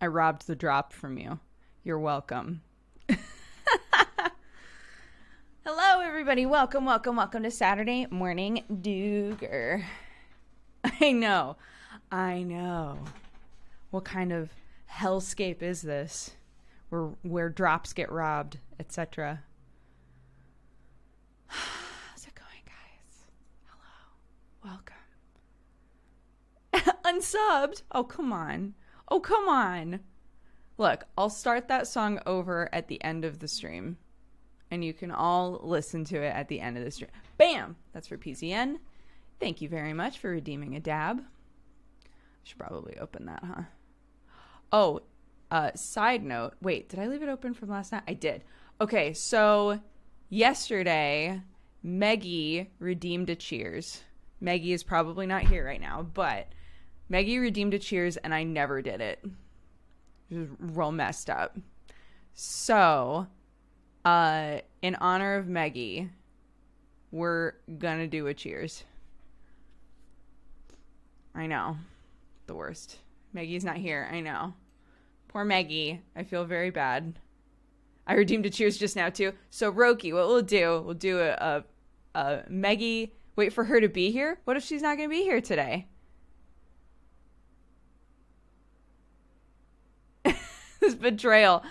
I robbed the drop from you. You're welcome. Hello, everybody. Welcome to Saturday Morning Dooger. I know. What kind of hellscape is this? Where drops get robbed, etc. How's it going, guys? Hello. Welcome. Unsubbed? Oh, come on. Look, I'll start that song over at the end of the stream. And you can all listen to it at the end of the stream. Bam! That's for PCN. Thank you very much for redeeming a dab. I should probably open that, huh? Oh, side note. Wait, did I leave it open from last night? I did. Okay, so yesterday, Meggie redeemed a cheers. Meggie is probably not here right now, but Meggie redeemed a cheers and I never did it. It was real messed up. So, in honor of Meggie, we're gonna do a cheers. I know. The worst. Meggie's not here. I know. Poor Meggie. I feel very bad. I redeemed a cheers just now, too. So, Roki, what we'll do a Meggie... Wait for her to be here? What if she's not going to be here today? This betrayal.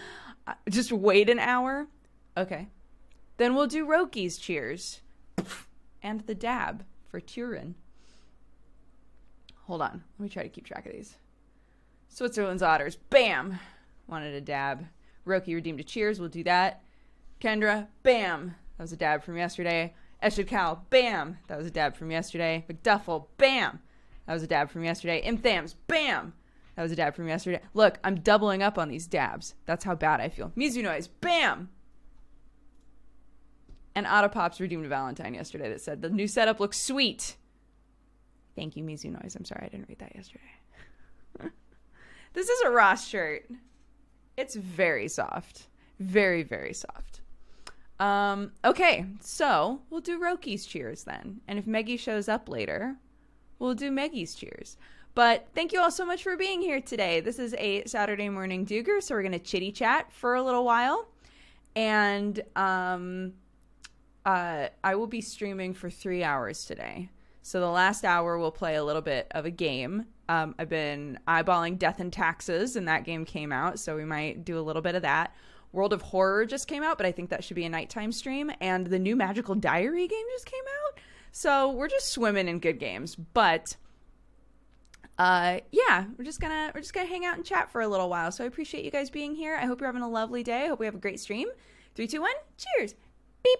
Just wait an hour? Okay. Then we'll do Roki's cheers. And the dab for Turin. Hold on. Let me try to keep track of these. Switzerland's Otters. Bam! Wanted a dab. Roki redeemed a cheers. We'll do that. Kendra. Bam! That was a dab from yesterday. Eshid Cow. Bam! That was a dab from yesterday. McDuffel. Bam! That was a dab from yesterday. Imthams. Bam! That was a dab from yesterday. Look, I'm doubling up on these dabs. That's how bad I feel. Mizu Noise. Bam! And Autopops redeemed a Valentine yesterday that said, the new setup looks sweet. Thank you, Mizu Noise. I'm sorry I didn't read that yesterday. This is a Ross shirt. It's very soft. Very, very soft. Okay, so we'll do Roki's cheers then. And if Meggie shows up later, we'll do Meggie's cheers. But thank you all so much for being here today. This is a Saturday morning Dooger, so we're going to chitty chat for a little while. And I will be streaming for 3 hours today. So the last hour we'll play a little bit of a game. I've been eyeballing Death and Taxes, and that game came out, so we might do a little bit of that. World of Horror just came out, but I think that should be a nighttime stream. And the new Magical Diary game just came out. So we're just swimming in good games. But yeah, we're just gonna hang out and chat for a little while. So I appreciate you guys being here. I hope you're having a lovely day. I hope we have a great stream. 3, 2, 1, cheers. Beep.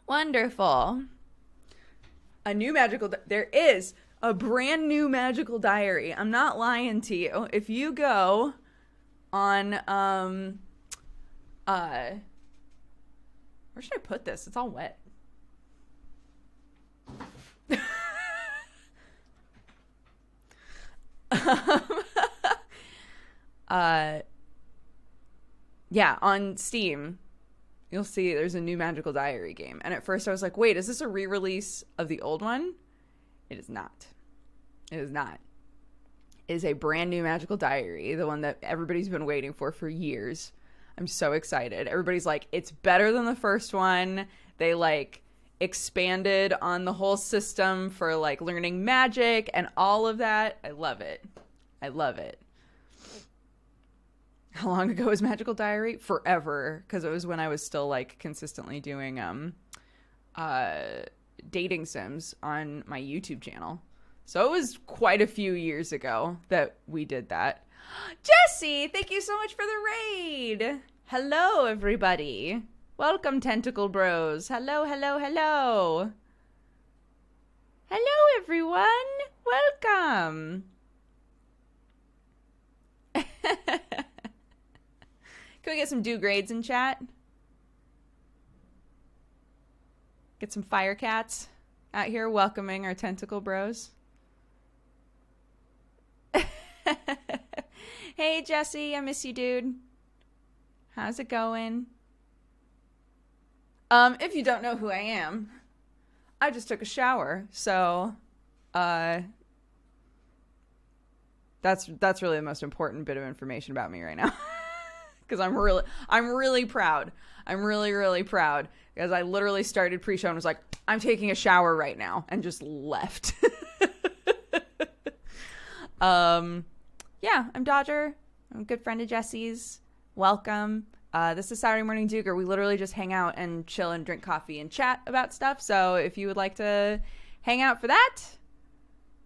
Wonderful. There is a brand new Magical Diary. I'm not lying to you. If you go on, where should I put this? It's all wet. Yeah, on Steam. You'll see there's a new Magical Diary game. And at first I was like, wait, is this a re-release of the old one? It is not. It is not. It is a brand new Magical Diary, the one that everybody's been waiting for years. I'm so excited. Everybody's like, it's better than the first one. They like expanded on the whole system for like learning magic and all of that. I love it. I love it. How long ago was Magical Diary? Forever, because it was when I was still like consistently doing dating sims on my YouTube channel. So it was quite a few years ago that we did that. Jesse, thank you so much for the raid. Hello, everybody. Welcome, Tentacle Bros. Hello. Hello, everyone. Welcome. Can we get some grades in chat? Get some fire cats out here welcoming our Tentacle Bros. Hey, Jesse, I miss you, dude. How's it going? If you don't know who I am, I just took a shower, so Uh, that's really the most important bit of information about me right now. Because I'm really proud. I'm really proud. Because I literally started pre-show and was like, I'm taking a shower right now. And just left. Yeah, I'm Dodger. I'm a good friend of Jesse's. Welcome. This is Saturday Morning Dooger. We literally just hang out and chill and drink coffee and chat about stuff. So if you would like to hang out for that,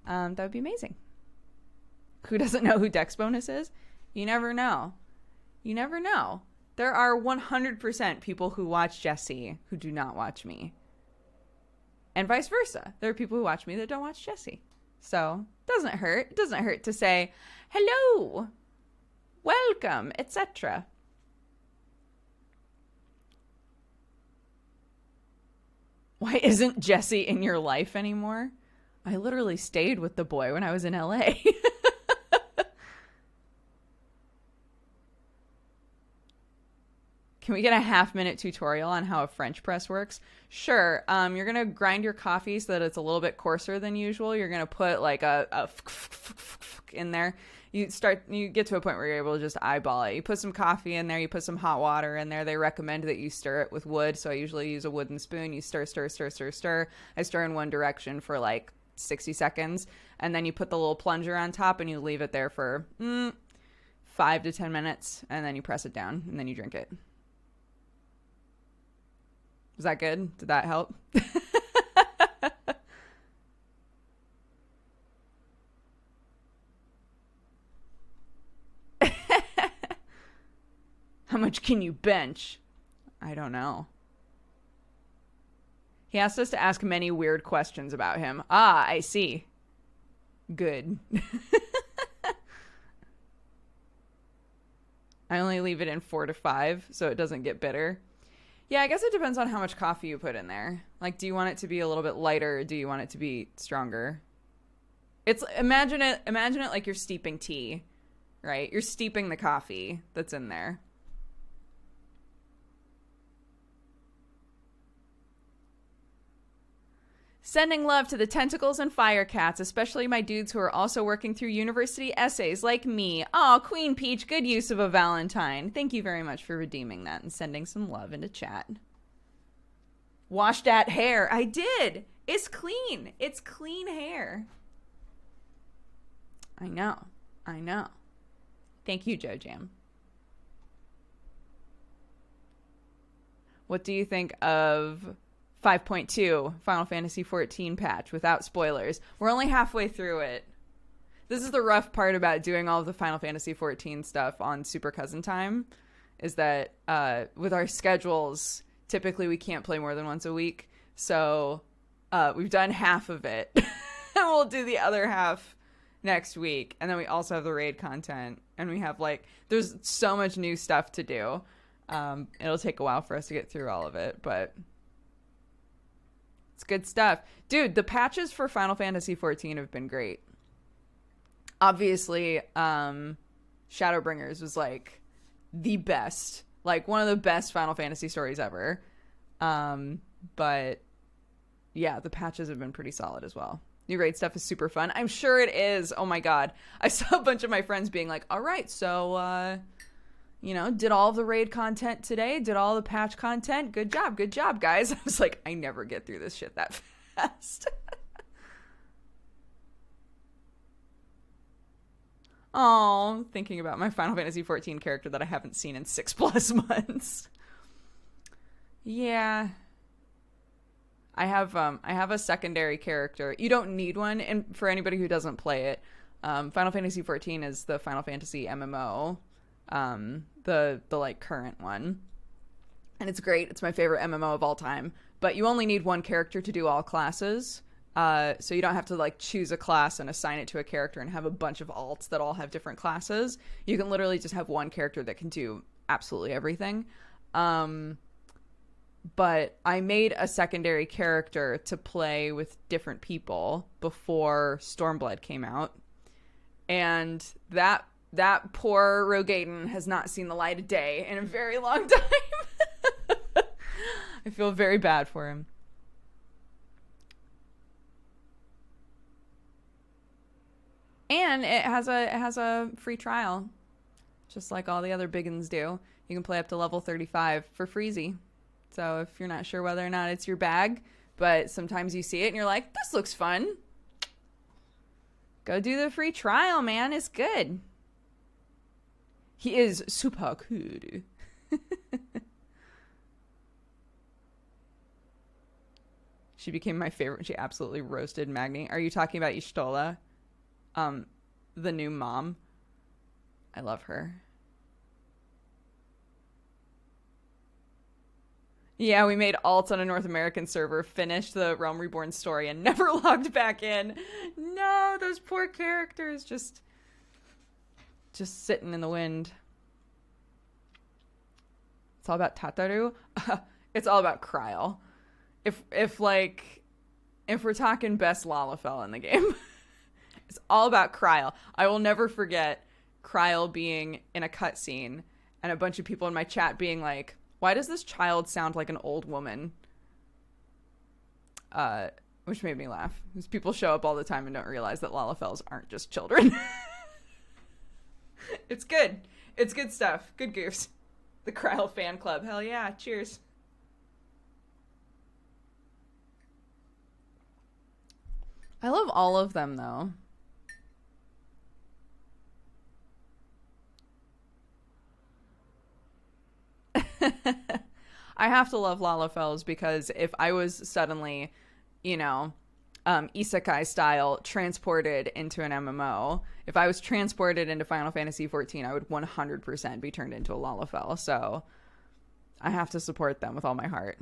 that would be amazing. Who doesn't know who Dexbonus is? You never know. You never know. There are 100% people who watch Jesse who do not watch me. And vice versa. There are people who watch me that don't watch Jesse. So, doesn't hurt. It doesn't hurt to say, hello, welcome, etc. Why isn't Jesse in your life anymore? I literally stayed with the boy when I was in LA. Can we get a half-minute tutorial on how a French press works? Sure. You're going to grind your coffee so that it's a little bit coarser than usual. You're going to put like a in there. You get to a point where you're able to just eyeball it. You put some coffee in there. You put some hot water in there. They recommend that you stir it with wood. So I usually use a wooden spoon. You stir. I stir in one direction for like 60 seconds. And then you put the little plunger on top and you leave it there for 5 to 10 minutes. And then you press it down and then you drink it. Was that good? Did that help? How much can you bench? I don't know. He asked us to ask many weird questions about him. Ah, I see. Good. I only leave it in 4 to 5 so it doesn't get bitter. Yeah, I guess it depends on how much coffee you put in there. Like, do you want it to be a little bit lighter or do you want it to be stronger? It's imagine it like you're steeping tea, right? You're steeping the coffee that's in there. Sending love to the tentacles and fire cats, especially my dudes who are also working through university essays like me. Aw, Queen Peach, good use of a Valentine. Thank you very much for redeeming that and sending some love into chat. Washed that hair. I did. It's clean. It's clean hair. I know. Thank you, Joe Jam. What do you think of 5.2 Final Fantasy XIV patch without spoilers? We're only halfway through it. This is the rough part about doing all of the Final Fantasy XIV stuff on Super Cousin Time, is that with our schedules, typically we can't play more than once a week. So we've done half of it. And we'll do the other half next week. And then we also have the raid content. And we have there's so much new stuff to do. It'll take a while for us to get through all of it, but it's good stuff. Dude, the patches for Final Fantasy XIV have been great. Obviously, Shadowbringers was the best. One of the best Final Fantasy stories ever. But yeah, the patches have been pretty solid as well. New raid stuff is super fun. I'm sure it is. Oh my god. I saw a bunch of my friends being like, all right, so did all of the raid content today, did all the patch content. Good job, guys. I was like, I never get through this shit that fast. Oh, thinking about my Final Fantasy XIV character that I haven't seen in 6+ months. Yeah. I have a secondary character. You don't need one, and for anybody who doesn't play it, Final Fantasy XIV is the Final Fantasy MMO. The current one, and it's great. It's my favorite MMO of all time, but you only need one character to do all classes, so you don't have to choose a class and assign it to a character and have a bunch of alts that all have different classes. You can literally just have one character that can do absolutely everything. But I made a secondary character to play with different people before Stormblood came out, and that poor Rogaden has not seen the light of day in a very long time. I feel very bad for him. And it has a free trial, just like all the other big ones do. You can play up to level 35 for freezy. So if you're not sure whether or not it's your bag, but sometimes you see it and you're like, this looks fun, go do the free trial, man. It's good. He is super cool. She became my favorite. She absolutely roasted Magni. Are you talking about Ishtola? The new mom. I love her. Yeah, we made alts on a North American server, finished the Realm Reborn story, and never logged back in. No, those poor characters just sitting in the wind. It's all about Tataru. It's all about Kryl. If we're talking best Lalafell in the game, it's all about Kryl. I will never forget Kryl being in a cutscene and a bunch of people in my chat being like, why does this child sound like an old woman? Which made me laugh. Because people show up all the time and don't realize that Lalafells aren't just children. It's good. It's good stuff. Good goofs. The Kryl fan club. Hell yeah. Cheers. I love all of them, though. I have to love Lalafells because if I was suddenly, isekai style transported into an MMO, if I was transported into Final Fantasy XIV, I would 100% be turned into a Lalafell. So I have to support them with all my heart.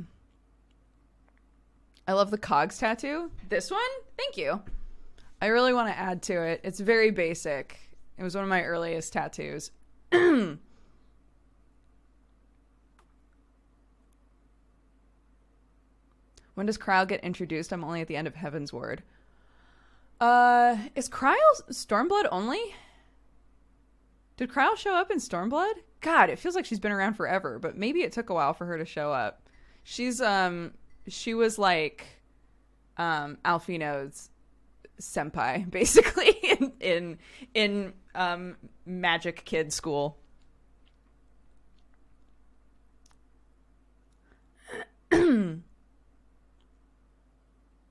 I love the Cogs tattoo. This one? Thank you. I really want to add to it. It's very basic. It was one of my earliest tattoos. When does Kryl get introduced? I'm only at the end of Heaven's Ward. Is Kryl Stormblood only? Did Kryl show up in Stormblood? God, it feels like she's been around forever, but maybe it took a while for her to show up. She was like Alfino's senpai, basically, in Magic Kid School.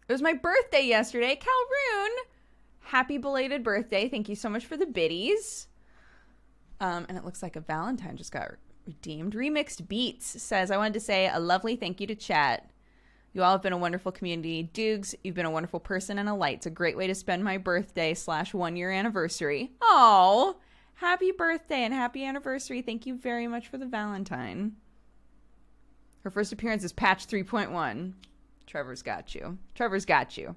It was my birthday yesterday. Calroon, happy belated birthday. Thank you so much for the biddies. And it looks like a Valentine just got redeemed. Remixed Beats says, I wanted to say a lovely thank you to chat. You all have been a wonderful community. Doogs, you've been a wonderful person and a light. It's a great way to spend my birthday / 1 year anniversary. Oh, happy birthday and happy anniversary. Thank you very much for the Valentine. Her first appearance is patch 3.1. Trevor's got you. Trevor's got you.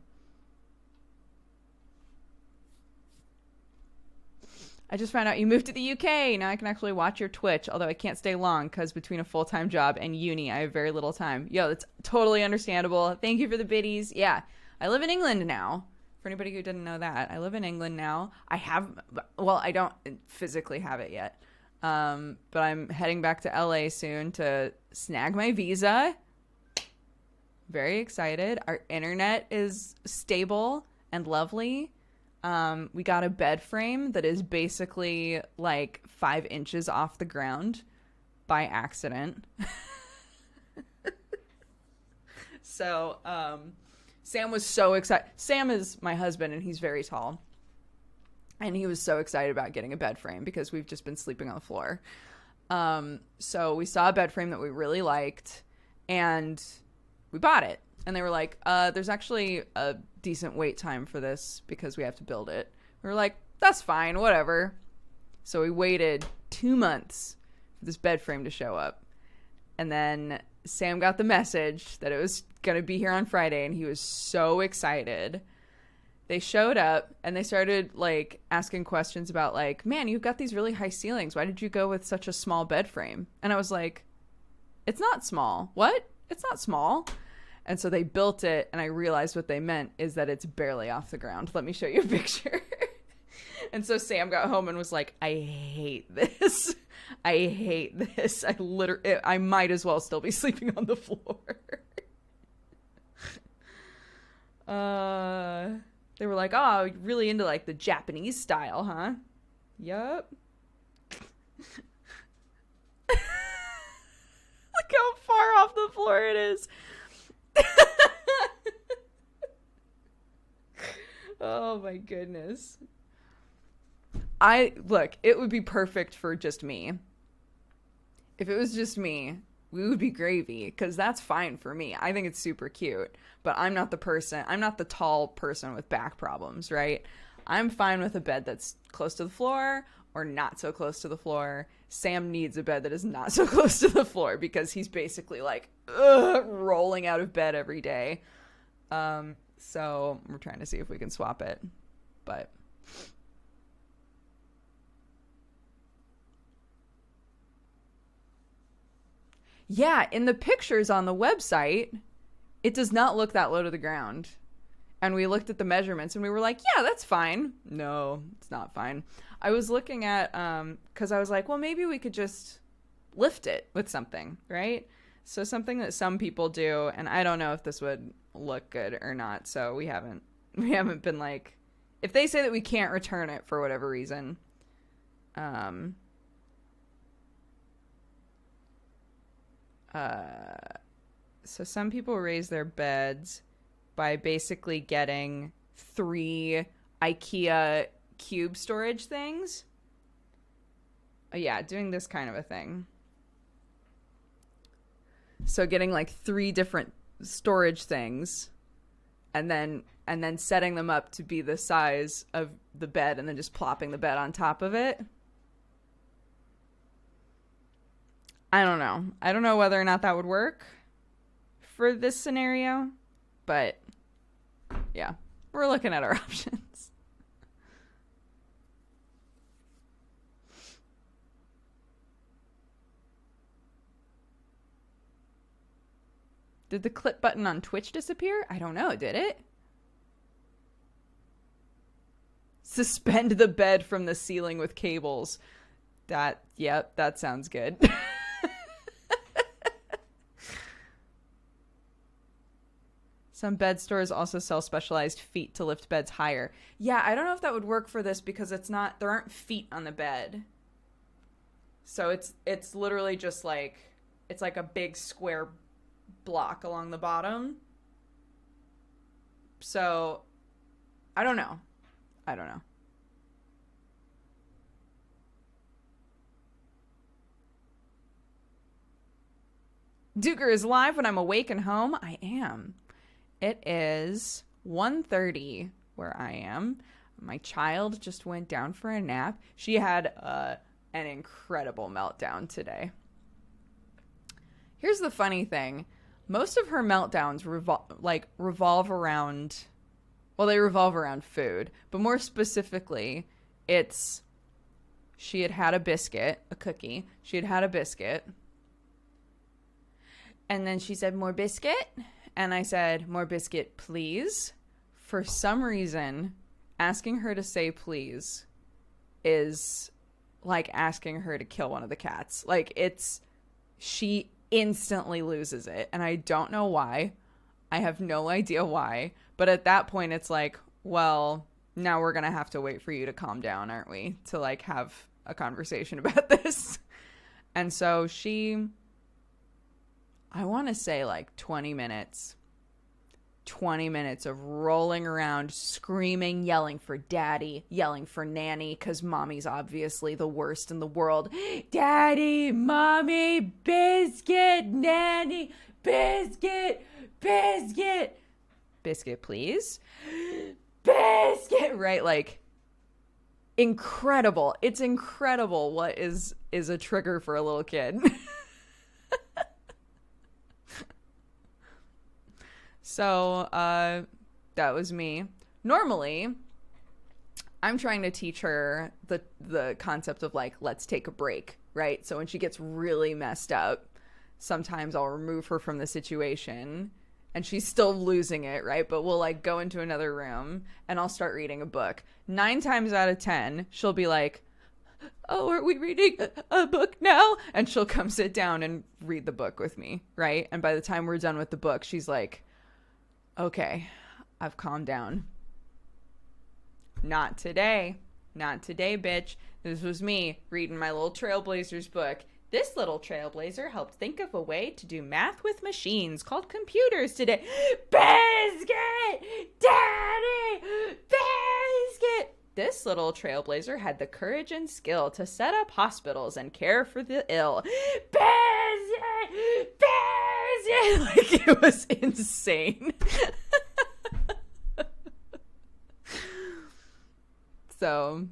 I just found out you moved to the UK. Now I can actually watch your Twitch, although I can't stay long because between a full-time job and uni, I have very little time. Yo, that's totally understandable. Thank you for the biddies. Yeah, I live in England now. For anybody who didn't know that, I live in England now. I don't physically have it yet. But I'm heading back to LA soon to snag my visa. Very excited. Our internet is stable and lovely. We got a bed frame that is basically like 5 inches off the ground by accident. So Sam was so excited. Sam is my husband and he's very tall. And he was so excited about getting a bed frame because we've just been sleeping on the floor. So we saw a bed frame that we really liked and we bought it. And they were like, there's actually a decent wait time for this because we have to build it. We were like, that's fine, whatever. So we waited 2 months for this bed frame to show up. And then Sam got the message that it was going to be here on Friday, and he was so excited. They showed up, and they started, like, asking questions about, like, man, you've got these really high ceilings. Why did you go with such a small bed frame? And I was like, it's not small. What? It's not small. And so they built it, and I realized what they meant is that it's barely off the ground. Let me show you a picture. And so Sam got home and was like, I hate this. I hate this. I might as well still be sleeping on the floor. They were like, oh, really into like the Japanese style, huh? Yup. Look how far off the floor it is. Oh my goodness. Look, it would be perfect for just me. If it was just me, we would be gravy, because that's fine for me. I think it's super cute, but I'm not the tall person with back problems, right? I'm fine with a bed that's close to the floor or not so close to the floor. Sam needs a bed that is not so close to the floor because he's basically like rolling out of bed every day. So we're trying to see if we can swap it, but yeah, in the pictures on the website, it does not look that low to the ground. And we looked at the measurements and we were like, yeah, that's fine. No, it's not fine. I was looking at, because I was like, well, maybe we could just lift it with something, right? So something that some people do, and I don't know if this would look good or not. So we haven't been like, if they say that we can't return it for whatever reason, so some people raise their beds by basically getting 3 IKEA cube storage things. Yeah, doing this kind of a thing. So getting like 3 different storage things and then setting them up to be the size of the bed and then just plopping the bed on top of it. I don't know. I don't know whether or not that would work for this scenario, but yeah, we're looking at our options. Did the clip button on Twitch disappear? I don't know. Did it? Suspend the bed from the ceiling with cables. Yep, that sounds good. Some bed stores also sell specialized feet to lift beds higher. Yeah, I don't know if that would work for this because there aren't feet on the bed. So it's literally just like, it's like a big square block along the bottom. So I don't know. Dooger is live when I'm awake and home. I am. It is 1:30 where I am. My child just went down for a nap. She had an incredible meltdown today. Here's the funny thing. Most of her meltdowns revolve around, well, they revolve around food. But more specifically, she had a biscuit, a cookie. She had a biscuit. And then she said, more biscuit? And I said, more biscuit, please. For some reason, asking her to say please is like asking her to kill one of the cats. Like, she instantly loses it. And I don't know why. I have no idea why. But at that point, it's like, well, now we're going to have to wait for you to calm down, aren't we? To like have a conversation about this. And so I want to say like 20 minutes of rolling around, screaming, yelling for daddy, yelling for nanny, because mommy's obviously the worst in the world. Daddy, mommy, biscuit, nanny, biscuit, biscuit, biscuit, please. Biscuit, right? Like, incredible. It's incredible what is a trigger for a little kid. So, that was me. Normally, I'm trying to teach her the concept of like, let's take a break, right? So when she gets really messed up, sometimes I'll remove her from the situation and she's still losing it, right? But we'll like go into another room and I'll start reading a book. 9 times out of 10, she'll be like, oh, are we reading a book now? And she'll come sit down and read the book with me, right? And by the time we're done with the book, she's like, okay, I've calmed down. Not today. Not today, bitch. This was me reading my little Trailblazers book. This little trailblazer helped think of a way to do math with machines called computers today. Biscuit! Daddy! Biscuit! This little trailblazer had the courage and skill to set up hospitals and care for the ill. Biscuit! Biscuit! Like, it was insane. So...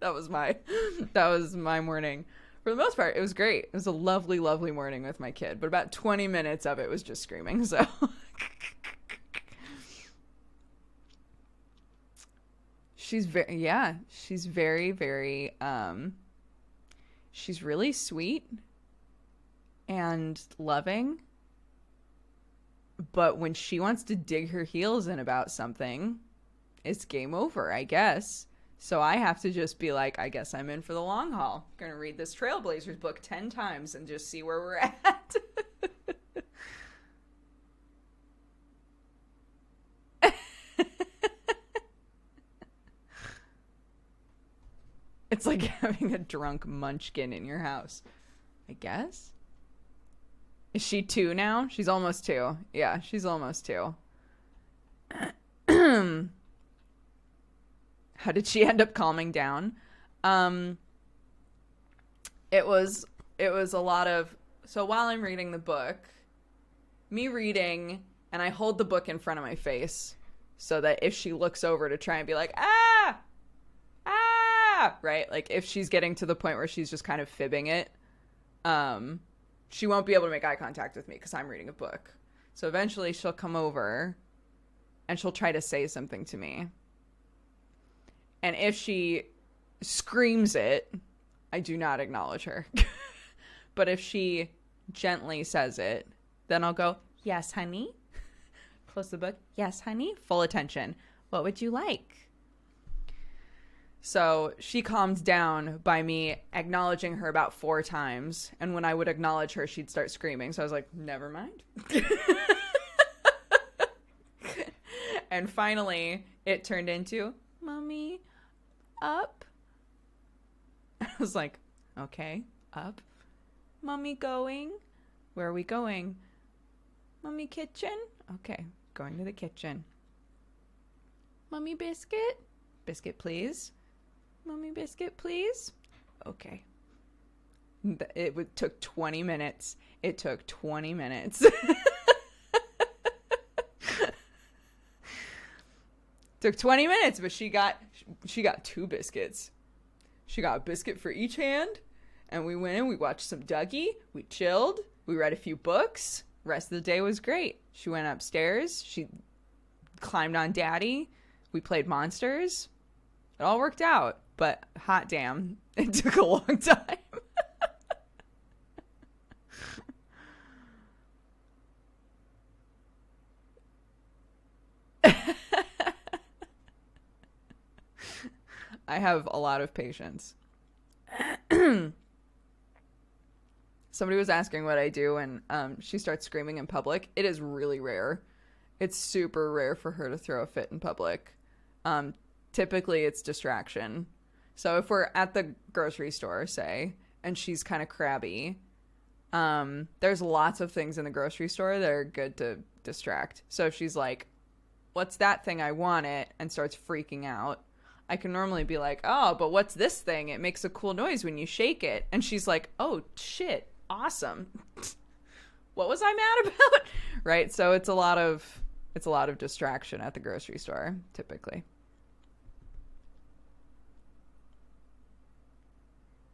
That was my morning. For the most part, it was great. It was a lovely, lovely morning with my kid. But about 20 minutes of it was just screaming. So she's very, very, she's really sweet and loving. But when she wants to dig her heels in about something, it's game over, I guess. So I have to just be like, I guess I'm in for the long haul. I'm going to read this Trailblazers book 10 times and just see where we're at. It's like having a drunk munchkin in your house, I guess. Is she 2 now? She's almost 2. Yeah, she's almost 2. How did she end up calming down? It was a lot of, so while I'm reading the book, me reading, and I hold the book in front of my face so that if she looks over to try and be like, right? Like, if she's getting to the point where she's just kind of fibbing it, she won't be able to make eye contact with me because I'm reading a book. So eventually she'll come over and she'll try to say something to me. And if she screams it, I do not acknowledge her. But if she gently says it, then I'll go, yes, honey. Close the book. Yes, honey. Full attention. What would you like? So she calmed down by me acknowledging her about 4 times. And when I would acknowledge her, she'd start screaming. So I was like, never mind. And finally, it turned into, Mommy, up. I was like, okay, up. Mommy, going? Where are we going? Mommy, kitchen? Okay, going to the kitchen. Mommy, biscuit? Biscuit, please. Mommy, biscuit, please. Okay. It took 20 minutes. It took 20 minutes. Took 20 minutes, but she got 2 biscuits. She got a biscuit for each hand, and we went in, we watched some Dougie, we chilled, we read a few books. Rest of the day was great. She went upstairs, she climbed on Daddy, we played Monsters. It all worked out, but hot damn, it took a long time. I have a lot of patience. Somebody was asking what I do when she starts screaming in public. It is really rare. It's super rare for her to throw a fit in public. Typically, it's distraction. So if we're at the grocery store, say, and she's kind of crabby, there's lots of things in the grocery store that are good to distract. So if she's like, what's that thing? I want it, and starts freaking out, I can normally be like, oh, but what's this thing? It makes a cool noise when you shake it. And she's like, oh, shit, awesome. What was I mad about? Right? So it's a lot of distraction at the grocery store, typically.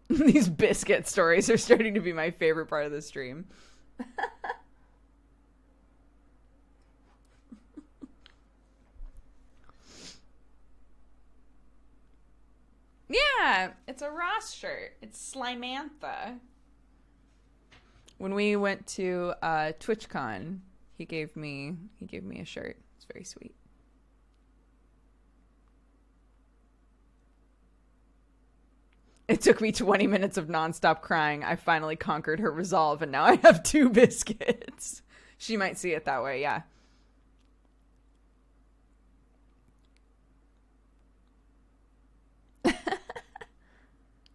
These biscuit stories are starting to be my favorite part of the stream. Yeah, it's a Ross shirt. It's Slimantha. When we went to TwitchCon, he gave me a shirt. It's very sweet. It took me 20 minutes of nonstop crying. I finally conquered her resolve, and now I have 2 biscuits. She might see it that way, yeah.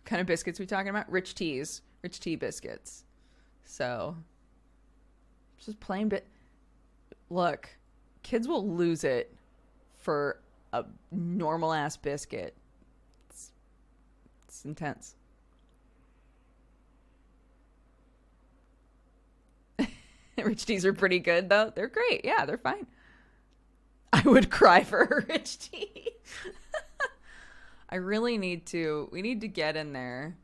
kind of biscuits we talking about? Rich tea biscuits. So just plain look, kids will lose it for a normal ass biscuit. It's intense. Rich teas are pretty good though. They're great. Yeah, they're fine. I would cry for a rich tea. we need to get in there.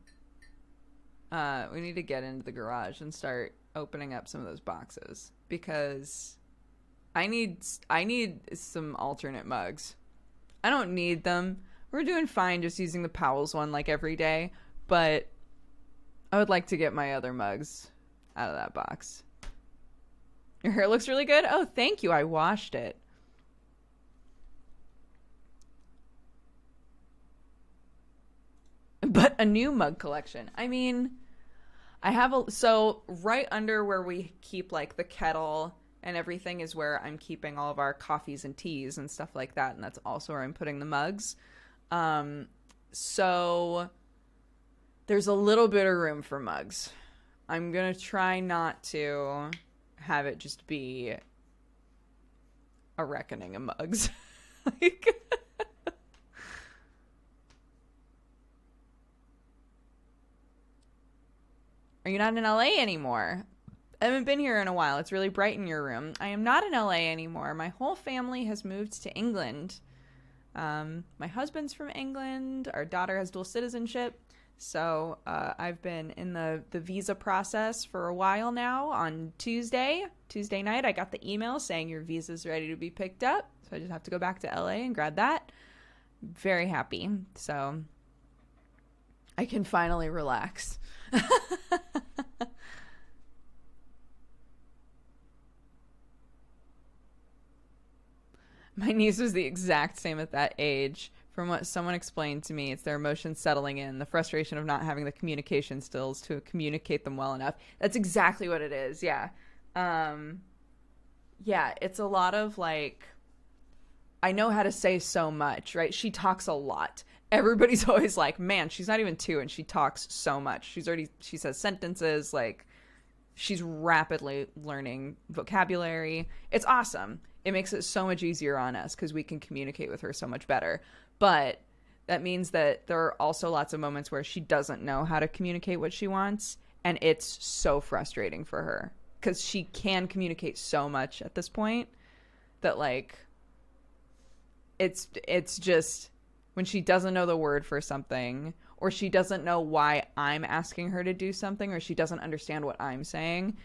We need to get into the garage and start opening up some of those boxes because I need some alternate mugs. I don't need them. We're doing fine just using the Powell's one like every day, but I would like to get my other mugs out of that box. Your hair looks really good. Oh, thank you. I washed it. But a new mug collection. I mean, I have so right under where we keep like the kettle and everything is where I'm keeping all of our coffees and teas and stuff like that. And that's also where I'm putting the mugs. So there's a little bit of room for mugs. I'm going to try not to have it just be a reckoning of mugs. Like, are you not in LA anymore? I haven't been here in a while. It's really bright in your room. I am not in LA anymore. My whole family has moved to England. My husband's from England. Our daughter has dual citizenship. So I've been in the visa process for a while now. On Tuesday night, I got the email saying your visa's ready to be picked up. So I just have to go back to LA and grab that. Very happy. So I can finally relax. My niece was the exact same at that age. From what someone explained to me, it's their emotions settling in, the frustration of not having the communication skills to communicate them well enough. That's exactly what it is. Yeah. Yeah, it's a lot of like, I know how to say so much, right? She talks a lot. Everybody's always like, man, she's not even 2 and she talks so much. She says sentences, like she's rapidly learning vocabulary. It's awesome. It makes it so much easier on us because we can communicate with her so much better. But that means that there are also lots of moments where she doesn't know how to communicate what she wants. And it's so frustrating for her because she can communicate so much at this point that like, it's just when she doesn't know the word for something, or she doesn't know why I'm asking her to do something, or she doesn't understand what I'm saying,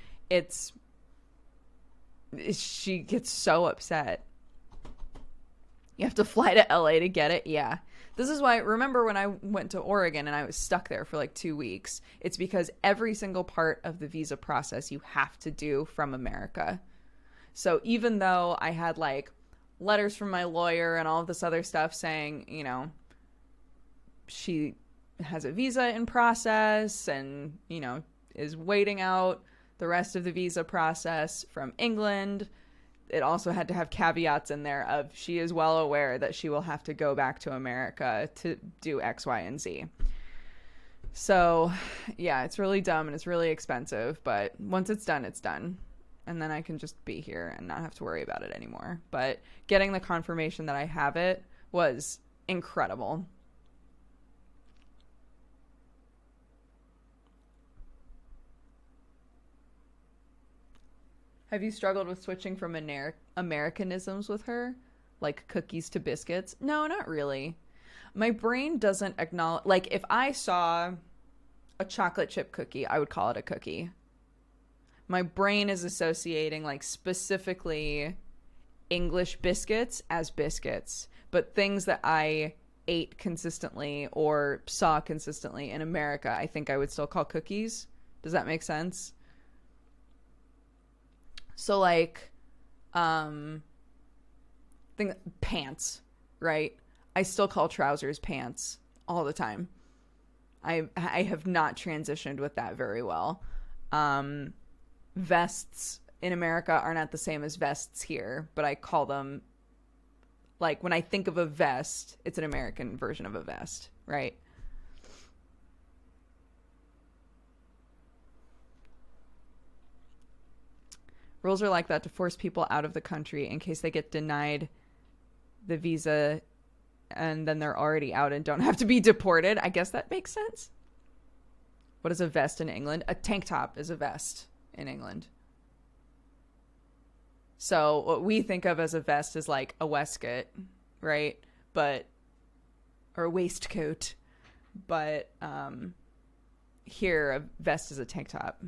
she gets so upset. You have to fly to LA to get it? Yeah. This is why, remember when I went to Oregon and I was stuck there for like 2 weeks? It's because every single part of the visa process you have to do from America. So even though I had like letters from my lawyer and all of this other stuff saying, you know, she has a visa in process and, you know, is waiting out the rest of the visa process from England, it also had to have caveats in there of she is well aware that she will have to go back to America to do X, Y, and Z. So, yeah, it's really dumb and it's really expensive, but once it's done, it's done. And then I can just be here and not have to worry about it anymore. But getting the confirmation that I have it was incredible. Have you struggled with switching from Americanisms with her? Like cookies to biscuits? No, not really. My brain doesn't acknowledge... Like, if I saw a chocolate chip cookie, I would call it a cookie. My brain is associating, like, specifically English biscuits as biscuits. But things that I ate consistently or saw consistently in America, I think I would still call cookies. Does that make sense? So, like, pants, right? I still call trousers pants all the time. I have not transitioned with that very well. Vests in America are not the same as vests here, but I call them, like, when I think of a vest, it's an American version of a vest, right? Rules are like that to force people out of the country in case they get denied the visa and then they're already out and don't have to be deported. I guess that makes sense. What is a vest in England? A tank top is a vest in England. So what we think of as a vest is like a waistcoat, right? Or a waistcoat. But here, a vest is a tank top.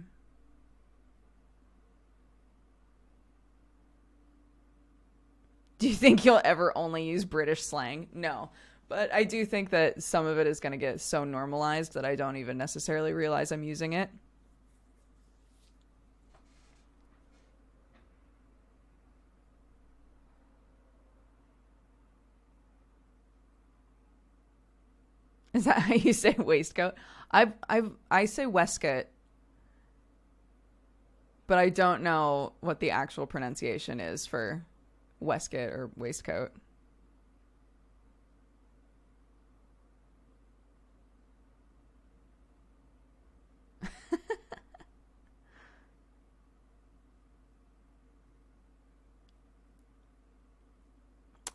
Do you think you'll ever only use British slang? No. But I do think that some of it is going to get so normalized that I don't even necessarily realize I'm using it. Is that how you say waistcoat? I say waistcoat, but I don't know what the actual pronunciation is for waistcoat or waistcoat.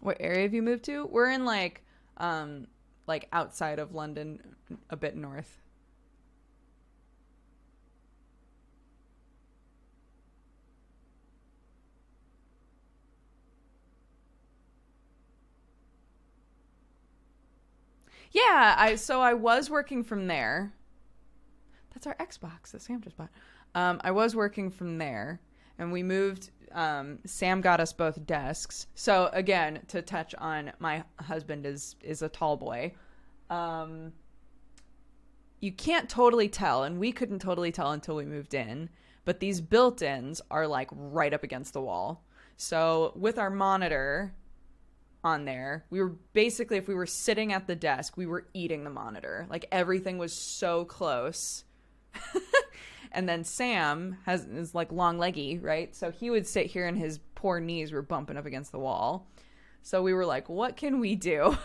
What area have you moved to? We're in like outside of London, a bit north. Yeah, I was working from there. That's our Xbox that Sam just bought. I was working from there, and we moved. Sam got us both desks. So again, to touch on, my husband is a tall boy. You can't totally tell, and we couldn't totally tell until we moved in, but these built-ins are like right up against the wall. So with our monitor on there, we were basically, if we were sitting at the desk, we were eating the monitor. Like everything was so close. And then Sam is like long leggy, right? So he would sit here and his poor knees were bumping up against the wall. So we were like, what can we do?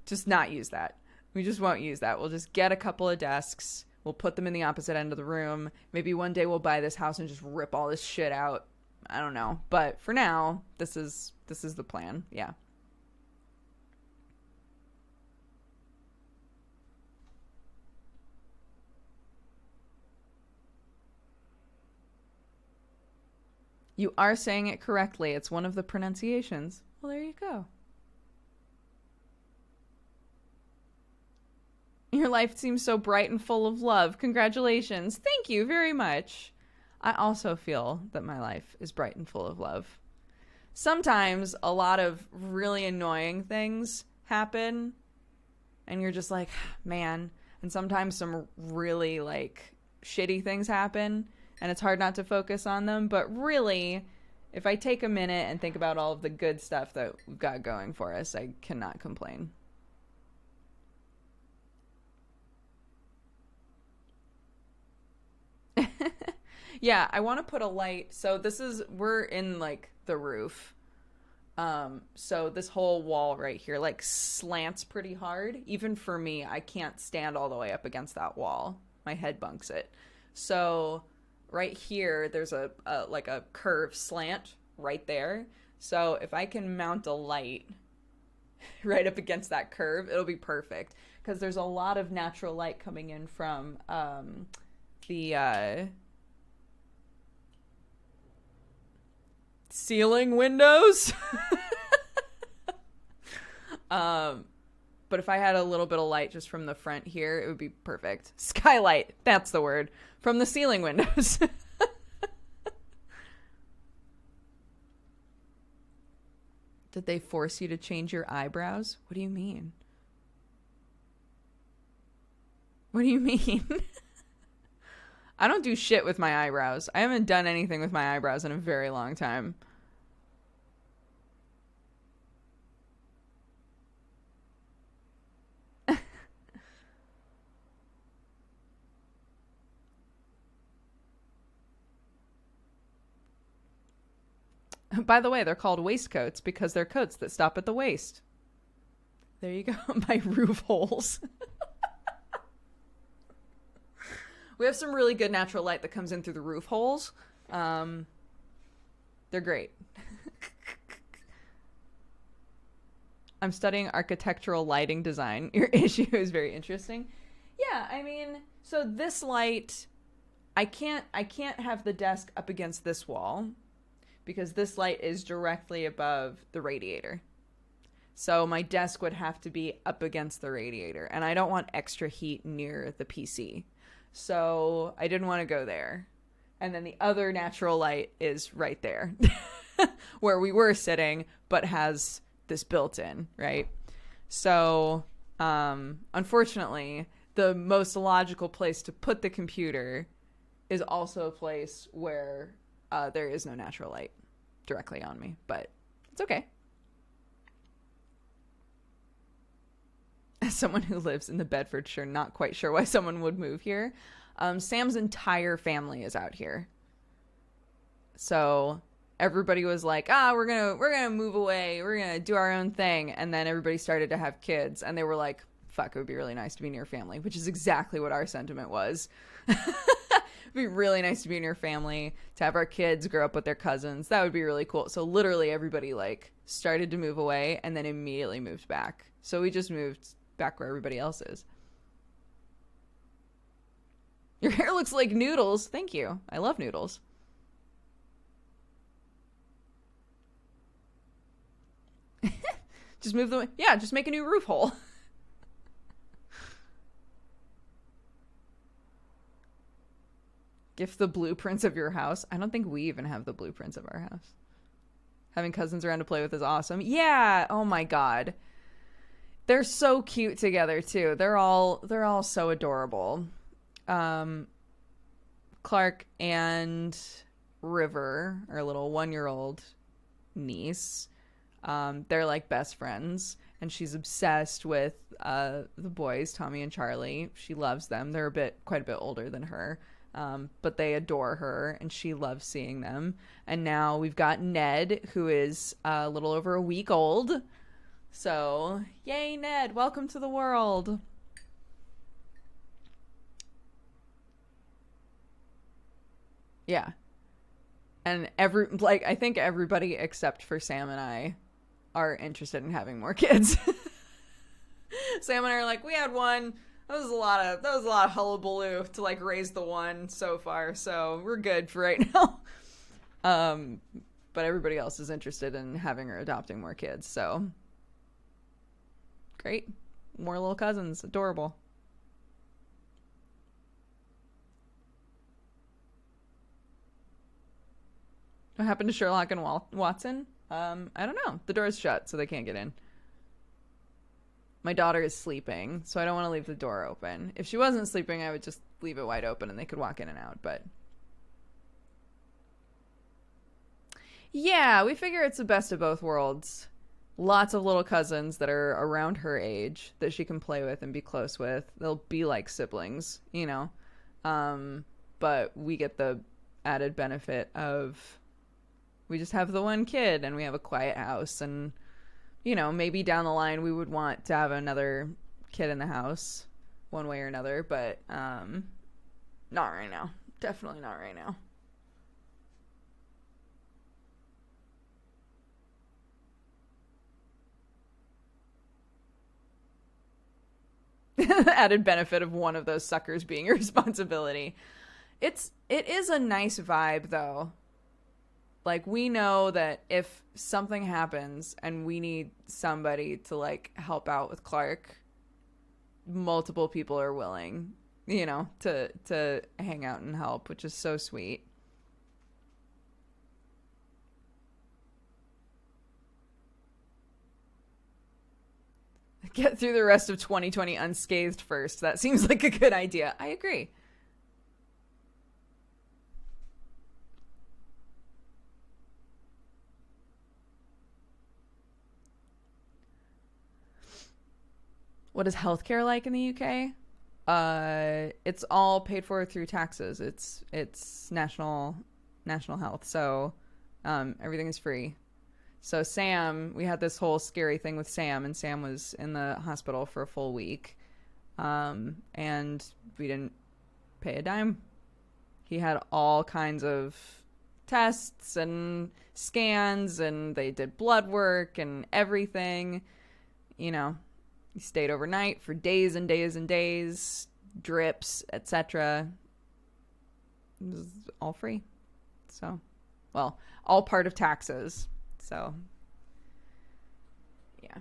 Just not use that. We just won't use that. We'll just get a couple of desks. We'll put them in the opposite end of the room. Maybe one day we'll buy this house and just rip all this shit out. I don't know. But for now, this is the plan. Yeah. You are saying it correctly. It's one of the pronunciations. Well, there you go. Your life seems so bright and full of love. Congratulations. Thank you very much. I also feel that my life is bright and full of love. Sometimes a lot of really annoying things happen and you're just like, man. And sometimes some really like shitty things happen and it's hard not to focus on them. But really, if I take a minute and think about all of the good stuff that we've got going for us, I cannot complain. Yeah, I want to put a light. So we're in like the roof. So this whole wall right here like slants pretty hard. Even for me, I can't stand all the way up against that wall. My head bunks it. So right here, there's a like a curve slant right there. So if I can mount a light right up against that curve, it'll be perfect. Because there's a lot of natural light coming in from the ceiling windows. But if I had a little bit of light just from the front here, it would be perfect. Skylight, that's the word. From the ceiling windows. Did they force you to change your eyebrows? What do you mean? What do you mean? I don't do shit with my eyebrows. I haven't done anything with my eyebrows in a very long time. By the way, they're called waistcoats because they're coats that stop at the waist. There you go. My roof holes. We have some really good natural light that comes in through the roof holes. They're great. I'm studying architectural lighting design. Your issue is very interesting. Yeah, I mean, so this light, I can't have the desk up against this wall because this light is directly above the radiator. So my desk would have to be up against the radiator, and I don't want extra heat near the PC. So I didn't want to go there. And then the other natural light is right there where we were sitting, but has this built in, right? So unfortunately, the most logical place to put the computer is also a place where there is no natural light directly on me, but it's okay. As someone who lives in the Bedfordshire, not quite sure why someone would move here. Sam's entire family is out here. So everybody was like, we're gonna move away. We're gonna do our own thing. And then everybody started to have kids, and they were like, fuck, it would be really nice to be near family, which is exactly what our sentiment was. It'd be really nice to be near family, to have our kids grow up with their cousins. That would be really cool. So literally everybody like started to move away and then immediately moved back. So we just moved back where everybody else is. Your hair looks like noodles. Thank you. I love noodles. Just move them. Yeah, just make a new roof hole. Gift the blueprints of your house. I don't think we even have the blueprints of our house. Having cousins around to play with is awesome. Yeah. Oh my God. They're so cute together too. They're all so adorable. Clark and River, our little 1-year-old niece, they're like best friends, and she's obsessed with the boys, Tommy and Charlie. She loves them. They're quite a bit older than her, but they adore her, and she loves seeing them. And now we've got Ned, who is a little over a week old. So, yay, Ned! Welcome to the world. Yeah. And I think everybody except for Sam and I are interested in having more kids. Sam and I are like, we had one. That was a lot of hullabaloo to like raise the one so far. So we're good for right now. But everybody else is interested in having or adopting more kids. So great. More little cousins. Adorable. What happened to Sherlock and Watson? I don't know. The door's shut, so they can't get in. My daughter is sleeping, so I don't want to leave the door open. If she wasn't sleeping, I would just leave it wide open and they could walk in and out, but... Yeah, we figure it's the best of both worlds. Lots of little cousins that are around her age that she can play with and be close with. They'll be like siblings, you know? But we get the added benefit of... We just have the one kid and we have a quiet house, and, you know, maybe down the line we would want to have another kid in the house one way or another, but not right now. Definitely not right now. Added benefit of one of those suckers being your responsibility. It is a nice vibe though. Like, we know that if something happens and we need somebody to, like, help out with Clark, multiple people are willing, you know, to hang out and help, which is so sweet. Get through the rest of 2020 unscathed first. That seems like a good idea. I agree. What is healthcare like in the UK? It's all paid for through taxes. It's national health, so everything is free. So Sam, we had this whole scary thing with Sam, and Sam was in the hospital for a full week, and we didn't pay a dime. He had all kinds of tests and scans, and they did blood work and everything. You know, he stayed overnight for days and days and days, drips, etc. It was all free. So, well, all part of taxes. So, yeah.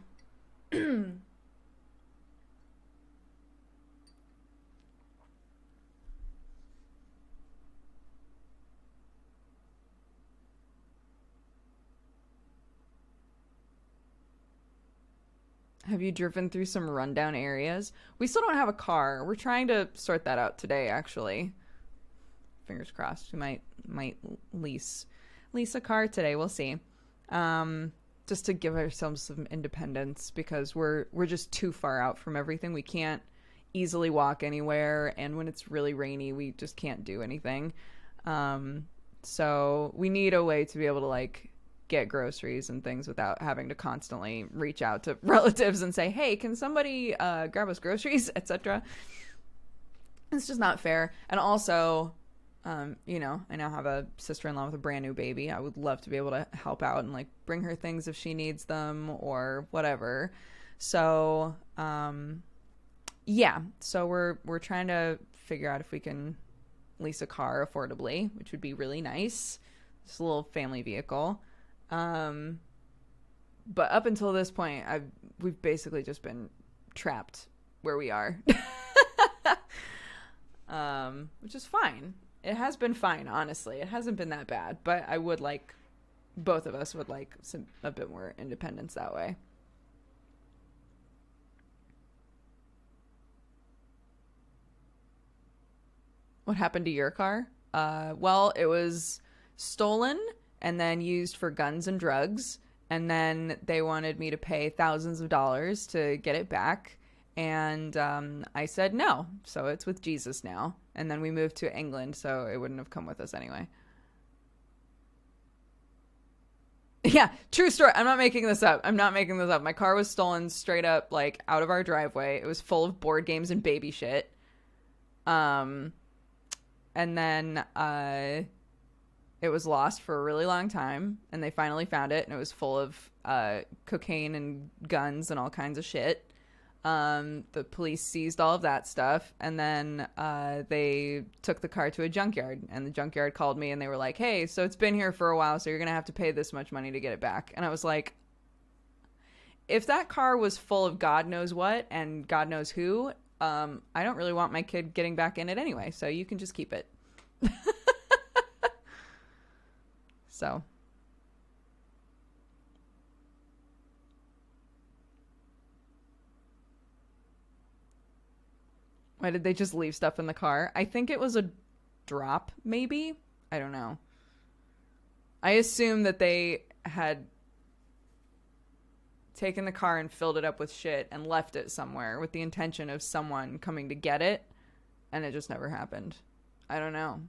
Have you driven through some rundown areas? We still don't have a car. We're trying to sort that out today, actually. Fingers crossed. We might lease a car today. We'll see. Just to give ourselves some independence, because we're just too far out from everything. We can't easily walk anywhere, and when it's really rainy, we just can't do anything. So we need a way to be able to like get groceries and things without having to constantly reach out to relatives and say, hey, can somebody grab us groceries, etc. It's just not fair. And also, you know, I now have a sister-in-law with a brand new baby. I would love to be able to help out and like bring her things if she needs them or whatever. So yeah, so we're trying to figure out if we can lease a car affordably, which would be really nice. Just a little family vehicle. But up until this point, we've basically just been trapped where we are, which is fine. It has been fine, honestly. It hasn't been that bad, but I would like, both of us would like a bit more independence that way. What happened to your car? Well, it was stolen and then used for guns and drugs. And then they wanted me to pay thousands of dollars to get it back. And I said no. So it's with Jesus now. And then we moved to England, so it wouldn't have come with us anyway. Yeah, true story. I'm not making this up. My car was stolen straight up, like, out of our driveway. It was full of board games and baby shit. And then it was lost for a really long time, and they finally found it, and it was full of cocaine and guns and all kinds of shit. The police seized all of that stuff, and then they took the car to a junkyard, and the junkyard called me, and they were like, hey, so it's been here for a while, so you're gonna have to pay this much money to get it back. And I was like, if that car was full of God knows what and God knows who, I don't really want my kid getting back in it anyway, so you can just keep it. So why did they just leave stuff in the car? I think it was a drop, maybe. I don't know. I assume that they had taken the car and filled it up with shit and left it somewhere with the intention of someone coming to get it, and it just never happened. I don't know.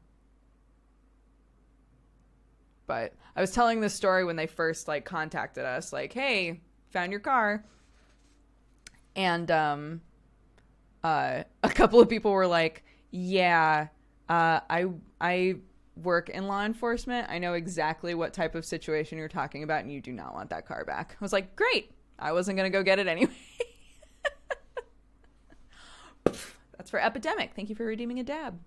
But I was telling this story when they first like contacted us, like, hey, found your car. And a couple of people were like, yeah, I work in law enforcement. I know exactly what type of situation you're talking about, and you do not want that car back. I was like, great. I wasn't going to go get it anyway. That's for Epidemic. Thank you for redeeming a dab.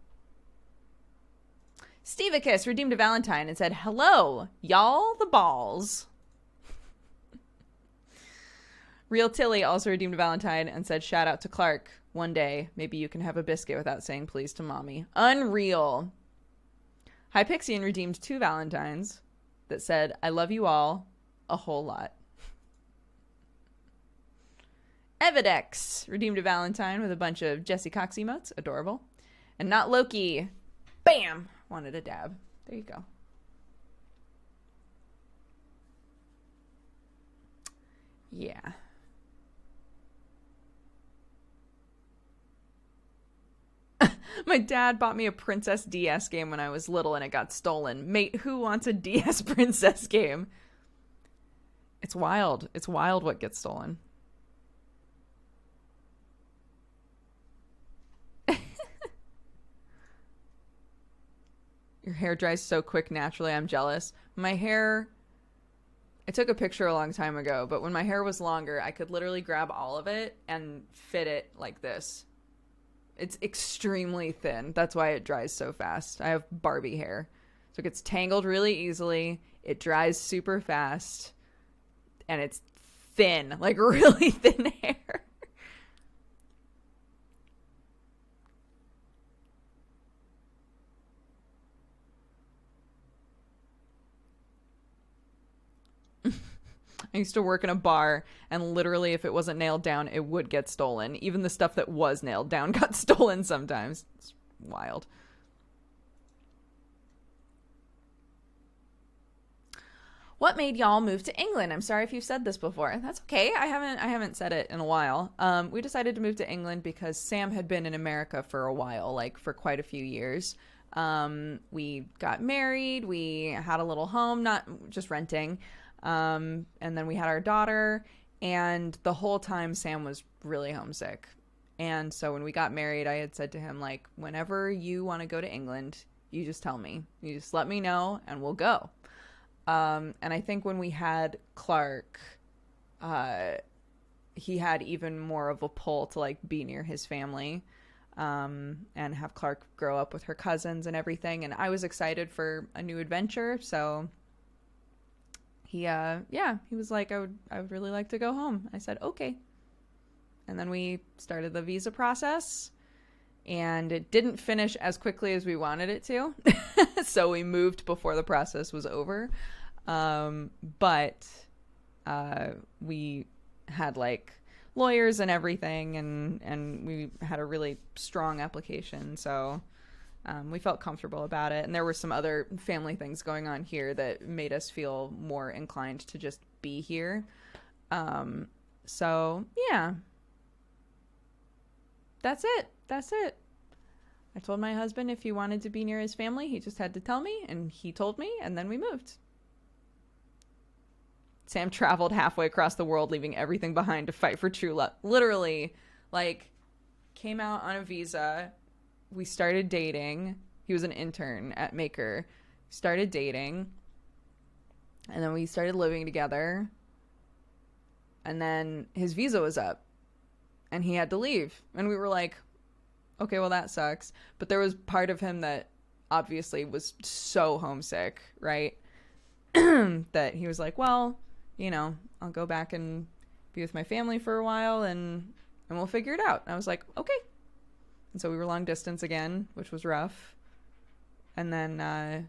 Stevicus redeemed a Valentine and said, hello, y'all the balls. Real Tilly also redeemed a Valentine and said, shout out to Clark. One day, maybe you can have a biscuit without saying please to mommy. Unreal. Hypixian redeemed 2 Valentines that said, I love you all a whole lot. Evidex redeemed a Valentine with a bunch of Jesse Cox emotes. Adorable. And Not Loki. Bam! Wanted a dab. There you go. Yeah. My dad bought me a Princess DS game when I was little and it got stolen. Mate, who wants a DS Princess game? It's wild. It's wild what gets stolen. Your hair dries so quick naturally. I'm jealous. My hair, I took a picture a long time ago, but when my hair was longer, I could literally grab all of it and fit it like this. It's extremely thin. That's why it dries so fast. I have Barbie hair. So it gets tangled really easily. It dries super fast. And it's thin, like really thin hair. I used to work in a bar, and literally if it wasn't nailed down, it would get stolen. Even the stuff that was nailed down got stolen sometimes. It's wild. What made y'all move to England? I'm sorry if you've said this before. That's okay. I haven't said it in a while. We decided to move to England because Sam had been in America for a while, like for quite a few years. We got married. We had a little home, not just renting. And then we had our daughter, and the whole time Sam was really homesick. And so when we got married, I had said to him, like, whenever you want to go to England, you just tell me. You just let me know and we'll go. And I think when we had Clark, he had even more of a pull to like be near his family, and have Clark grow up with her cousins and everything. And I was excited for a new adventure. So he was like, I would really like to go home. I said, okay. And then we started the visa process, and it didn't finish as quickly as we wanted it to. So we moved before the process was over. But we had like lawyers and everything, and we had a really strong application. So we felt comfortable about it. And there were some other family things going on here that made us feel more inclined to just be here. So yeah, that's it. I told my husband if he wanted to be near his family, he just had to tell me, and he told me, and then we moved. Sam traveled halfway across the world, leaving everything behind to fight for true love. Literally, like, came out on a visa. We started dating. He was an intern at Maker. Started dating. And then we started living together. And then his visa was up. And he had to leave. And we were like, okay, well, that sucks. But there was part of him that obviously was so homesick, right? That he was like, well, you know, I'll go back and be with my family for a while, and we'll figure it out. And I was like, okay. And so we were long distance again, which was rough. And then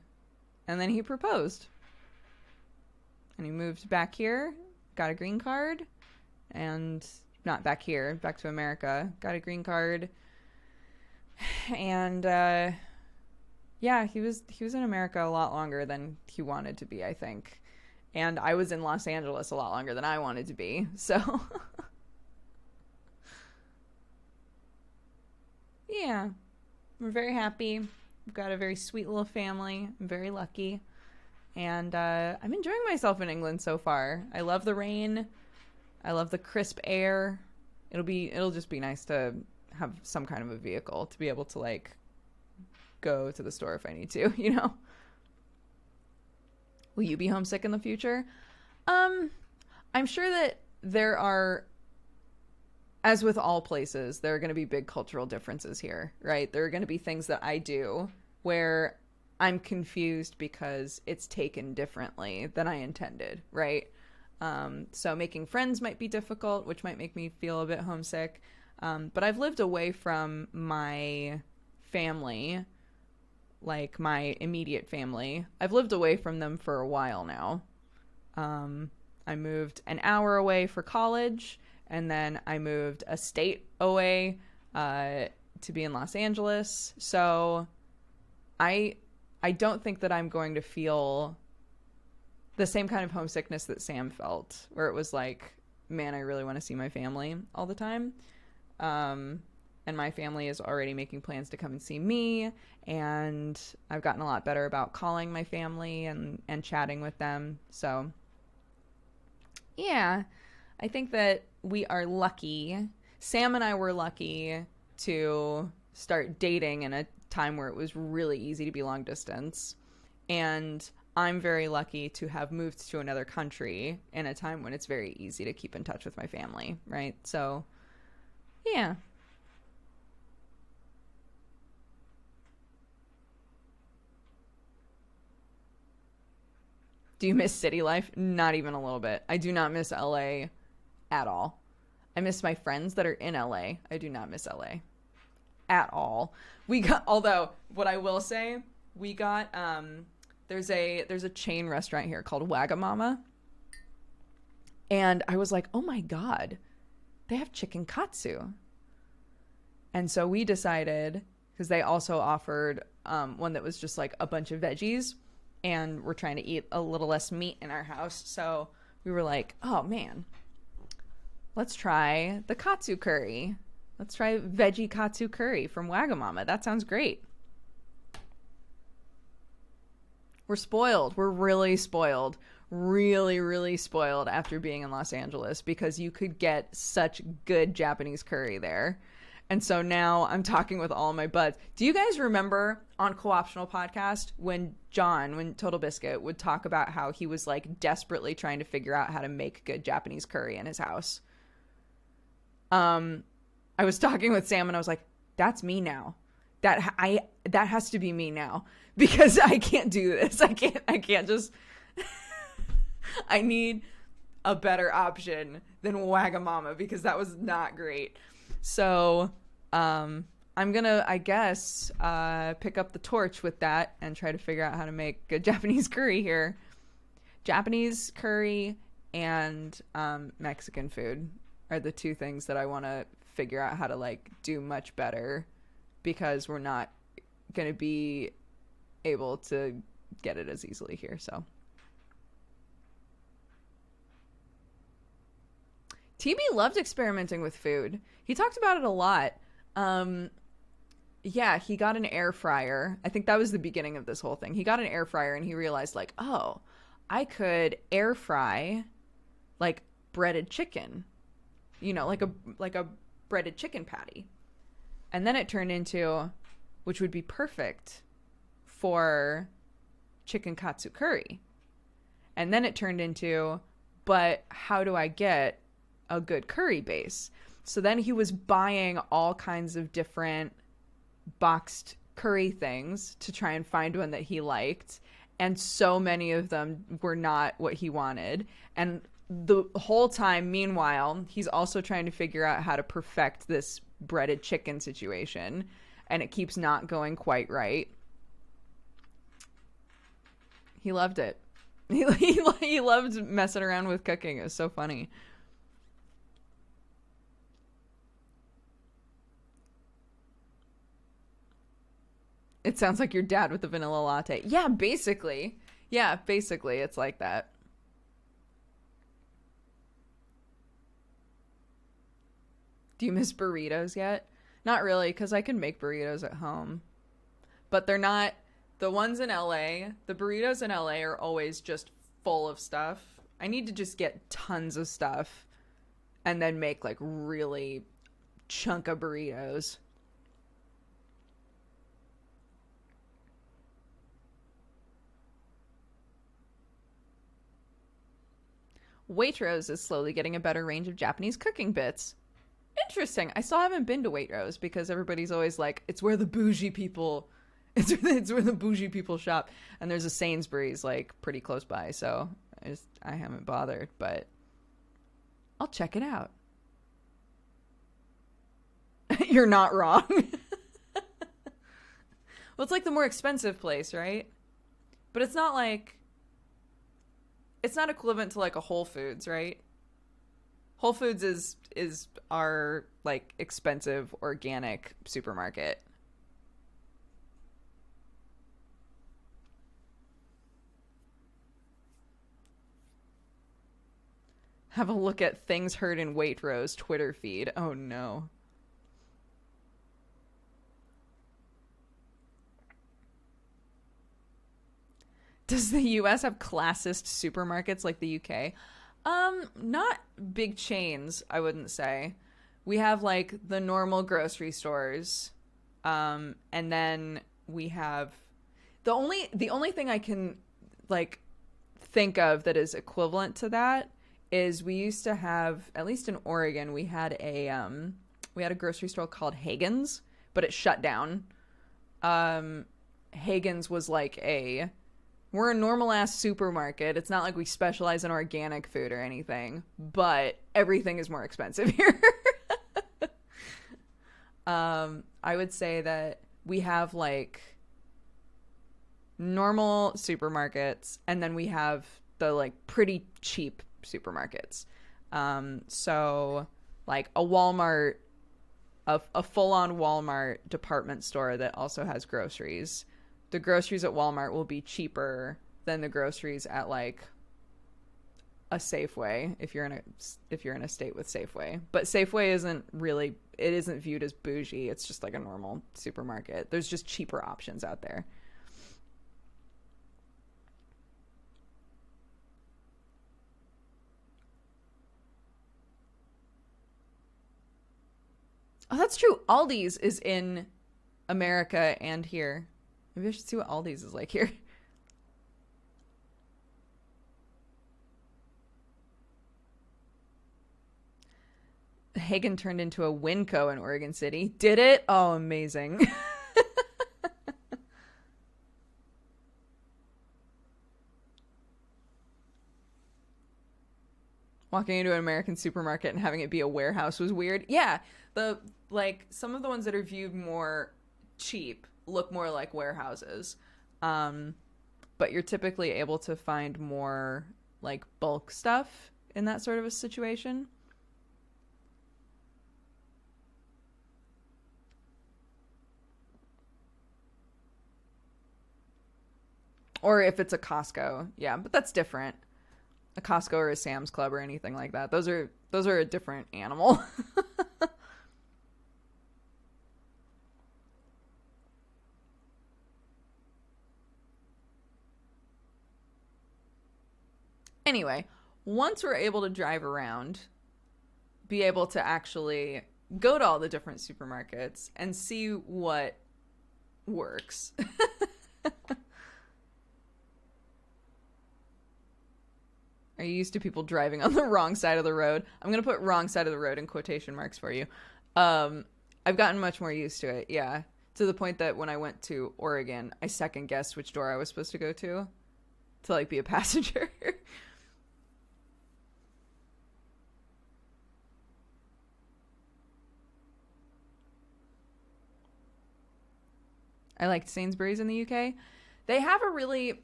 he proposed. And he moved back here, got a green card, and not back here, back to America, got a green card. And yeah, he was in America a lot longer than he wanted to be, I think. And I was in Los Angeles a lot longer than I wanted to be. So yeah, we're very happy. We've got a very sweet little family. I'm very lucky. And I'm enjoying myself in England so far. I love the rain. I love the crisp air. It'll just be nice to have some kind of a vehicle to be able to like go to the store if I need to, you know? Will you be homesick in the future? I'm sure that there are, as with all places, there are going to be big cultural differences here, right? There are going to be things that I do where I'm confused because it's taken differently than I intended, right? So making friends might be difficult, which might make me feel a bit homesick. But I've lived away from my family, like my immediate family. I've lived away from them for a while now. I moved an hour away for college, and then I moved a state away to be in Los Angeles. So I don't think that I'm going to feel the same kind of homesickness that Sam felt, where it was like, man, I really want to see my family all the time. And my family is already making plans to come and see me, and I've gotten a lot better about calling my family and chatting with them. So yeah, I think that we are lucky. Sam and I were lucky to start dating in a time where it was really easy to be long distance. And I'm very lucky to have moved to another country in a time when it's very easy to keep in touch with my family, right? So, yeah. Do you miss city life? Not even a little bit. I do not miss LA at all. I miss my friends that are in LA. I do not miss LA at all. Although what I will say, we got there's a chain restaurant here called Wagamama, and I was like, oh my god, they have chicken katsu. And so we decided, because they also offered one that was just like a bunch of veggies, and we're trying to eat a little less meat in our house, so we were like, oh man, let's try the katsu curry. Let's try veggie katsu curry from Wagamama. That sounds great. We're spoiled. We're really spoiled. Really, really spoiled after being in Los Angeles, because you could get such good Japanese curry there. And so now I'm talking with all my buds. Do you guys remember on Co-optional Podcast when Total Biscuit would talk about how he was like desperately trying to figure out how to make good Japanese curry in his house? I was talking with Sam and I was like, that's me now. That has to be me now, because I can't do this. I can't just I need a better option than Wagamama, because that was not great. So, I'm gonna, I guess, pick up the torch with that and try to figure out how to make good Japanese curry here. Japanese curry and Mexican food are the two things that I want to figure out how to like do much better, because we're not gonna be able to get it as easily here. So TB loved experimenting with food. He talked about it a lot. Yeah, he got an air fryer. I think that was the beginning of this whole thing. He got an air fryer and he realized like, oh, I could air fry like breaded chicken, like a breaded chicken patty. And then it turned into, which would be perfect for chicken katsu curry. And then it turned into, but how do I get a good curry base? So then he was buying all kinds of different boxed curry things to try and find one that he liked. And so many of them were not what he wanted. And the whole time, meanwhile, he's also trying to figure out how to perfect this breaded chicken situation. And it keeps not going quite right. He loved it. He loved messing around with cooking. It was so funny. It sounds like your dad with the vanilla latte. Yeah, basically. It's like that. Do you miss burritos yet? Not really, because I can make burritos at home. But they're not... The ones in LA, the burritos in LA are always just full of stuff. I need to just get tons of stuff and then make like really chunk of burritos. Waitrose is slowly getting a better range of Japanese cooking bits. Interesting. I still haven't been to Waitrose because everybody's always like, it's where the bougie people, it's where the bougie people shop. And there's a Sainsbury's like pretty close by, so I haven't bothered, but I'll check it out. You're not wrong. Well, it's like the more expensive place, right? But it's not like, it's not equivalent to like a Whole Foods, right? Whole Foods is our like expensive organic supermarket. Have a look at things heard in Waitrose Twitter feed. Oh no. Does the US have classist supermarkets like the UK? Not big chains, I wouldn't say. We have like the normal grocery stores. And then we have the only thing I can like think of that is equivalent to that is we used to have, at least in Oregon, we had a grocery store called Hagen's, but it shut down. Hagen's was like we're a normal ass supermarket. It's not like we specialize in organic food or anything, but everything is more expensive here. I would say that we have like normal supermarkets, and then we have the like pretty cheap supermarkets. So like a Walmart, a full-on Walmart department store that also has groceries. The groceries at Walmart will be cheaper than the groceries at like a Safeway if you're in a state with Safeway. But Safeway isn't viewed as bougie. It's just like a normal supermarket. There's just cheaper options out there. Oh, that's true. Aldi's is in America and here. Maybe I should see what Aldi's is like here. Hagen turned into a Winco in Oregon City. Did it? Oh, amazing. Walking into an American supermarket and having it be a warehouse was weird. Yeah, some of the ones that are viewed more cheap look more like warehouses. But you're typically able to find more like bulk stuff in that sort of a situation. Or if it's a Costco. Yeah, but that's different. A Costco or a Sam's Club or anything like that. Those are a different animal. Anyway, once we're able to drive around, be able to actually go to all the different supermarkets and see what works. Are you used to people driving on the wrong side of the road? I'm going to put wrong side of the road in quotation marks for you. I've gotten much more used to it, yeah. To the point that when I went to Oregon, I second guessed which door I was supposed to go to like be a passenger. I liked Sainsbury's in the UK. They have a really...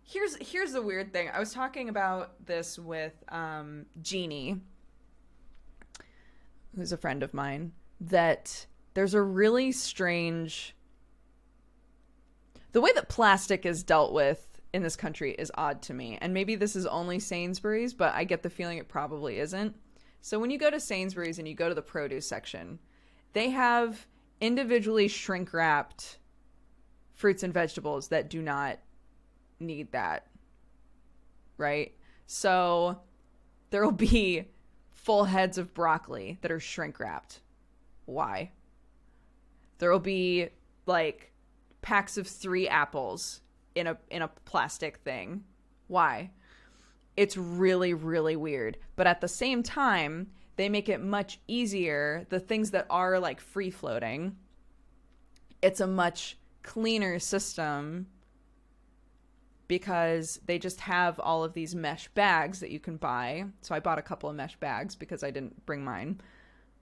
Here's the weird thing. I was talking about this with Jeannie, who's a friend of mine, that there's a really strange... The way that plastic is dealt with in this country is odd to me. And maybe this is only Sainsbury's, but I get the feeling it probably isn't. So when you go to Sainsbury's and you go to the produce section, they have individually shrink-wrapped fruits and vegetables that do not need that, right? So there will be full heads of broccoli that are shrink-wrapped. Why? There will be like packs of 3 apples in a plastic thing. Why? It's really, really weird. But at the same time, they make it much easier. The things that are like free floating, it's a much cleaner system because they just have all of these mesh bags that you can buy. So I bought a couple of mesh bags because I didn't bring mine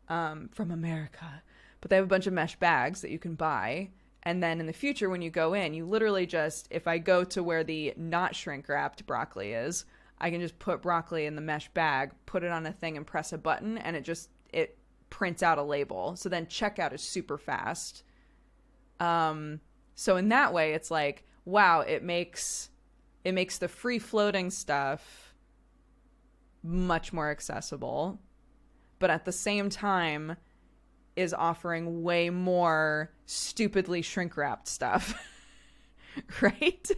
from America. But they have a bunch of mesh bags that you can buy. And then in the future, when you go in, you literally just, if I go to where the not shrink-wrapped broccoli is, I can just put broccoli in the mesh bag, put it on a thing and press a button, and it prints out a label. So then checkout is super fast. So in that way, it's like, wow, it makes the free-floating stuff much more accessible. But at the same time, is offering way more stupidly shrink-wrapped stuff. Right?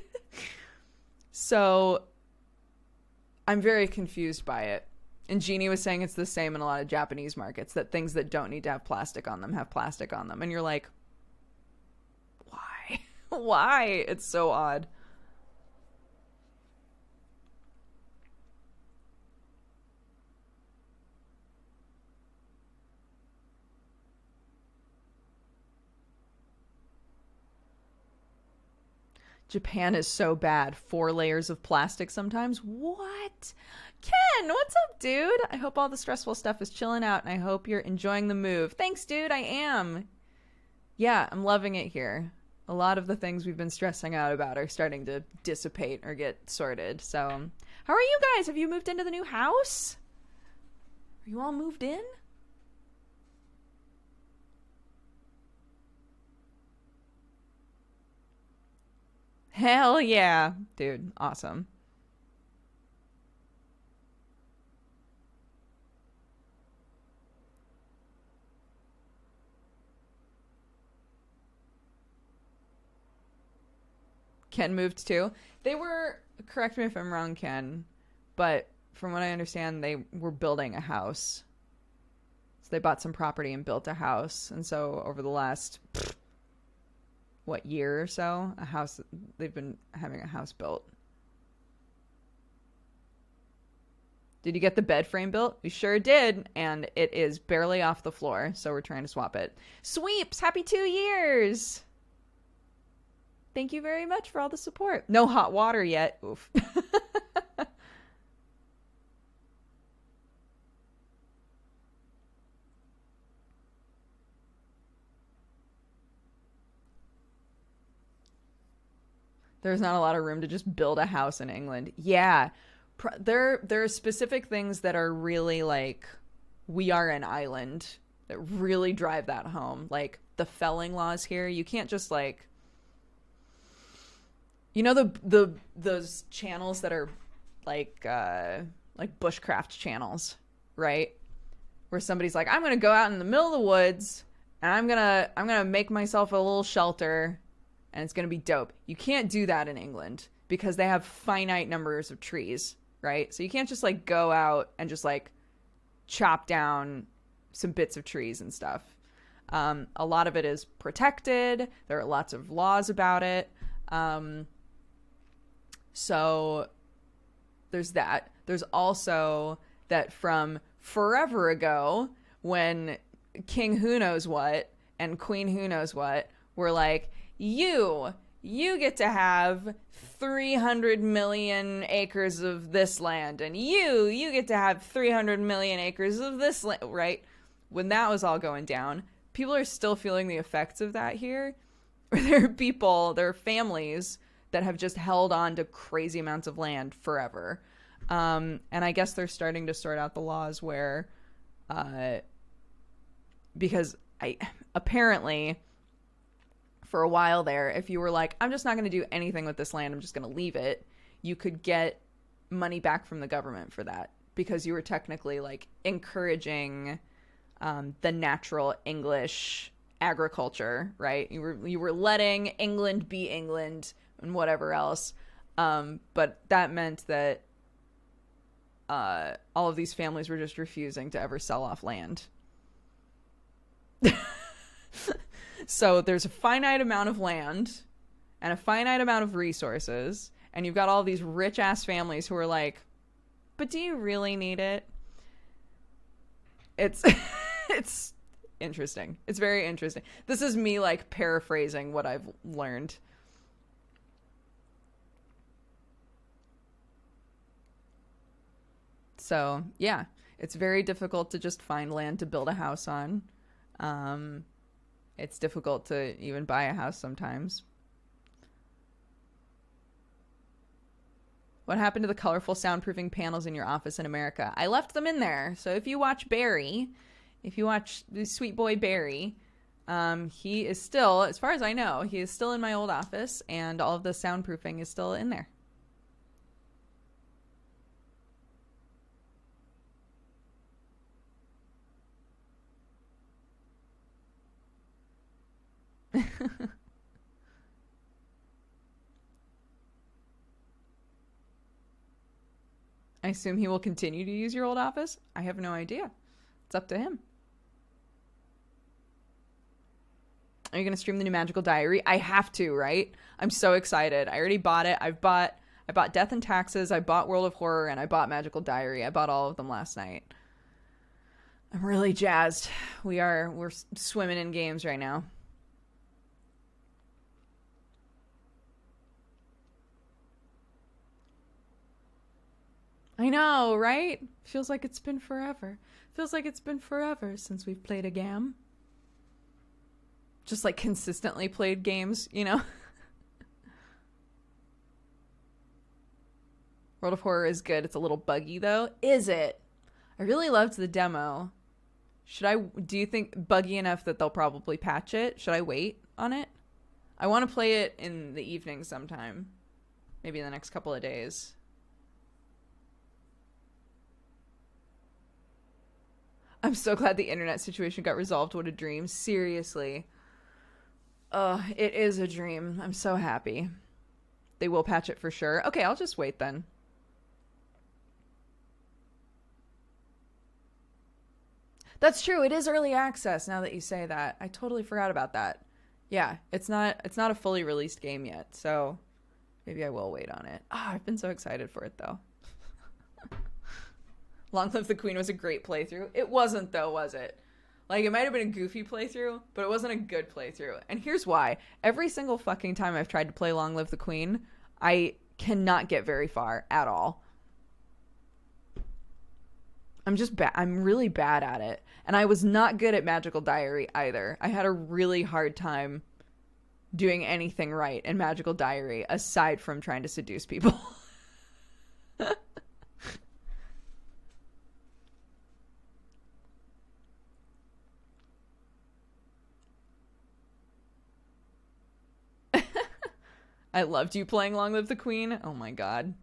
So I'm very confused by it. And Jeannie was saying it's the same in a lot of Japanese markets, that things that don't need to have plastic on them have plastic on them. And you're like, why? Why? It's so odd. Japan is so bad. 4 layers of plastic sometimes. What? Ken, what's up, dude? I hope all the stressful stuff is chilling out, and I hope you're enjoying the move. Thanks, dude. I am. Yeah, I'm loving it here. A lot of the things we've been stressing out about are starting to dissipate or get sorted. So, how are you guys? Have you moved into the new house? Are you all moved in? Hell yeah, dude. Awesome. Ken moved too. They were, correct me if I'm wrong, Ken, but from what I understand, they were building a house. So they bought some property and built a house. And so over the last, what, year or so, they've been having a house built. Did you get the bed frame built? We sure did, and it is barely off the floor, so we're trying to swap it. Sweeps, happy 2 years! Thank you very much for all the support. No hot water yet. Oof. There's not a lot of room to just build a house in England. Yeah. There are specific things that are really like, we are an island, that really drive that home. Like the felling laws here. You can't just like, you know, those channels that are like bushcraft channels, right? Where somebody's like, I'm gonna go out in the middle of the woods and I'm gonna make myself a little shelter and it's gonna be dope. You can't do that in England because they have finite numbers of trees, right? So you can't just like go out and just like chop down some bits of trees and stuff. A lot of it is protected. There are lots of laws about it. So there's that. There's also that from forever ago when King who knows what and Queen who knows what were like, you get to have 300 million acres of this land, and you get to have 300 million acres of this land, right? When that was all going down, people are still feeling the effects of that here. There are families that have just held on to crazy amounts of land forever. And I guess they're starting to sort out the laws where, because apparently for a while there, if you were like, I'm just not going to do anything with this land, I'm just going to leave it, you could get money back from the government for that because you were technically like encouraging the natural English agriculture, right? You were letting England be England and whatever else. But that meant that all of these families were just refusing to ever sell off land. So there's a finite amount of land and a finite amount of resources, and you've got all these rich ass families who are like, but do you really need it? It's it's interesting. It's very interesting. This is me like paraphrasing what I've learned. So yeah, it's very difficult to just find land to build a house on. It's difficult to even buy a house sometimes. What happened to the colorful soundproofing panels in your office in America? I left them in there. So if you watch the sweet boy Barry, he is still, as far as I know, he is still in my old office, and all of the soundproofing is still in there. I assume he will continue to use your old office. I have no idea. It's up to him. Are you going to stream the new Magical Diary? I have to, right? I'm so excited. I already bought it. I bought Death and Taxes, I bought World of Horror, and I bought Magical Diary. I bought all of them last night. I'm really jazzed. We're swimming in games right now. I know, right? Feels like it's been forever. Feels like it's been forever since we've played a game. Just like consistently played games, you know? World of Horror is good. It's a little buggy though. Is it? I really loved the demo. Do you think buggy enough that they'll probably patch it? Should I wait on it? I want to play it in the evening sometime. Maybe in the next couple of days. I'm so glad the internet situation got resolved. What a dream. Seriously. It is a dream. I'm so happy. They will patch it for sure. Okay, I'll just wait then. That's true. It is early access now that you say that. I totally forgot about that. Yeah, it's not a fully released game yet, so maybe I will wait on it. I've been so excited for it though. Long Live the Queen was a great playthrough. It wasn't though, was it? Like, it might have been a goofy playthrough, but it wasn't a good playthrough. And here's why. Every single fucking time I've tried to play Long Live the Queen, I cannot get very far at all. I'm really bad at it. And I was not good at Magical Diary either. I had a really hard time doing anything right in Magical Diary aside from trying to seduce people. I loved you playing Long Live the Queen. Oh my god.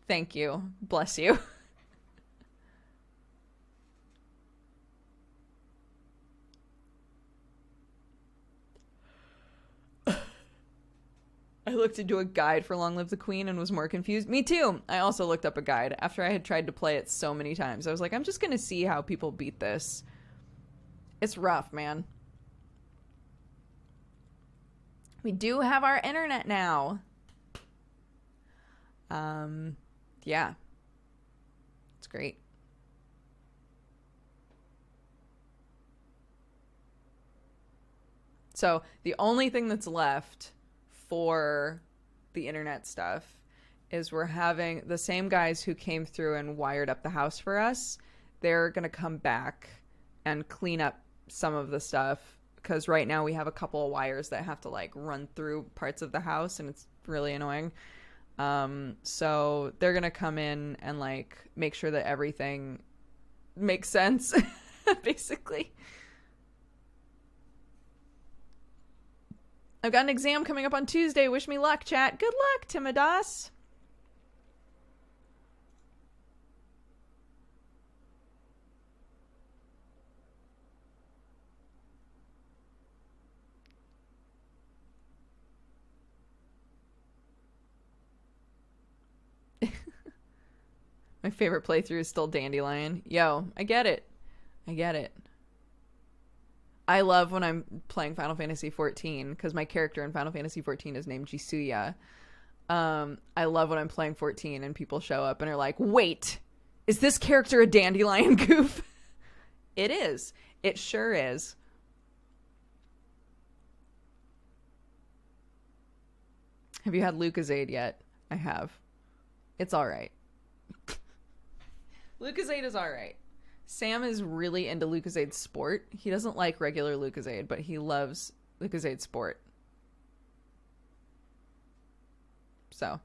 Thank you. Bless you. I looked into a guide for Long Live the Queen and was more confused. Me too. I also looked up a guide after I had tried to play it so many times. I was like, I'm just going to see how people beat this. It's rough, man. We do have our internet now. Yeah. It's great. So the only thing that's left for the internet stuff is we're having the same guys who came through and wired up the house for us. They're going to come back and clean up some of the stuff because right now we have a couple of wires that have to like run through parts of the house and it's really annoying. So they're going to come in and like make sure that everything makes sense basically. I've got an exam coming up on Tuesday. Wish me luck, chat. Good luck, Timidas. My favorite playthrough is still Dandelion. Yo, I get it. I get it. I love when I'm playing Final Fantasy XIV because my character in Final Fantasy XIV is named Jisuya. I love when I'm playing 14 and people show up and are like, wait, is this character a Dandelion goof? It is. It sure is. Have you had Lucozade yet? I have. It's all right. Lucozade is all right. Sam is really into Lucozade Sport. He doesn't like regular Lucozade, but he loves Lucozade Sport. So.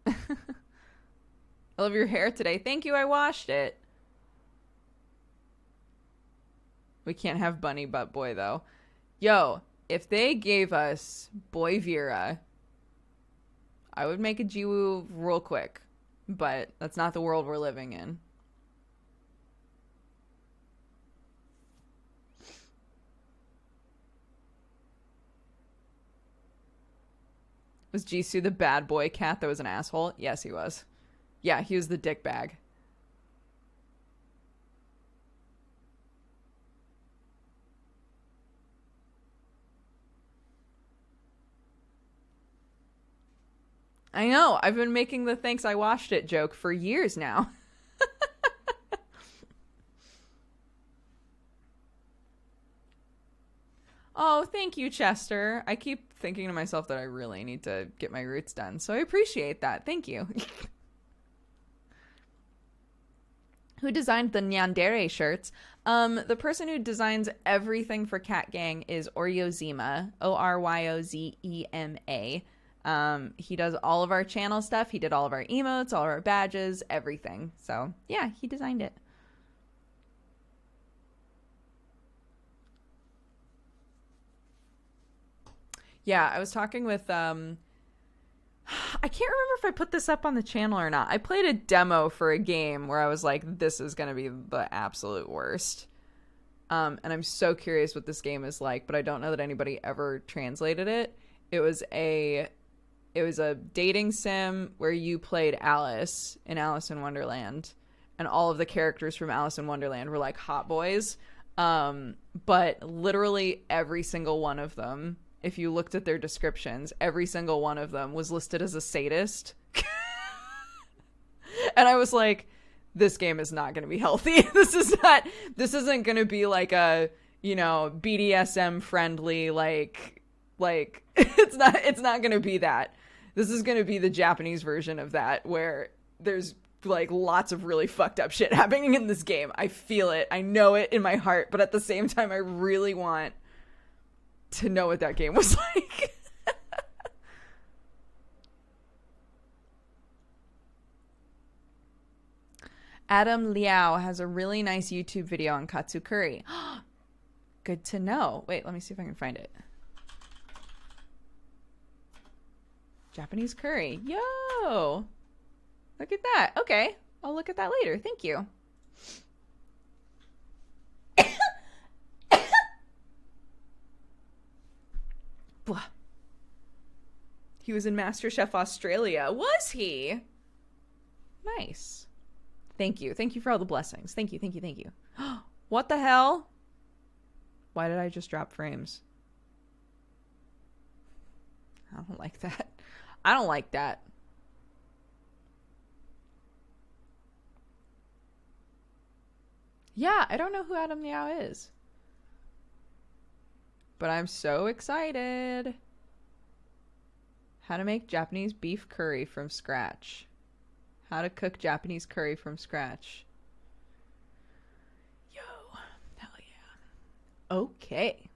I love your hair today. Thank you, I washed it. We can't have Bunny Butt Boy, though. Yo, if they gave us Boy Vera, I would make a Jiwoo real quick. But that's not the world we're living in. Was Jisoo the bad boy cat that was an asshole? Yes, he was. Yeah, he was the dick bag. I know. I've been making the thanks I watched it joke for years now. Oh, thank you, Chester. I keep thinking to myself that I really need to get my roots done, so I appreciate that. Thank you. Who designed the Nyandere shirts? The person who designs everything for Cat Gang is Oryozema, Oryozema. He does all of our channel stuff. He did all of our emotes, all of our badges, everything. So, yeah, he designed it. Yeah, I was talking with I can't remember if I put this up on the channel or not. I played a demo for a game where I was like, this is going to be the absolute worst. And I'm so curious what this game is like, but I don't know that anybody ever translated it. It was a dating sim where you played Alice in Alice in Wonderland, and all of the characters from Alice in Wonderland were like hot boys. But literally every single one of them, if you looked at their descriptions, every single one of them was listed as a sadist. And I was like, this game is not going to be healthy. This isn't going to be like a, BDSM friendly, like it's not going to be that. This is going to be the Japanese version of that, where there's like lots of really fucked up shit happening in this game. I feel it. I know it in my heart, but at the same time, I really want to know what that game was like. Adam Liao has a really nice YouTube video on katsu curry. Good to know. Wait, let me see if I can find it. Japanese curry. Yo! Look at that. Okay. I'll look at that later. Thank you. Blah. He was in MasterChef Australia. Was he? Nice. Thank you. Thank you for all the blessings. Thank you. Thank you. Thank you. What the hell? Why did I just drop frames? I don't like that. I don't like that. Yeah, I don't know who Adam Liao is. But I'm so excited. How to make Japanese beef curry from scratch. How to cook Japanese curry from scratch. Yo, hell yeah. Okay.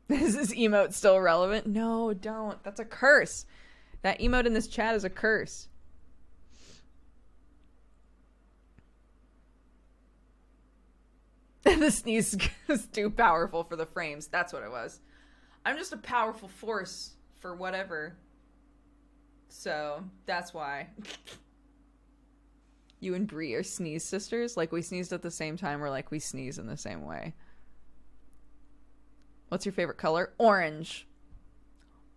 Is this emote still relevant? No, don't. That's a curse. That emote in this chat is a curse. The sneeze is too powerful for the frames. That's what it was. I'm just a powerful force for whatever. So, that's why. You and Brie are sneeze sisters? Like we sneezed at the same time, or like we sneeze in the same way? What's your favorite color? Orange.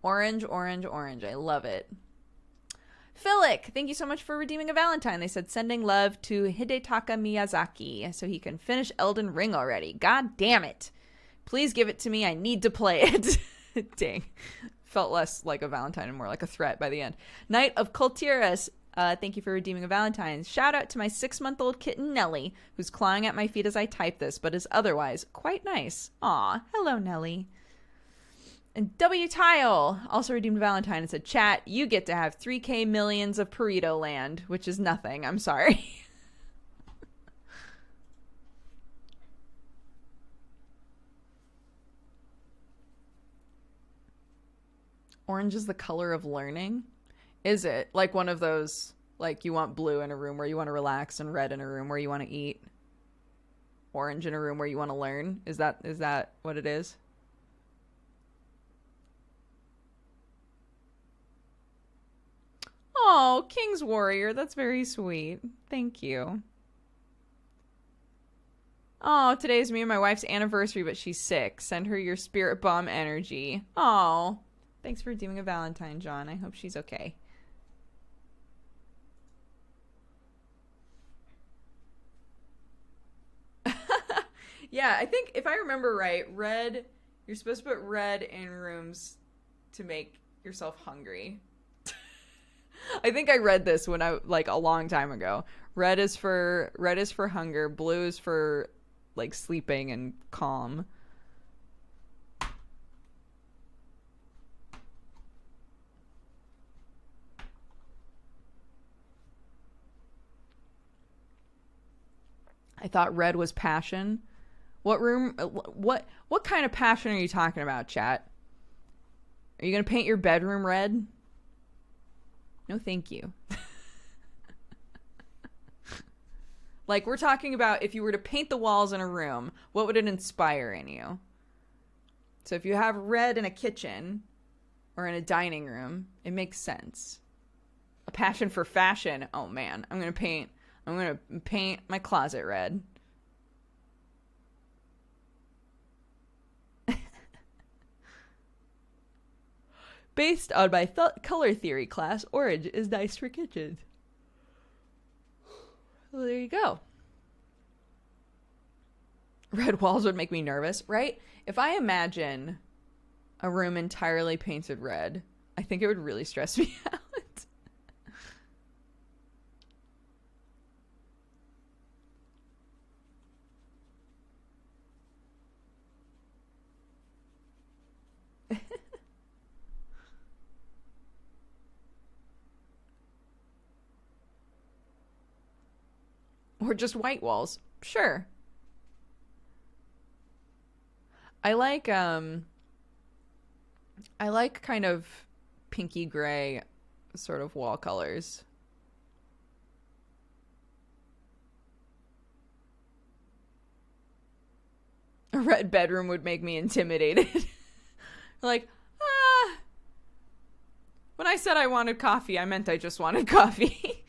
Orange, orange, orange. I love it. Philic, thank you so much for redeeming a Valentine. They said sending love to Hidetaka Miyazaki so he can finish Elden Ring already. God damn it. Please give it to me. I need to play it. Dang. Felt less like a Valentine and more like a threat by the end. Knight of Kultiras, thank you for redeeming a Valentine. Shout out to my 6-month-old kitten Nellie, who's clawing at my feet as I type this, but is otherwise quite nice. Aw, hello Nellie. And W. Tile also redeemed Valentine and said, chat, you get to have 3K millions of Burrito Land, which is nothing. I'm sorry. Orange is the color of learning? Is it? Like one of those, like you want blue in a room where you want to relax and red in a room where you want to eat? Orange in a room where you want to learn? Is that what it is? Oh, King's Warrior. That's very sweet. Thank you. Oh, today's me and my wife's anniversary, but she's sick. Send her your spirit bomb energy. Oh, thanks for doing a Valentine, John. I hope she's okay. Yeah, I think if I remember right, red, you're supposed to put red in rooms to make yourself hungry. I think I read this when I like a long time ago. Red is for hunger, blue is for like sleeping and calm. I thought red was passion. What kind of passion are you talking about, chat? Are you going to paint your bedroom red? No, thank you. Like, we're talking about if you were to paint the walls in a room, what would it inspire in you? So if you have red in a kitchen or in a dining room, it makes sense. A passion for fashion. Oh man, I'm going to paint my closet red. Based on my color theory class, orange is nice for kitchens. Well, there you go. Red walls would make me nervous, right? If I imagine a room entirely painted red, I think it would really stress me out. Or just white walls. Sure. I like kind of pinky gray sort of wall colors. A red bedroom would make me intimidated. Like, when I said I wanted coffee, I meant I just wanted coffee.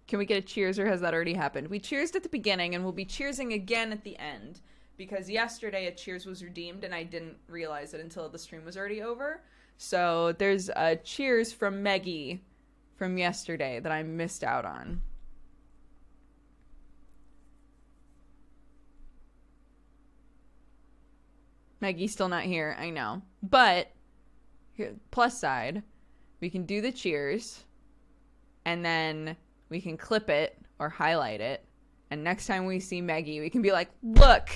Can we get a cheers, or has that already happened? We cheersed at the beginning, and we'll be cheersing again at the end. Because yesterday a cheers was redeemed, and I didn't realize it until the stream was already over. So there's a cheers from Meggie from yesterday that I missed out on. Meggie's still not here, I know. But, here, plus side, we can do the cheers, and then we can clip it or highlight it. And next time we see Meggie, we can be like, look,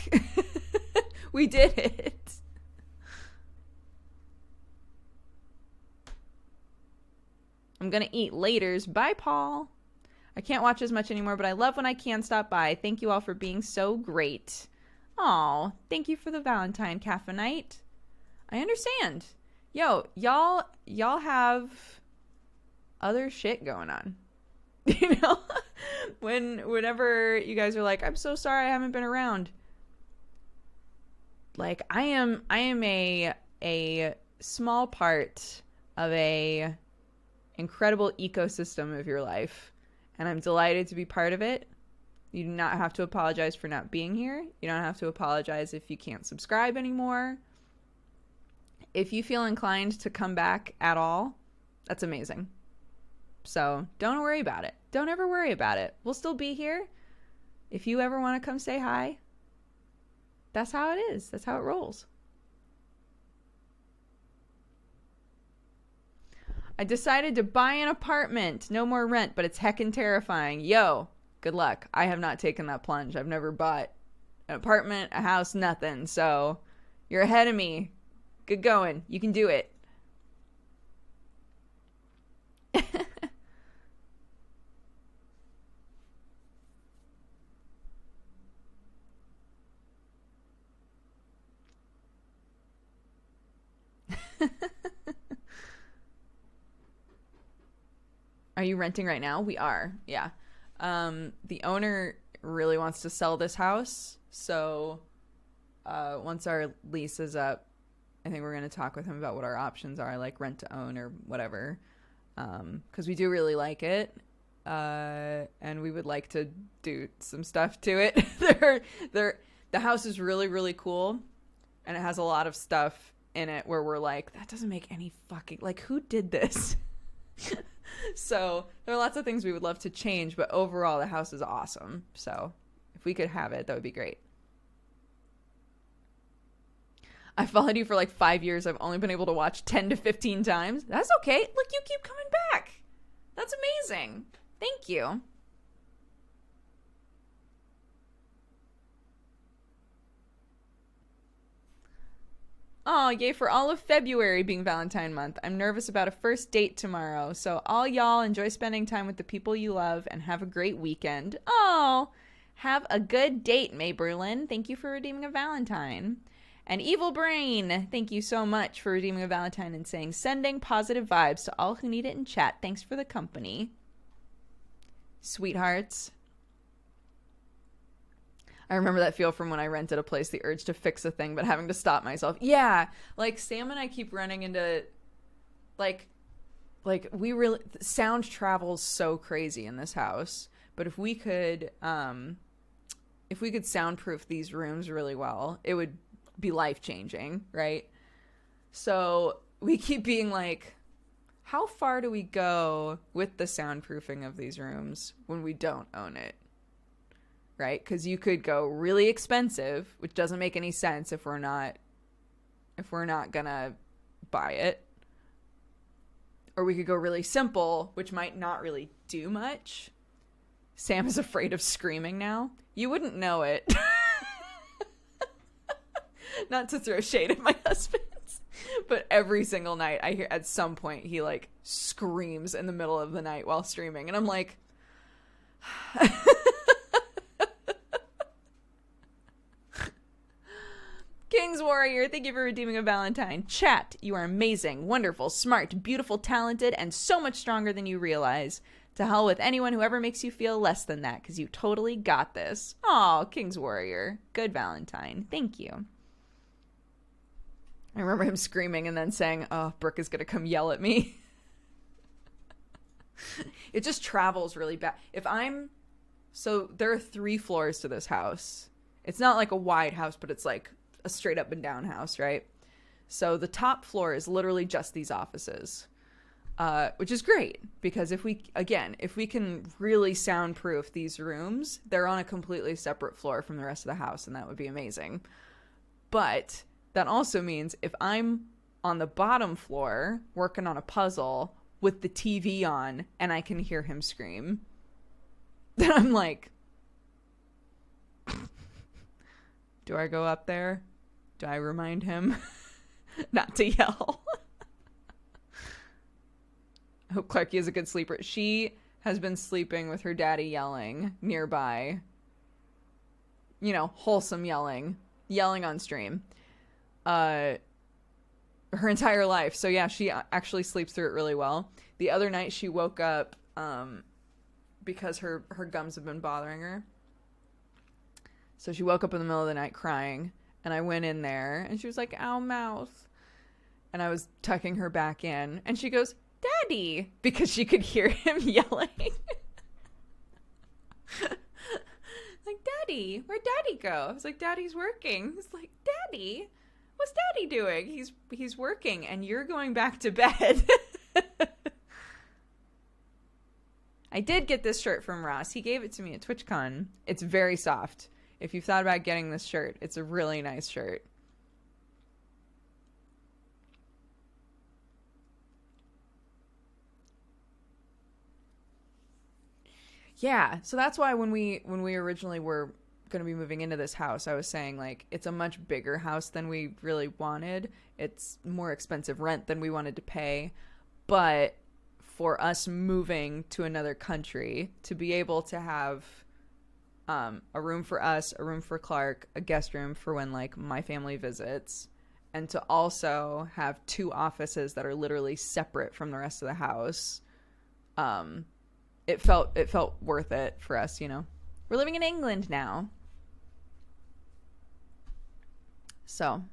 we did it. I'm going to eat laters. Bye, Paul. I can't watch as much anymore, but I love when I can stop by. Thank you all for being so great. Aw, thank you for the Valentine caffeinite. I understand. Yo, y'all have other shit going on. You know, whenever you guys are like, I'm so sorry I haven't been around. Like, I am a small part of a incredible ecosystem of your life, and I'm delighted to be part of it. You do not have to apologize for not being here. You don't have to apologize if you can't subscribe anymore. If you feel inclined to come back at all, that's amazing. So don't worry about it. Don't ever worry about it. We'll still be here. If you ever want to come say hi, that's how it is. That's how it rolls. I decided to buy an apartment. No more rent, but it's heckin' terrifying. Yo, good luck. I have not taken that plunge. I've never bought an apartment, a house, nothing. So you're ahead of me. Good going. You can do it. Are you renting right now? We are. Yeah. The owner really wants to sell this house. So once our lease is up, I think we're going to talk with him about what our options are, like rent to own or whatever. Because we do really like it. And we would like to do some stuff to it. The house is really, really cool. And it has a lot of stuff in it where we're like, that doesn't make any fucking, like, who did this? So there are lots of things we would love to change, but overall the house is awesome. So if we could have it, that would be great. I followed you for like 5 years. I've only been able to watch 10 to 15 times. That's okay. Look, you keep coming back. That's amazing. Thank you. Oh, yay for all of February being Valentine month. I'm nervous about a first date tomorrow. So all y'all enjoy spending time with the people you love and have a great weekend. Oh, have a good date, May Berlin. Thank you for redeeming a Valentine. And Evil Brain, thank you so much for redeeming a Valentine and saying, sending positive vibes to all who need it in chat. Thanks for the company. Sweethearts. I remember that feel from when I rented a place, the urge to fix a thing, but having to stop myself. Yeah, like Sam and I keep running into, like we really, sound travels so crazy in this house. But if we could soundproof these rooms really well, it would be life-changing, right? So we keep being like, how far do we go with the soundproofing of these rooms when we don't own it? Right? Because you could go really expensive, which doesn't make any sense if we're not gonna buy it. Or we could go really simple, which might not really do much. Sam is afraid of screaming now. You wouldn't know it. Not to throw shade at my husband, but every single night I hear at some point he like screams in the middle of the night while streaming, and I'm like, King's Warrior, thank you for redeeming a Valentine. Chat, you are amazing, wonderful, smart, beautiful, talented, and so much stronger than you realize. To hell with anyone who ever makes you feel less than that, because you totally got this. Aw, King's Warrior. Good Valentine. Thank you. I remember him screaming and then saying, oh, Brooke is going to come yell at me. It just travels really bad. So there are 3 floors to this house. It's not like a wide house, but it's like a straight up and down house, right? So the top floor is literally just these offices, which is great because if we can really soundproof these rooms, they're on a completely separate floor from the rest of the house, and that would be amazing. But that also means if I'm on the bottom floor working on a puzzle with the TV on and I can hear him scream, then I'm like, do I go up there? Do I remind him not to yell? I hope Clarky is a good sleeper. She has been sleeping with her daddy yelling nearby. You know, wholesome yelling on stream. Her entire life. So yeah, she actually sleeps through it really well. The other night she woke up because her gums have been bothering her. So she woke up in the middle of the night crying, and I went in there and she was like, ow, mouth. And I was tucking her back in and she goes, Daddy, because she could hear him yelling. Like, Daddy, where'd Daddy go? I was like, Daddy's working. He's like, Daddy, what's Daddy doing? He's working and you're going back to bed. I did get this shirt from Ross. He gave it to me at TwitchCon. It's very soft. If you've thought about getting this shirt, it's a really nice shirt. Yeah, so that's why when we originally were going to be moving into this house, I was saying, like, it's a much bigger house than we really wanted. It's more expensive rent than we wanted to pay. But for us moving to another country, to be able to have a room for us, a room for Clark, a guest room for when, like, my family visits, and to also have 2 offices that are literally separate from the rest of the house, it felt worth it for us, you know. We're living in England now. So,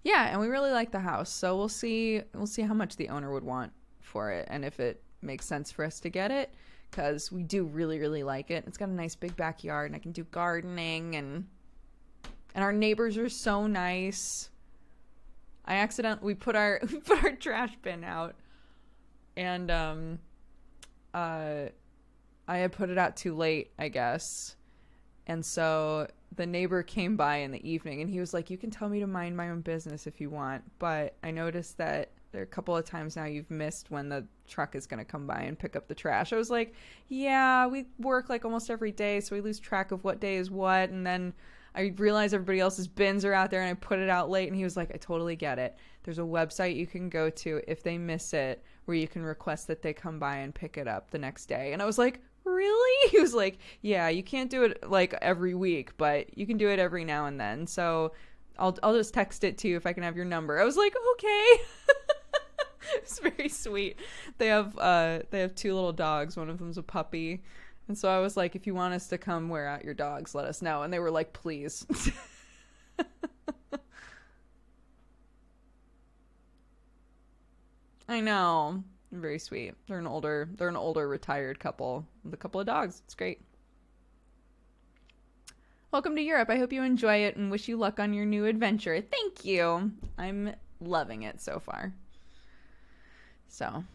yeah, and we really like the house. So we'll see how much the owner would want for it and if it makes sense for us to get it, because we do really, really like it. It's got a nice big backyard and I can do gardening, and our neighbors are so nice. We put our trash bin out, and I had put it out too late, I guess. And so the neighbor came by in the evening and he was like, "You can tell me to mind my own business if you want, but I noticed that there are a couple of times now you've missed when the truck is going to come by and pick up the trash." I was like, "Yeah, we work like almost every day, so we lose track of what day is what." And then I realize everybody else's bins are out there and I put it out late. And he was like, "I totally get it. There's a website you can go to if they miss it where you can request that they come by and pick it up the next day." And I was like, "Really?" He was like, "Yeah, you can't do it like every week, but you can do it every now and then. So I'll just text it to you if I can have your number." I was like, "Okay." It's very sweet. They have 2 little dogs. One of them's a puppy. And so I was like, "If you want us to come wear out your dogs, let us know." And they were like, "Please." I know. Very sweet. They're an older retired couple with a couple of dogs. It's great. Welcome to Europe. I hope you enjoy it and wish you luck on your new adventure. Thank you. I'm loving it so far. So,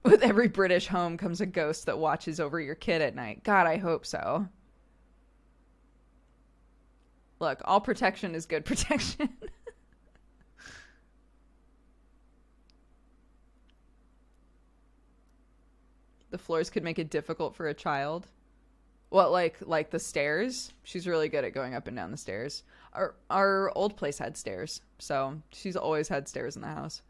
with every British home comes a ghost that watches over your kid at night. God, I hope so. Look, all protection is good protection. The floors could make it difficult for a child. Well, like the stairs. She's really good at going up and down the stairs. Our old place had stairs, so she's always had stairs in the house.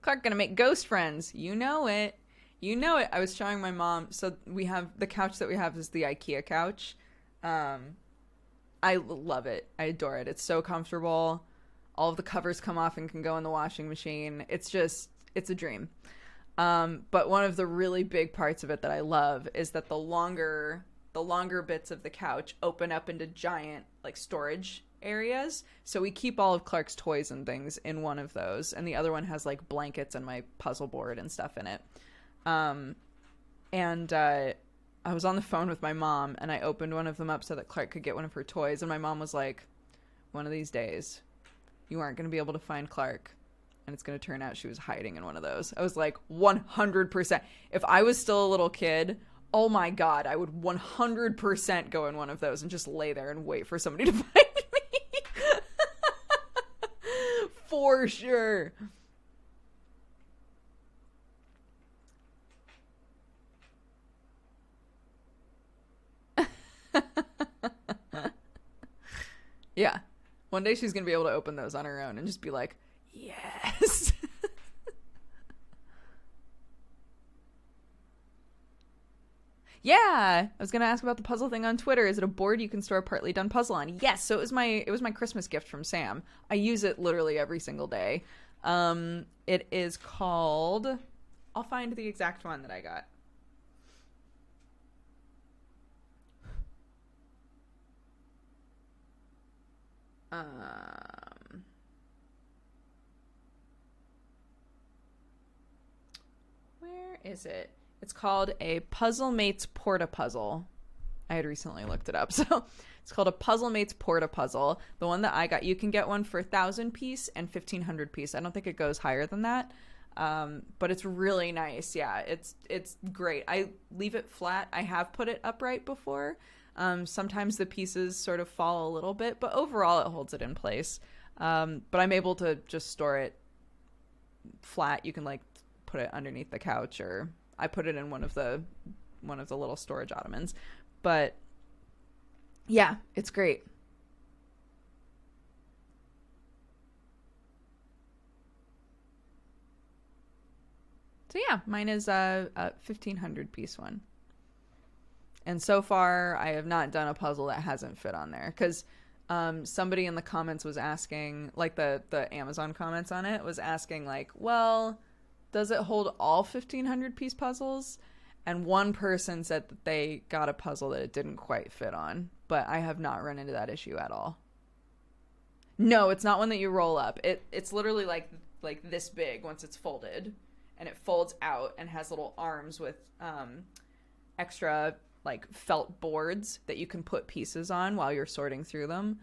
Clark gonna make ghost friends. You know it. You know it. I was showing my mom. So we have the couch that we have is the IKEA couch. I love it. I adore it. It's so comfortable. All of the covers come off and can go in the washing machine. It's a dream. But one of the really big parts of it that I love is that the longer bits of the couch open up into giant like storage areas. So we keep all of Clark's toys and things in one of those, and the other one has like blankets and my puzzle board and stuff in it. I was on the phone with my mom and I opened one of them up so that Clark could get one of her toys, and my mom was like, "One of these days you aren't going to be able to find Clark, and it's going to turn out she was hiding in one of those." I was like, 100%. If I was still a little kid, oh my God, I would 100% go in one of those and just lay there and wait for somebody to find me. For sure. Yeah. One day she's going to be able to open those on her own and just be like, yes. Yeah. I was going to ask about the puzzle thing on Twitter. Is it a board you can store a partly done puzzle on? Yes. So it was my Christmas gift from Sam. I use it literally every single day. It is called, I'll find the exact one that I got. Where is it? It's called a Puzzle Mates Porta Puzzle. I had recently looked it up, so it's called a Puzzle Mates Porta Puzzle. The one that I got, you can get one for 1,000 piece and 1,500 piece. I don't think it goes higher than that, but it's really nice. Yeah, it's great. I leave it flat. I have put it upright before. Sometimes the pieces sort of fall a little bit, but overall it holds it in place. But I'm able to just store it flat. You can like put it underneath the couch, or I put it in one of the little storage ottomans. But yeah, it's great. So yeah, mine is a 1,500 piece one. And so far, I have not done a puzzle that hasn't fit on there. Because Somebody in the comments was asking, like the Amazon comments on it was asking, like, well, does it hold all 1,500 piece puzzles? And one person said that they got a puzzle that it didn't quite fit on, but I have not run into that issue at all. No, it's not one that you roll up. It's literally like this big once it's folded, and it folds out and has little arms with extra like felt boards that you can put pieces on while you're sorting through them.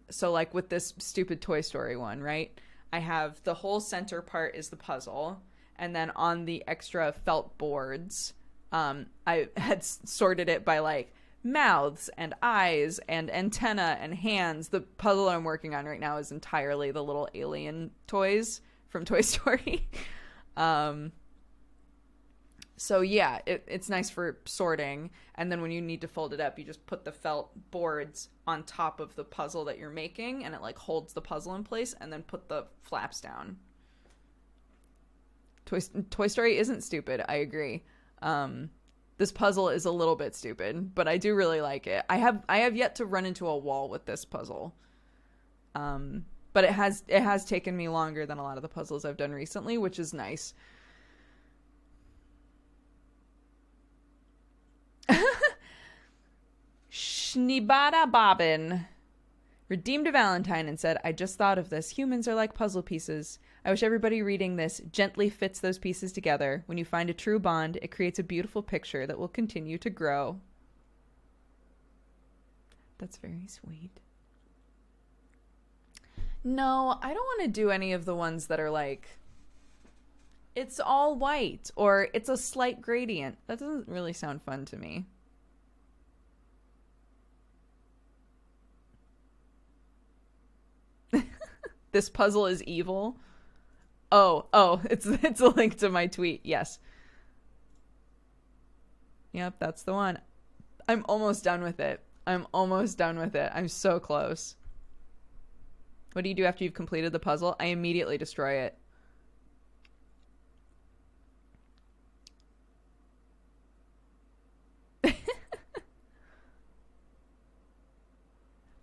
So like with this stupid Toy Story one, right? I have the whole center part is the puzzle, and then on the extra felt boards, I had sorted it by like mouths and eyes and antenna and hands. The puzzle I'm working on right now is entirely the little alien toys from Toy Story. So yeah, it's nice for sorting. And then when you need to fold it up, you just put the felt boards on top of the puzzle that you're making, and it like holds the puzzle in place, and then put the flaps down. Toy Story isn't stupid. I agree. This puzzle is a little bit stupid, but I do really like it. I have yet to run into a wall with this puzzle. But it has taken me longer than a lot of the puzzles I've done recently, which is nice. Schnibada Bobbin redeemed a Valentine and said, I just thought of this. Humans are like puzzle pieces. I wish everybody reading this gently fits those pieces together. When you find a true bond, it creates a beautiful picture that will continue to grow. That's very sweet. No, I don't want to do any of the ones that are like, it's all white or it's a slight gradient. That doesn't really sound fun to me. This puzzle is evil. Oh, it's a link to my tweet. Yes. Yep, that's the one. I'm almost done with it. I'm so close. What do you do after you've completed the puzzle? I immediately destroy it.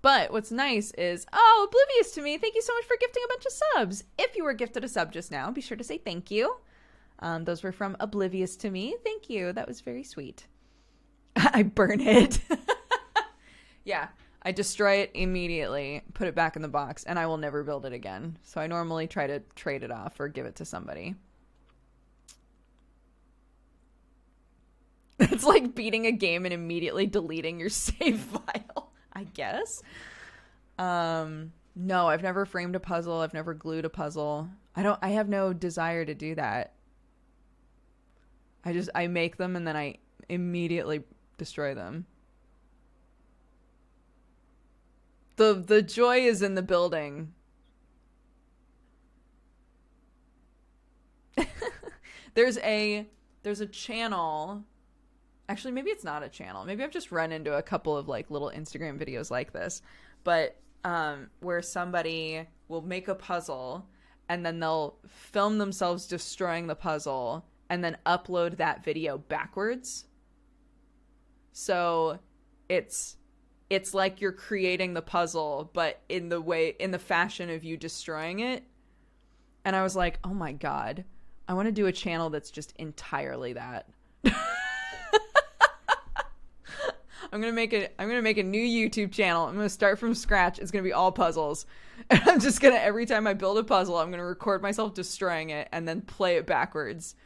But what's nice is, Oblivious to Me, thank you so much for gifting a bunch of subs. If you were gifted a sub just now, be sure to say thank you. Those were from Oblivious to Me. Thank you. That was very sweet. I burn it. Yeah, I destroy it immediately, put it back in the box, and I will never build it again. So I normally try to trade it off or give it to somebody. It's like beating a game and immediately deleting your save file, I guess. No, I've never framed a puzzle. I've never glued a puzzle. I have no desire to do that. I make them and then I immediately destroy them. The joy is in the building. There's a channel. Actually, maybe it's not a channel. Maybe I've just run into a couple of like little Instagram videos like this. But where somebody will make a puzzle and then they'll film themselves destroying the puzzle and then upload that video backwards. So it's like you're creating the puzzle, but in the fashion of you destroying it. And I was like, oh my God, I want to do a channel that's just entirely that. I'm gonna make a new YouTube channel. I'm gonna start from scratch. It's gonna be all puzzles. And I'm just gonna, every time I build a puzzle, I'm gonna record myself destroying it and then play it backwards.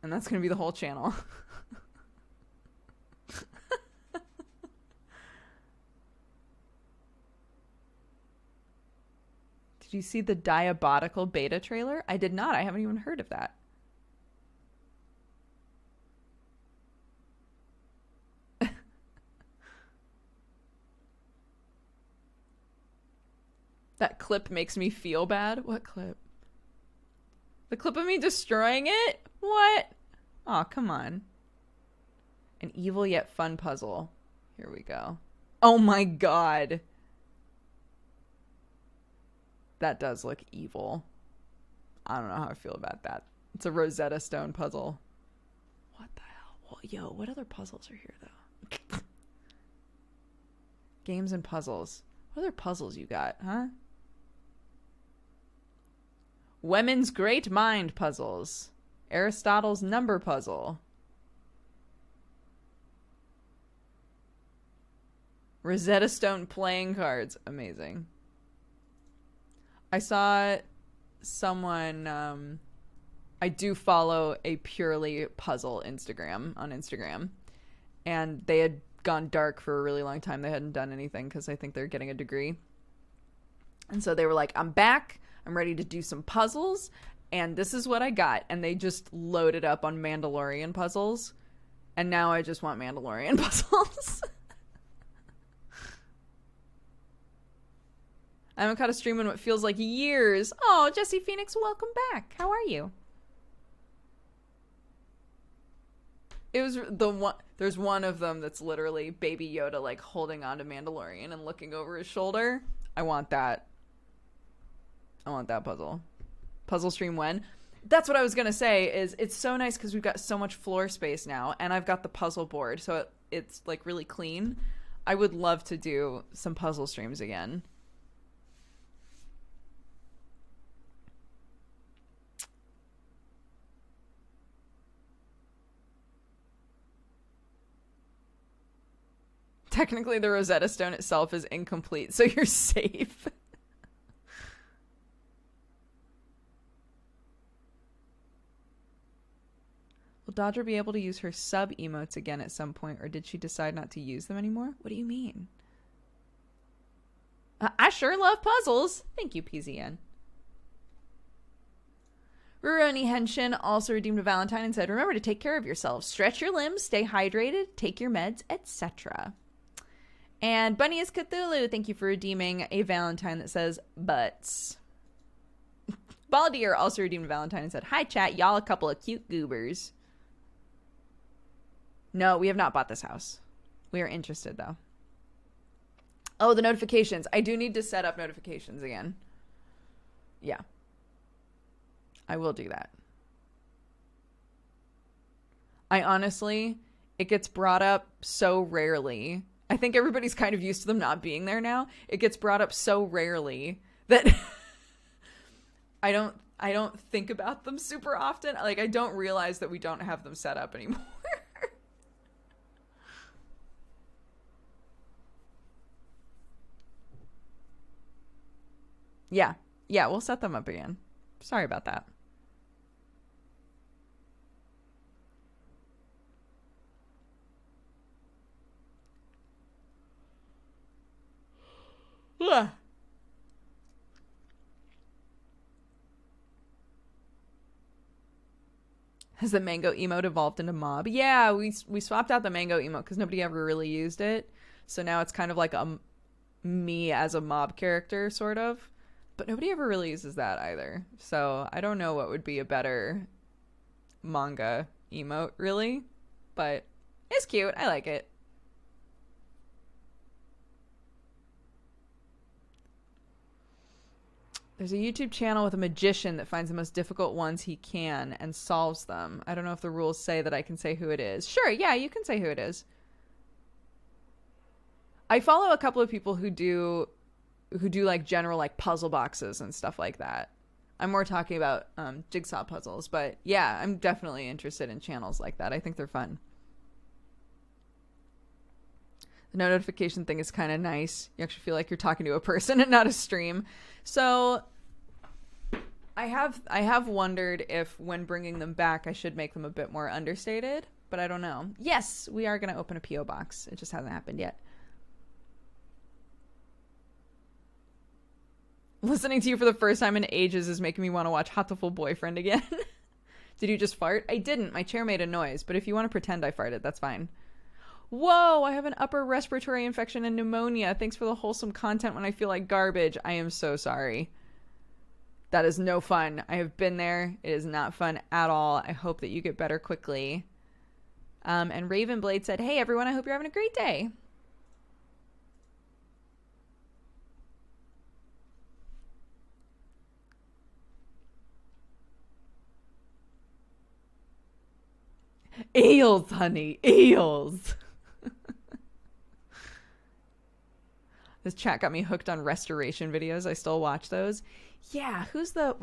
And that's gonna be the whole channel. Did you see the Diabolical beta trailer? I did not. I haven't even heard of that. That clip makes me feel bad. What clip? The clip of me destroying it? What? Aw, come on. An evil yet fun puzzle. Here we go. Oh my God. That does look evil. I don't know how I feel about that. It's a Rosetta Stone puzzle. What the hell? Well, yo, what other puzzles are here, though? Games and puzzles. What other puzzles you got, huh? Women's Great Mind puzzles. Aristotle's number puzzle. Rosetta Stone playing cards. Amazing. I saw someone, I do follow a purely puzzle Instagram on Instagram, and they had gone dark for a really long time. They hadn't done anything because I think they're getting a degree. And so they were like, I'm back. I'm ready to do some puzzles. And this is what I got. And they just loaded up on Mandalorian puzzles. And now I just want Mandalorian puzzles. I haven't caught a stream in what feels like years. Oh, Jesse Phoenix, welcome back. How are you? It was the one. There's one of them that's literally Baby Yoda, like holding on to Mandalorian and looking over his shoulder. I want that. I want that puzzle. Puzzle stream when? That's what I was gonna say. Is it's so nice because we've got so much floor space now, and I've got the puzzle board, so it's like really clean. I would love to do some puzzle streams again. Technically, the Rosetta Stone itself is incomplete, so you're safe. Will Dodger be able to use her sub emotes again at some point, or did she decide not to use them anymore? What do you mean? I sure love puzzles. Thank you, PZN. Rurouni Henshin also redeemed a Valentine and said, remember to take care of yourself. Stretch your limbs, stay hydrated, take your meds, etc. And Bunny is Cthulhu, thank you for redeeming a Valentine that says, butts. Baldier also redeemed a Valentine and said, hi chat, y'all a couple of cute goobers. No, we have not bought this house. We are interested, though. Oh, the notifications. I do need to set up notifications again. Yeah. I will do that. I honestly, it gets brought up so rarely. I think everybody's kind of used to them not being there now. It gets brought up so rarely that I don't think about them super often. Like, I don't realize that we don't have them set up anymore. Yeah, we'll set them up again. Sorry about that. Ugh. Has the mango emote evolved into mob? Yeah, we swapped out the mango emote because nobody ever really used it. So now it's kind of like a me as a mob character, sort of. But nobody ever really uses that either. So I don't know what would be a better manga emote, really. But it's cute. I like it. There's a YouTube channel with a magician that finds the most difficult ones he can and solves them. I don't know if the rules say that I can say who it is. Sure, yeah, you can say who it is. I follow a couple of people who do like general like puzzle boxes and stuff like that. I'm more talking about jigsaw puzzles, but yeah, I'm definitely interested in channels like that. I think they're fun. The notification thing is kind of nice. You actually feel like you're talking to a person and not a stream. So I have wondered if when bringing them back, I should make them a bit more understated, but I don't know. Yes, we are going to open a P.O. box. It just hasn't happened yet. Listening to you for the first time in ages is making me want to watch Hatoful Boyfriend again. Did you just fart? I didn't. My chair made a noise, but if you want to pretend I farted, that's fine. Whoa, I have an upper respiratory infection and pneumonia. Thanks for the wholesome content when I feel like garbage. I am so sorry. That is no fun. I have been there. It is not fun at all. I hope that you get better quickly. And Ravenblade said, hey, everyone, I hope you're having a great day. Eels, honey. Eels. This chat got me hooked on restoration videos. I still watch those. Yeah, who's the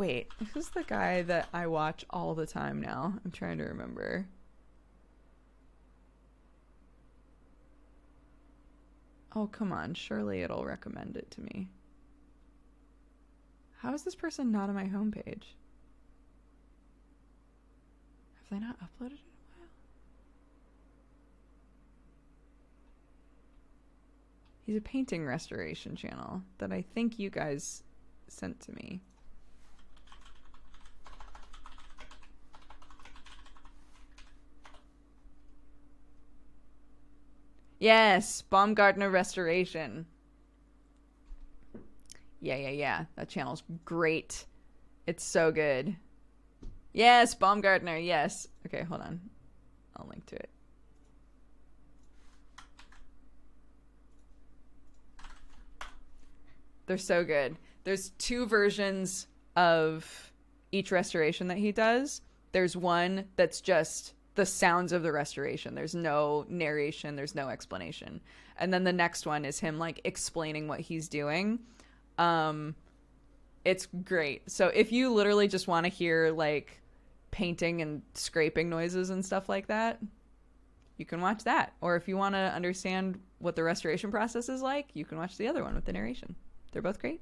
guy that I watch all the time now? I'm trying to remember. Oh, come on. Surely it'll recommend it to me. How is this person not on my homepage? Have they not uploaded it in a while? He's a painting restoration channel that I think you guys sent to me. Yes, Baumgartner Restoration. Yeah. That channel's great. It's so good. Yes, Baumgartner, yes. Okay, hold on. I'll link to it. They're so good. There's 2 versions of each restoration that he does. There's one that's just the sounds of the restoration. There's no narration. There's no explanation. And then the next one is him like explaining what he's doing. It's great. So if you literally just want to hear like painting and scraping noises and stuff like that, you can watch that. Or if you want to understand what the restoration process is like, you can watch the other one with the narration. They're both great.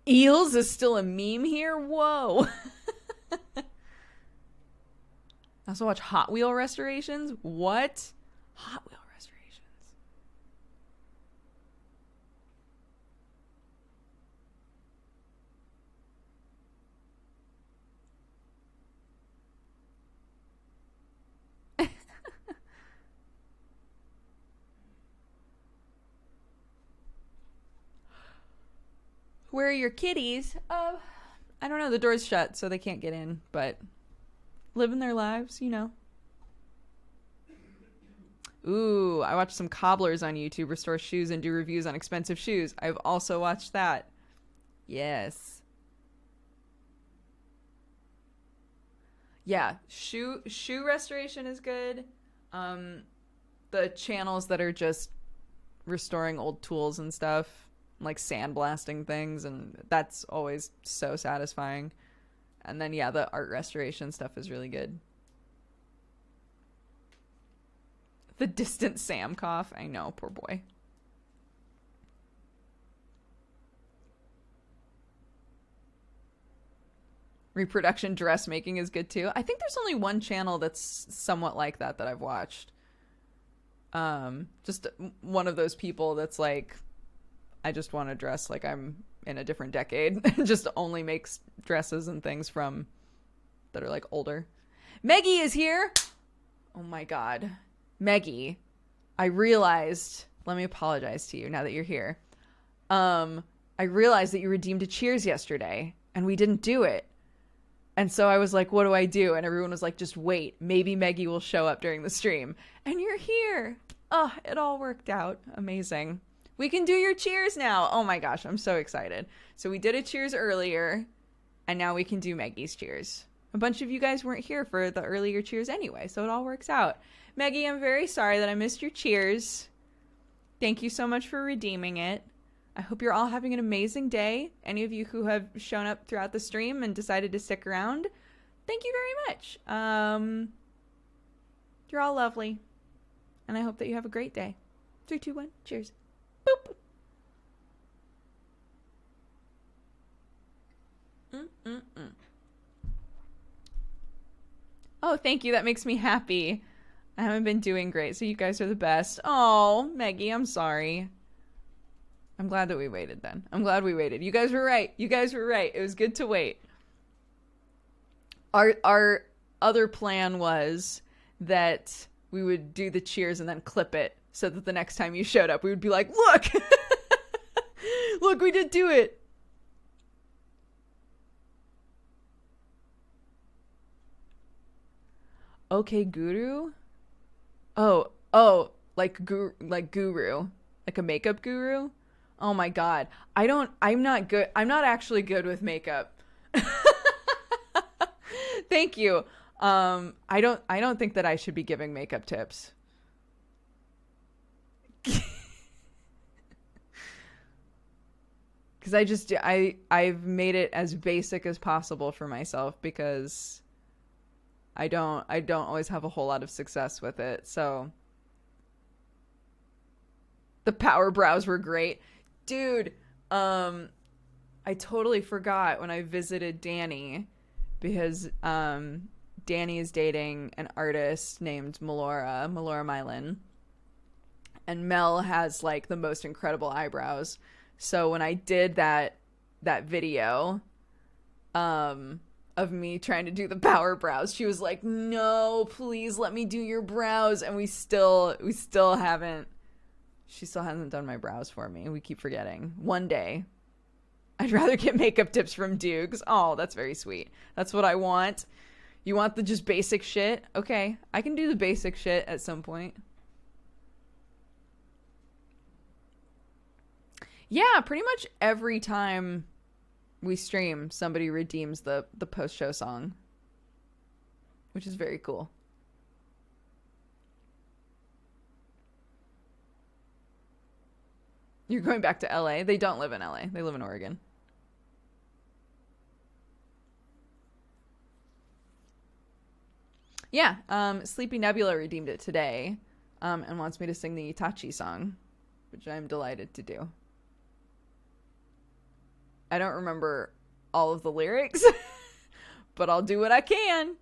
Eels is still a meme here? Whoa. I also watch Hot Wheel restorations. What? Hot Wheel restorations. Where are your kitties? I don't know. The door's shut, so they can't get in, but living their lives, you know. Ooh, I watched some cobblers on YouTube restore shoes and do reviews on expensive shoes. I've also watched that. Yes. Yeah, shoe restoration is good. The channels that are just restoring old tools and stuff, like sandblasting things, and that's always so satisfying. And then yeah, the art restoration stuff is really good. The distant Sam cough. I know, poor boy. Reproduction dressmaking is good too. I think there's only one channel that's somewhat like that I've watched. Just one of those people that's like, I just want to dress like I'm in a different decade. Just only makes dresses and things from that are like older. Meggie is here. Oh my god. Meggie, I realized, let me apologize to you now that you're here. I realized that you redeemed a cheers yesterday and we didn't do it. And so I was like, what do I do? And everyone was like, just wait. Maybe Meggie will show up during the stream. And you're here. Oh, it all worked out. Amazing. We can do your cheers now. Oh my gosh, I'm so excited. So we did a cheers earlier, and now we can do Maggie's cheers. A bunch of you guys weren't here for the earlier cheers anyway, so it all works out. Meggie, I'm very sorry that I missed your cheers. Thank you so much for redeeming it. I hope you're all having an amazing day. Any of you who have shown up throughout the stream and decided to stick around, thank you very much. You're all lovely. And I hope that you have a great day. 3, 2, 1, cheers. Boop. Oh, thank you. That makes me happy. I haven't been doing great, so you guys are the best. Oh, Meggie, I'm sorry. I'm glad that we waited then. I'm glad we waited. You guys were right. You guys were right. It was good to wait. Our other plan was that we would do the cheers and then clip it so that the next time you showed up, we would be like, look! Look, we did do it! Okay, guru? Oh, like guru, like a makeup guru? Oh my god. I'm not actually good with makeup. Thank you. I don't think that I should be giving makeup tips. Because I've made it as basic as possible for myself, because I don't always have a whole lot of success with it. So the power brows were great. Dude, I totally forgot when I visited Danny, because Danny is dating an artist named Melora Mylan. And Mel has like the most incredible eyebrows. So when I did that video of me trying to do the power brows, she was like, "No, please let me do your brows." And we still haven't. She still hasn't done my brows for me. We keep forgetting. One day, I'd rather get makeup tips from Doogs. Oh, that's very sweet. That's what I want. You want the just basic shit? Okay, I can do the basic shit at some point. Yeah, pretty much every time we stream, somebody redeems the post-show song, which is very cool. You're going back to LA? They don't live in LA. They live in Oregon. Yeah, Sleepy Nebula redeemed it today, and wants me to sing the Itachi song, which I'm delighted to do. I don't remember all of the lyrics, but I'll do what I can.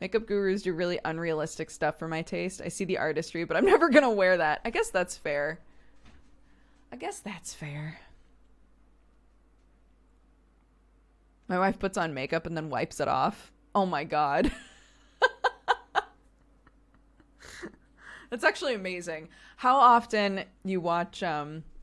Makeup gurus do really unrealistic stuff for my taste. I see the artistry, but I'm never gonna wear that. I guess that's fair. My wife puts on makeup and then wipes it off. Oh my god. That's actually amazing. How often you watch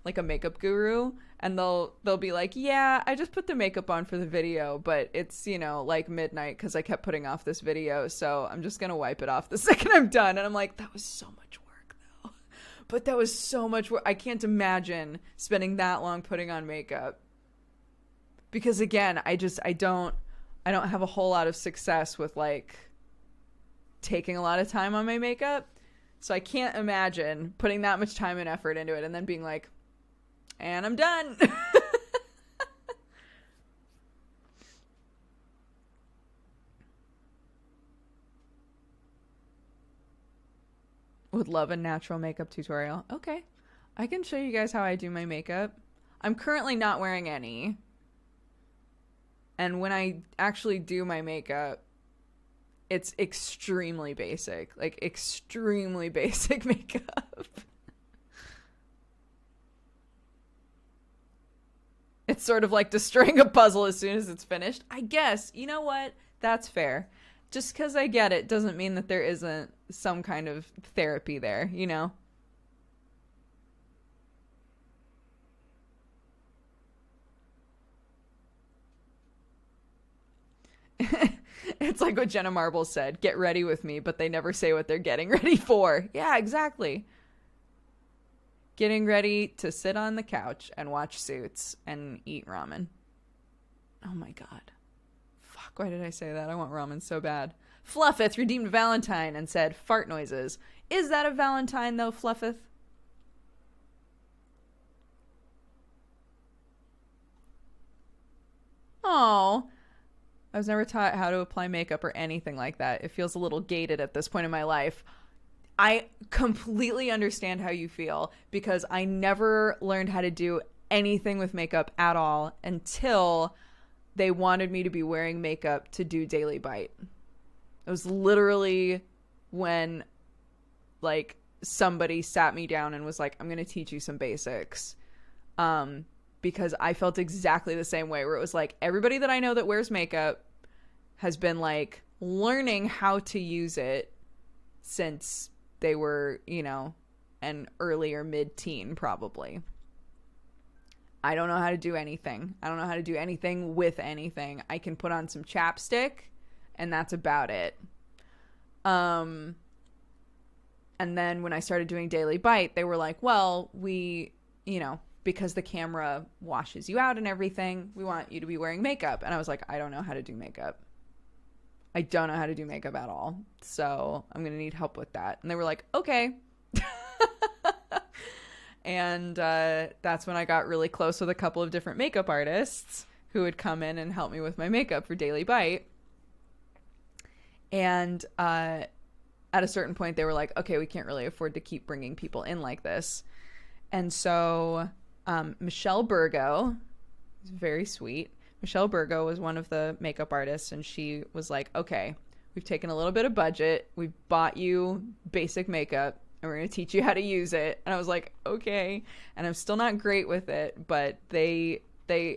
like a makeup guru and they'll be like, "Yeah, I just put the makeup on for the video, but it's, like midnight because I kept putting off this video, so I'm just gonna wipe it off the second I'm done." And I'm like, that was so much work though. But that was so much work. I can't imagine spending that long putting on makeup. Because again, I don't have a whole lot of success with like taking a lot of time on my makeup. So I can't imagine putting that much time and effort into it and then being like, "And I'm done." Would love a natural makeup tutorial. Okay. I can show you guys how I do my makeup. I'm currently not wearing any. And when I actually do my makeup, it's extremely basic. Like, extremely basic makeup. It's sort of like destroying a puzzle as soon as it's finished. I guess. You know what? That's fair. Just because I get it doesn't mean that there isn't some kind of therapy there, you know? It's like what Jenna Marbles said, "Get ready with me," but they never say what they're getting ready for. Yeah, exactly. Getting ready to sit on the couch and watch Suits and eat ramen. Oh my god. Fuck, why did I say that? I want ramen so bad. Fluffith redeemed Valentine and said fart noises. Is that a Valentine though, Fluffith? Oh. I was never taught how to apply makeup or anything like that. It feels a little gated at this point in my life. I completely understand how you feel because I never learned how to do anything with makeup at all until they wanted me to be wearing makeup to do Daily Bite. It was literally when like somebody sat me down and was like, "I'm going to teach you some basics." Because I felt exactly the same way, where it was like everybody that I know that wears makeup has been like learning how to use it since they were, an early or mid-teen probably. I don't know how to do anything. I don't know how to do anything with anything. I can put on some chapstick and that's about it. And then when I started doing Daily Bite, they were like, "Well, we because the camera washes you out and everything, we want you to be wearing makeup. And I was like, I don't know how to do makeup. I don't know how to do makeup at all. So I'm going to need help with that. And they were like, okay. And that's when I got really close with a couple of different makeup artists who would come in and help me with my makeup for Daily Bite. And at a certain point, they were like, okay, we can't really afford to keep bringing people in like this. And so Michelle Burgo, very sweet. Michelle Burgo was one of the makeup artists, and she was like, okay, we've taken a little bit of budget. We've bought you basic makeup, and we're going to teach you how to use it. And I was like, okay. And I'm still not great with it, but they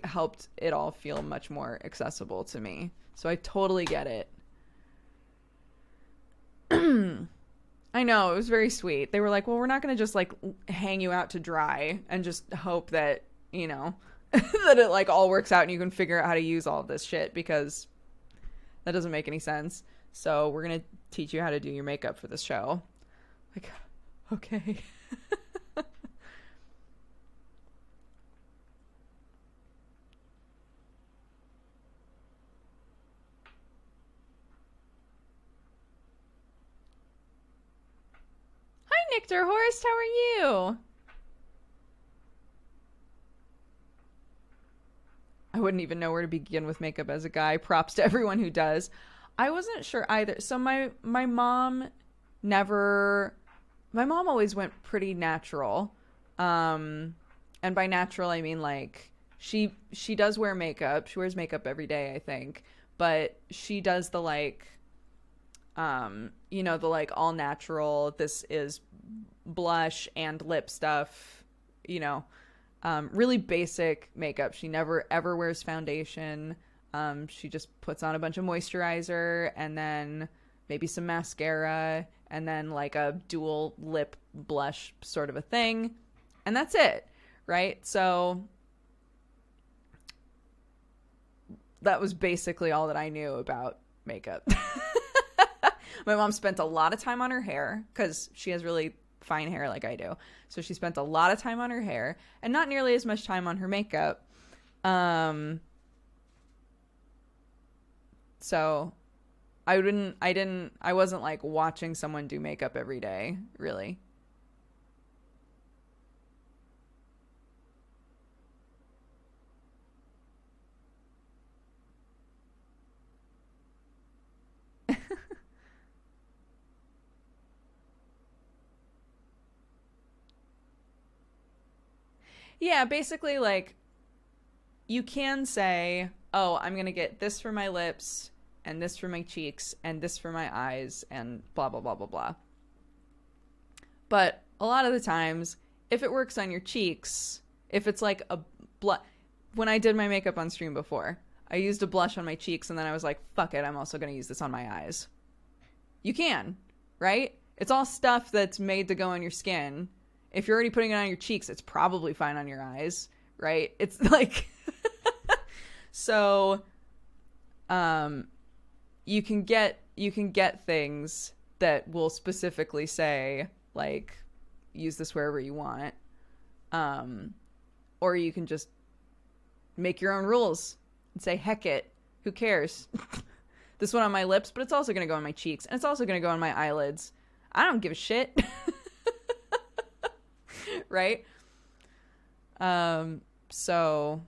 helped it all feel much more accessible to me. So I totally get it. I know, it was very sweet. They were like, well, we're not going to just like hang you out to dry and just hope that, you know, that it like all works out and you can figure out how to use all of this shit, because that doesn't make any sense. So we're going to teach you how to do your makeup for this show. Like, okay. Nectar Horst, how are you? I wouldn't even know where to begin with makeup as a guy. Props to everyone who does. I wasn't sure either. So my mom always went pretty natural. And by natural I mean like she does wear makeup. She wears makeup every day, I think. But she does the like you know, the like all natural, this is blush and lip stuff, you know, really basic makeup. She never ever wears foundation. She just puts on a bunch of moisturizer and then maybe some mascara and then like a dual lip blush sort of a thing. And that's it, right? So that was basically all that I knew about makeup. My mom spent a lot of time on her hair because she has really fine hair like I do. So she spent a lot of time on her hair and not nearly as much time on her makeup. So I wasn't like watching someone do makeup every day, really. Yeah, basically, like, you can say, oh, I'm going to get this for my lips, and this for my cheeks, and this for my eyes, and blah, blah, blah, blah, blah. But a lot of the times, if it works on your cheeks, if it's like a blush, when I did my makeup on stream before, I used a blush on my cheeks, and then I was like, fuck it, I'm also going to use this on my eyes. You can, right? It's all stuff that's made to go on your skin. If you're already putting it on your cheeks, it's probably fine on your eyes, right? It's like, so, you can get things that will specifically say, like, use this wherever you want. Or you can just make your own rules and say, heck it, who cares? This one on my lips, but it's also going to go on my cheeks, and it's also going to go on my eyelids. I don't give a shit. Right? So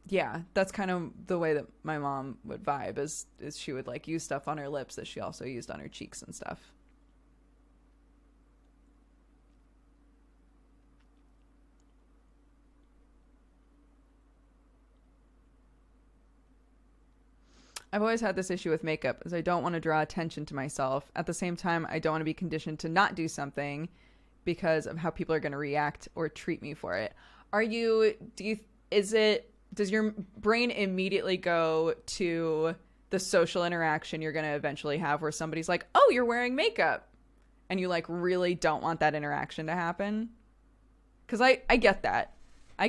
yeah, that's kind of the way that my mom would vibe, is she would like use stuff on her lips that she also used on her cheeks and stuff. I've always had this issue with makeup, as I don't want to draw attention to myself. At the same time, I don't want to be conditioned to not do something because of how people are going to react or treat me for it. Does your brain immediately go to the social interaction you're going to eventually have where somebody's like, oh, you're wearing makeup, and you like really don't want that interaction to happen? Because I get that. I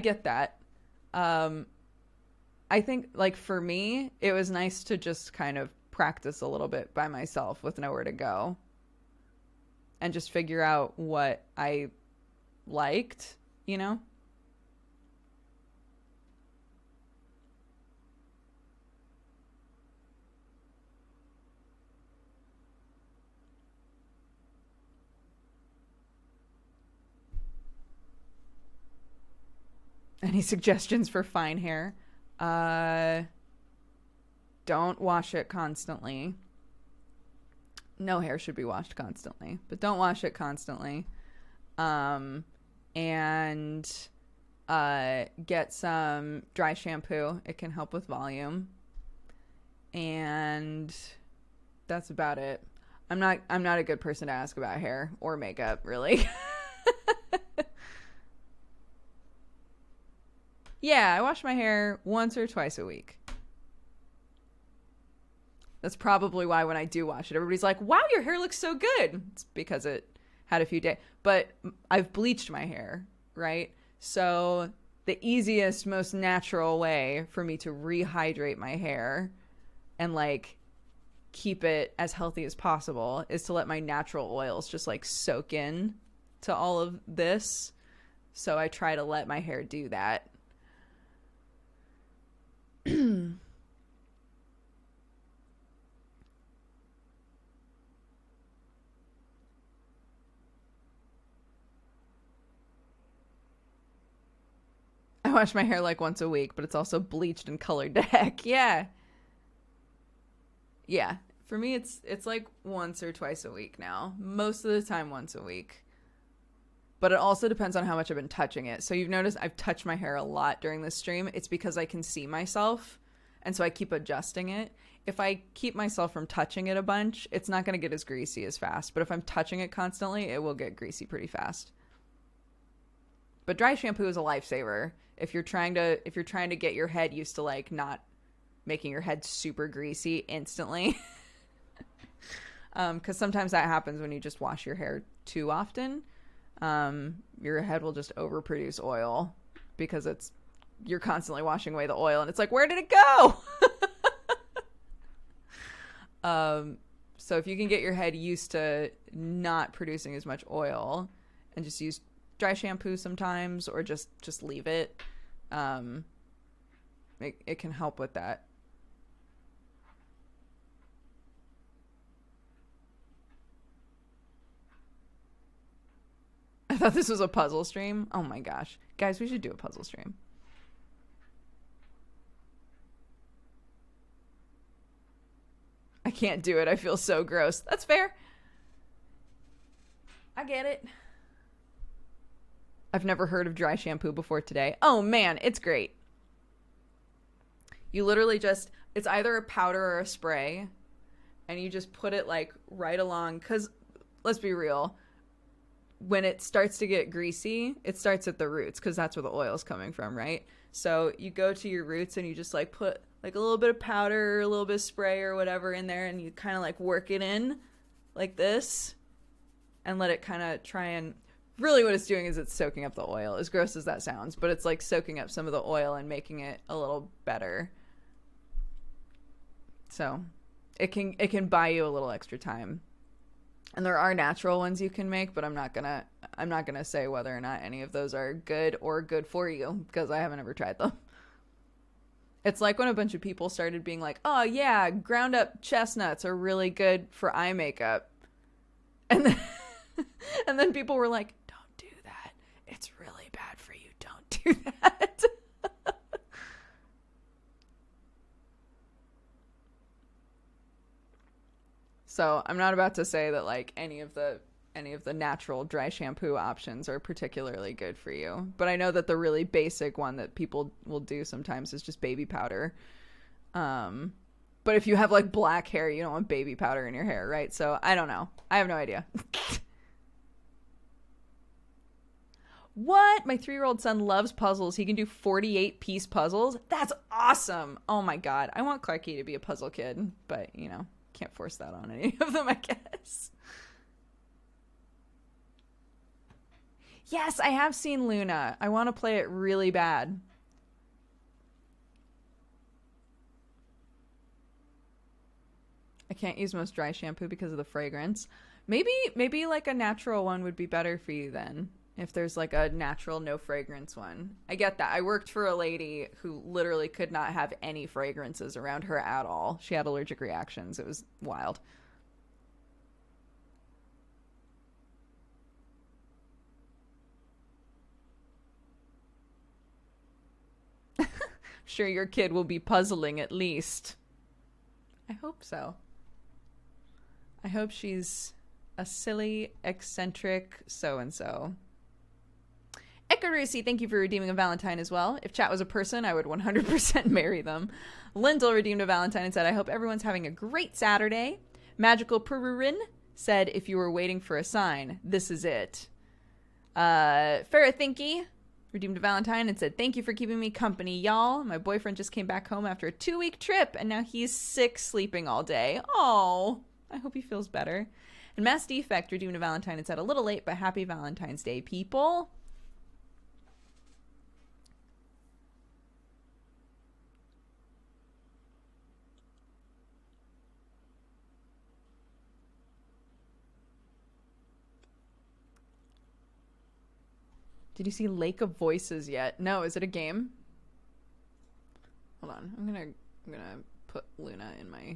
think like for me, it was nice to just kind of practice a little bit by myself with nowhere to go. And just figure out what I liked, you know? Any suggestions for fine hair? Don't wash it constantly. No hair should be washed constantly, but don't wash it constantly. And get some dry shampoo. It can help with volume. And that's about it. I'm not a good person to ask about hair or makeup, really. Yeah, I wash my hair once or twice a week. That's probably why when I do wash it, everybody's like, wow, your hair looks so good. It's because it had a few days. But I've bleached my hair, right? So the easiest, most natural way for me to rehydrate my hair and like keep it as healthy as possible is to let my natural oils just like soak in to all of this. So I try to let my hair do that. I wash my hair like once a week, but it's also bleached and colored to heck. Yeah. Yeah. For me, it's like once or twice a week now. Most of the time, once a week. But it also depends on how much I've been touching it. So you've noticed I've touched my hair a lot during this stream. It's because I can see myself, and so I keep adjusting it. If I keep myself from touching it a bunch, it's not going to get as greasy as fast. But if I'm touching it constantly, it will get greasy pretty fast. But dry shampoo is a lifesaver. If you're trying to get your head used to like not making your head super greasy instantly. Because sometimes that happens when you just wash your hair too often. Your head will just overproduce oil because you're constantly washing away the oil, and it's like, where did it go? So if you can get your head used to not producing as much oil and just use dry shampoo sometimes, or just leave it, it can help with that. I thought this was a puzzle stream. Oh my gosh. Guys, we should do a puzzle stream. I can't do it. I feel so gross. That's fair. I get it. I've never heard of dry shampoo before today. Oh man, it's great. You literally it's either a powder or a spray, and you just put it like right along, because let's be real, when it starts to get greasy, it starts at the roots, because that's where the oil's coming from, right? So you go to your roots and you just like put like a little bit of powder, a little bit of spray or whatever in there, and you kind of like work it in like this and let it kind of try and... Really what it's doing is it's soaking up the oil, as gross as that sounds, but it's like soaking up some of the oil and making it a little better. So it can buy you a little extra time. And there are natural ones you can make, but I'm not gonna say whether or not any of those are good or good for you, because I haven't ever tried them. It's like when a bunch of people started being like, oh yeah, ground up chestnuts are really good for eye makeup. And then people were like, don't do that. It's really bad for you. Don't do that. So I'm not about to say that like any of the natural dry shampoo options are particularly good for you. But I know that the really basic one that people will do sometimes is just baby powder. But if you have like black hair, you don't want baby powder in your hair, right? So I don't know. I have no idea. What? My 3-year-old son loves puzzles. He can do 48-piece puzzles. That's awesome. Oh my God. I want Clarky to be a puzzle kid, but you know, can't force that on any of them, I guess. Yes, I have seen Luna. I want to play it really bad. I can't use most dry shampoo because of the fragrance. Maybe like a natural one would be better for you then. If there's like a natural no fragrance one. I get that. I worked for a lady who literally could not have any fragrances around her at all. She had allergic reactions. It was wild. Sure your kid will be puzzling at least. I hope so. I hope she's a silly, eccentric so-and-so. Ikarusi, thank you for redeeming a Valentine as well. If chat was a person, I would 100% marry them. Lindell redeemed a Valentine and said, I hope everyone's having a great Saturday. Magical Pururin said, if you were waiting for a sign, this is it. Farrah Thinky redeemed a Valentine and said, thank you for keeping me company, y'all. My boyfriend just came back home after a 2-week trip, and now he's sick sleeping all day. Oh, I hope he feels better. And Mass Defect redeemed a Valentine and said, a little late, but happy Valentine's Day, people. Did you see Lake of Voices yet? No, is it a game? Hold on. I'm gonna put Luna in my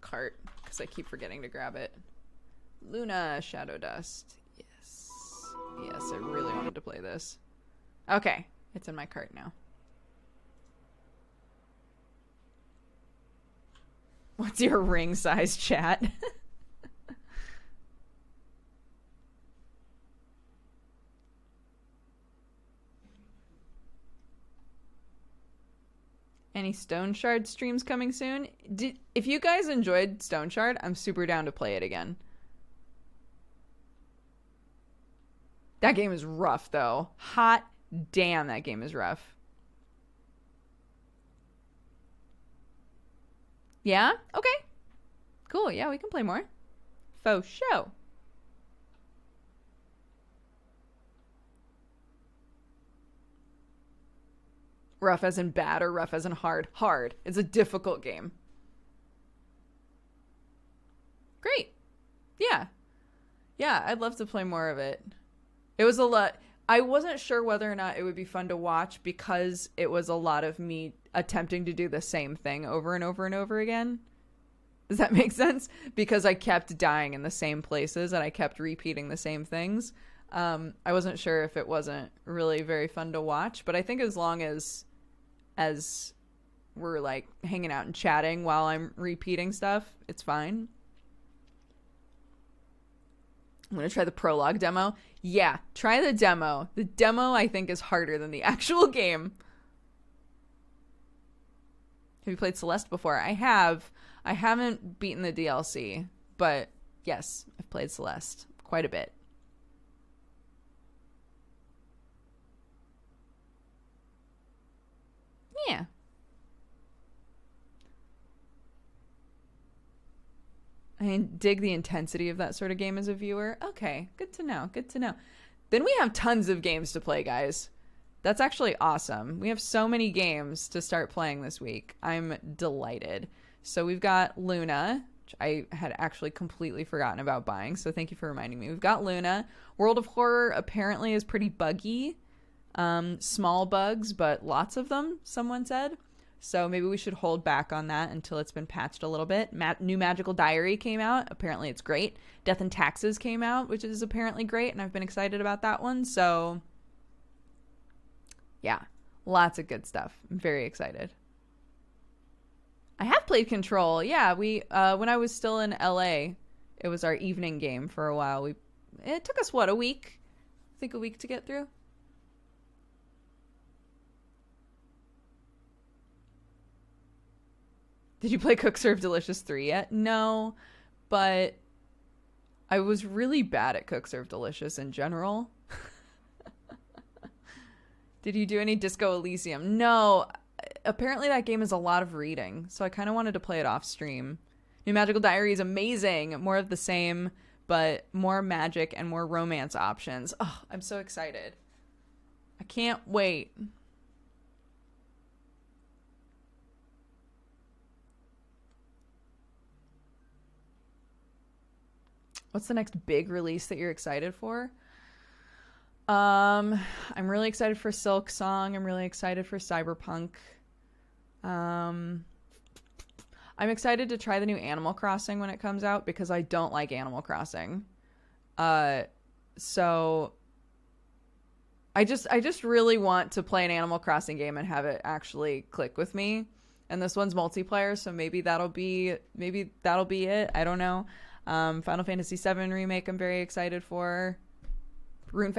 cart because I keep forgetting to grab it. Luna Shadow Dust. Yes. Yes, I really wanted to play this. Okay, it's in my cart now. What's your ring size, chat? Any Stone Shard streams coming soon? If you guys enjoyed Stone Shard, I'm super down to play it again. That game is rough, though. Hot damn, that game is rough. Yeah? Okay. Cool, yeah, we can play more. Faux show. Rough as in bad or rough as in hard? Hard. It's a difficult game. Great. Yeah. Yeah, I'd love to play more of it. It was a lot. I wasn't sure whether or not it would be fun to watch because it was a lot of me attempting to do the same thing over and over and over again. Does that make sense? Because I kept dying in the same places and I kept repeating the same things. I wasn't sure if it wasn't really very fun to watch, but I think as long as we're like hanging out and chatting while I'm repeating stuff, it's fine. I'm going to try the prologue demo. Yeah, try the demo. The demo, I think, is harder than the actual game. Have you played Celeste before? I have. I haven't beaten the DLC, but yes, I've played Celeste quite a bit. Yeah. I dig the intensity of that sort of game as a viewer. Okay, good to know. Good to know. Then we have tons of games to play, guys. That's actually awesome. We have so many games to start playing this week. I'm delighted. So we've got Luna, which I had actually completely forgotten about buying, so thank you for reminding me. We've got Luna. World of Horror apparently is pretty buggy. Small bugs, but lots of them, someone said. So maybe we should hold back on that until it's been patched a little bit. New Magical Diary came out. Apparently it's great. Death and Taxes came out, which is apparently great, and I've been excited about that one. So yeah, lots of good stuff. I'm very excited. I have played Control. Yeah, we when I was still in LA, it was our evening game for a while. It took us, what, a week? I think a week to get through. Did you play Cook Serve Delicious 3 yet? No, but I was really bad at Cook Serve Delicious in general. Did you do any Disco Elysium? No. Apparently that game is a lot of reading, so I kind of wanted to play it off stream. New Magical Diary is amazing. More of the same, but more magic and more romance options. Oh, I'm so excited. I can't wait. What's the next big release that you're excited for? I'm really excited for Silk Song. I'm really excited for Cyberpunk. I'm excited to try the new Animal Crossing when it comes out because I don't like Animal Crossing. So I just really want to play an Animal Crossing game and have it actually click with me. And this one's multiplayer, so maybe that'll be it. I don't know. Final Fantasy VII remake I'm very excited for. New Rune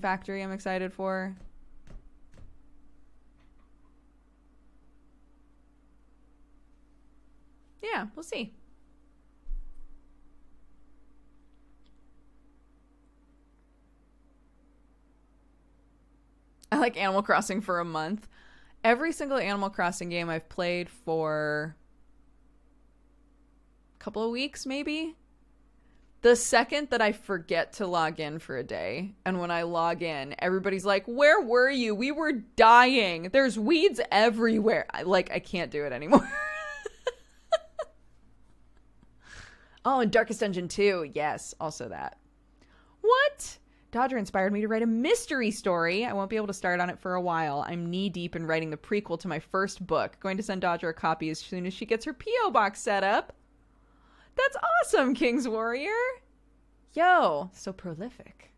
Factory I'm excited for. Yeah, we'll see. I like Animal Crossing for a month. Every single Animal Crossing game I've played for a couple of weeks, maybe. The second that I forget to log in for a day, and when I log in, everybody's like, "Where were you? We were dying. There's weeds everywhere." I can't do it anymore. Oh, and Darkest Dungeon 2. Yes, also that. What? Dodger inspired me to write a mystery story. I won't be able to start on it for a while. I'm knee-deep in writing the prequel to my first book. Going to send Dodger a copy as soon as she gets her P.O. box set up. That's awesome, King's Warrior. Yo, so prolific.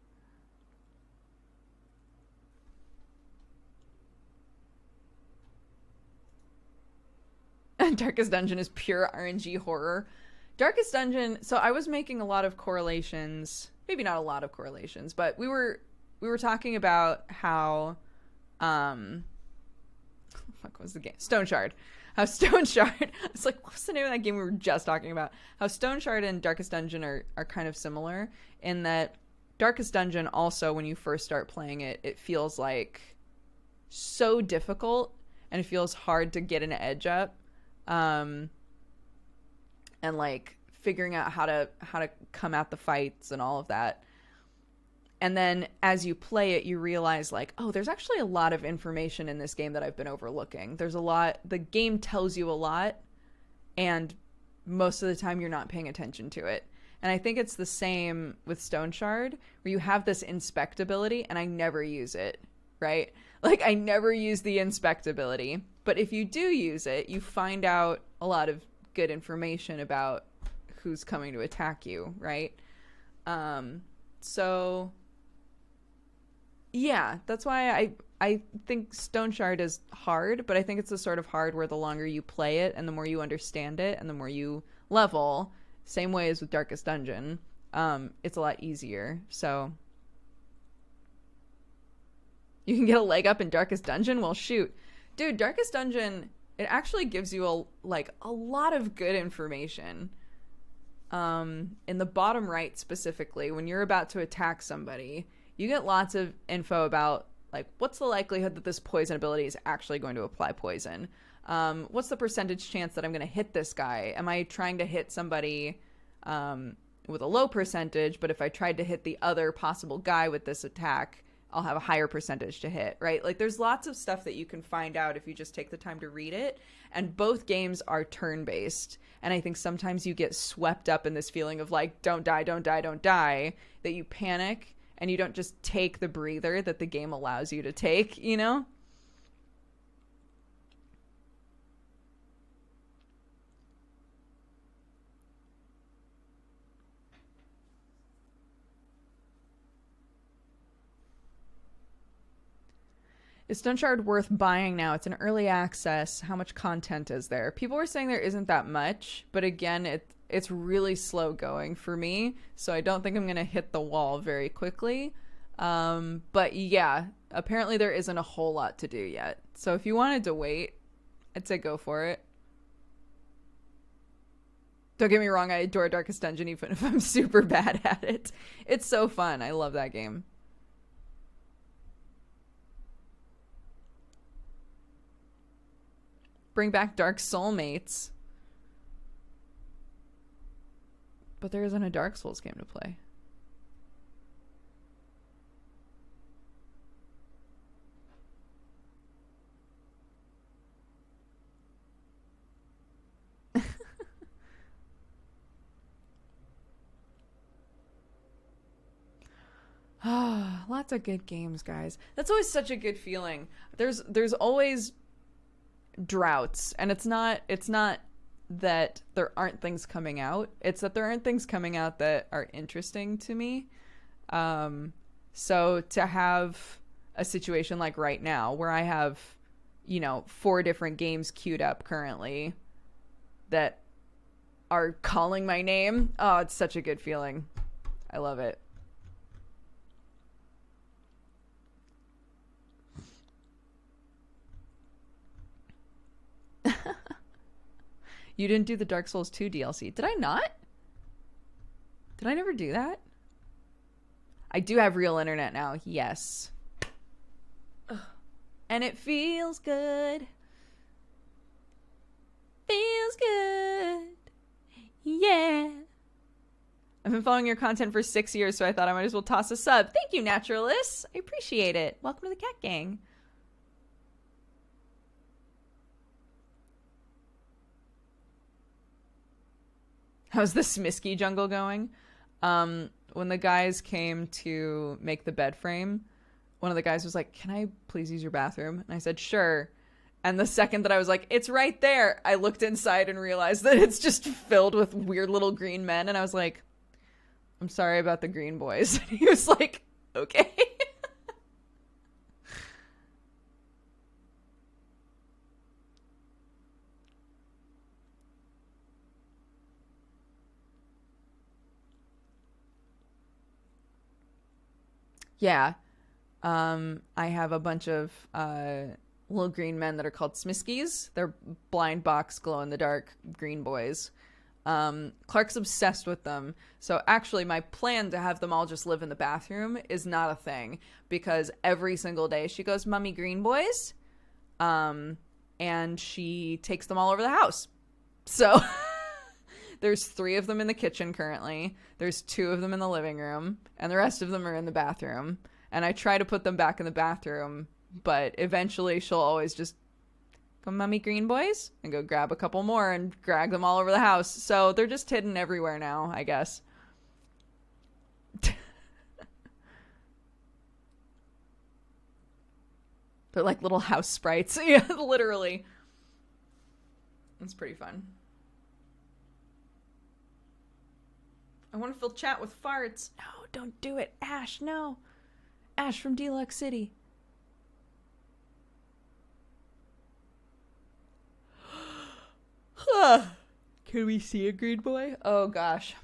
Darkest Dungeon is pure RNG horror. Darkest Dungeon, so I was making a lot of correlations, maybe not a lot of correlations, but we were talking about how what was the game? Stone Shard. How Stone Shard, I was like, what's the name of that game we were just talking about? How Stone Shard and Darkest Dungeon are kind of similar in that Darkest Dungeon also, when you first start playing it, it feels like so difficult and it feels hard to get an edge up. And like figuring out how to come at the fights and all of that. And then as you play it, you realize like, oh, there's actually a lot of information in this game that I've been overlooking. There's a lot, the game tells you a lot, and most of the time you're not paying attention to it. And I think it's the same with Stone Shard, where you have this inspectability, and I never use it, right? Like, I never use the inspectability. But if you do use it, you find out a lot of good information about who's coming to attack you, right? So yeah, that's why I think Stone Shard is hard, but I think it's the sort of hard where the longer you play it and the more you understand it and the more you level, same way as with Darkest Dungeon, it's a lot easier. So you can get a leg up in Darkest Dungeon? Well, shoot. Dude, Darkest Dungeon, it actually gives you a lot of good information. In the bottom right specifically, when you're about to attack somebody, you get lots of info about like what's the likelihood that this poison ability is actually going to apply poison. What's the percentage chance that I'm going to hit this guy? Am I trying to hit somebody with a low percentage, but if I tried to hit the other possible guy with this attack, I'll have a higher percentage to hit, right? Like there's lots of stuff that you can find out if you just take the time to read it. And both games are turn-based. And I think sometimes you get swept up in this feeling of like, don't die, don't die, don't die, that you panic and you don't just take the breather that the game allows you to take, you know? Is Stone Shard worth buying now? It's an early access. How much content is there? People were saying there isn't that much, but again, it's really slow going for me, so I don't think I'm going to hit the wall very quickly. But yeah, apparently there isn't a whole lot to do yet. So if you wanted to wait, I'd say go for it. Don't get me wrong, I adore Darkest Dungeon even if I'm super bad at it. It's so fun. I love that game. Bring back Dark Soulmates. But there isn't a Dark Souls game to play. Lots of good games, guys. That's always such a good feeling. There's always droughts, and it's not that there aren't things coming out, it's that there aren't things coming out that are interesting to me. So to have a situation like right now where I have, 4 different games queued up currently that are calling my name. Oh, it's such a good feeling. I love it. You didn't do the Dark Souls 2 DLC. Did I not? Did I never do that? I do have real internet now. Yes. Ugh. And it feels good. Feels good. Yeah. I've been following your content for 6 years, so I thought I might as well toss a sub. Thank you, Naturalist. I appreciate it. Welcome to the Cat Gang. How's the Smisky jungle going? When the guys came to make the bed frame, one of the guys was like, "Can I please use your bathroom?" And I said, "Sure." And the second that I was like, "It's right there," I looked inside and realized that it's just filled with weird little green men. And I was like, "I'm sorry about the green boys." And he was like, "Okay." Yeah. I have a bunch of little green men that are called Smiskies. They're blind box, glow in the dark green boys. Clark's obsessed with them. So actually my plan to have them all just live in the bathroom is not a thing, because every single day she goes, "Mummy, green boys." And she takes them all over the house. So there's 3 of them in the kitchen currently. There's 2 of them in the living room, and the rest of them are in the bathroom. And I try to put them back in the bathroom, but eventually she'll always just go, "Mummy, green boys," and go grab a couple more and drag them all over the house. So they're just hidden everywhere now, I guess. They're like little house sprites. Yeah, literally. It's pretty fun. I want to fill chat with farts. No, don't do it. Ash, no. Ash from Deluxe City. Can we see a green boy? Oh, gosh.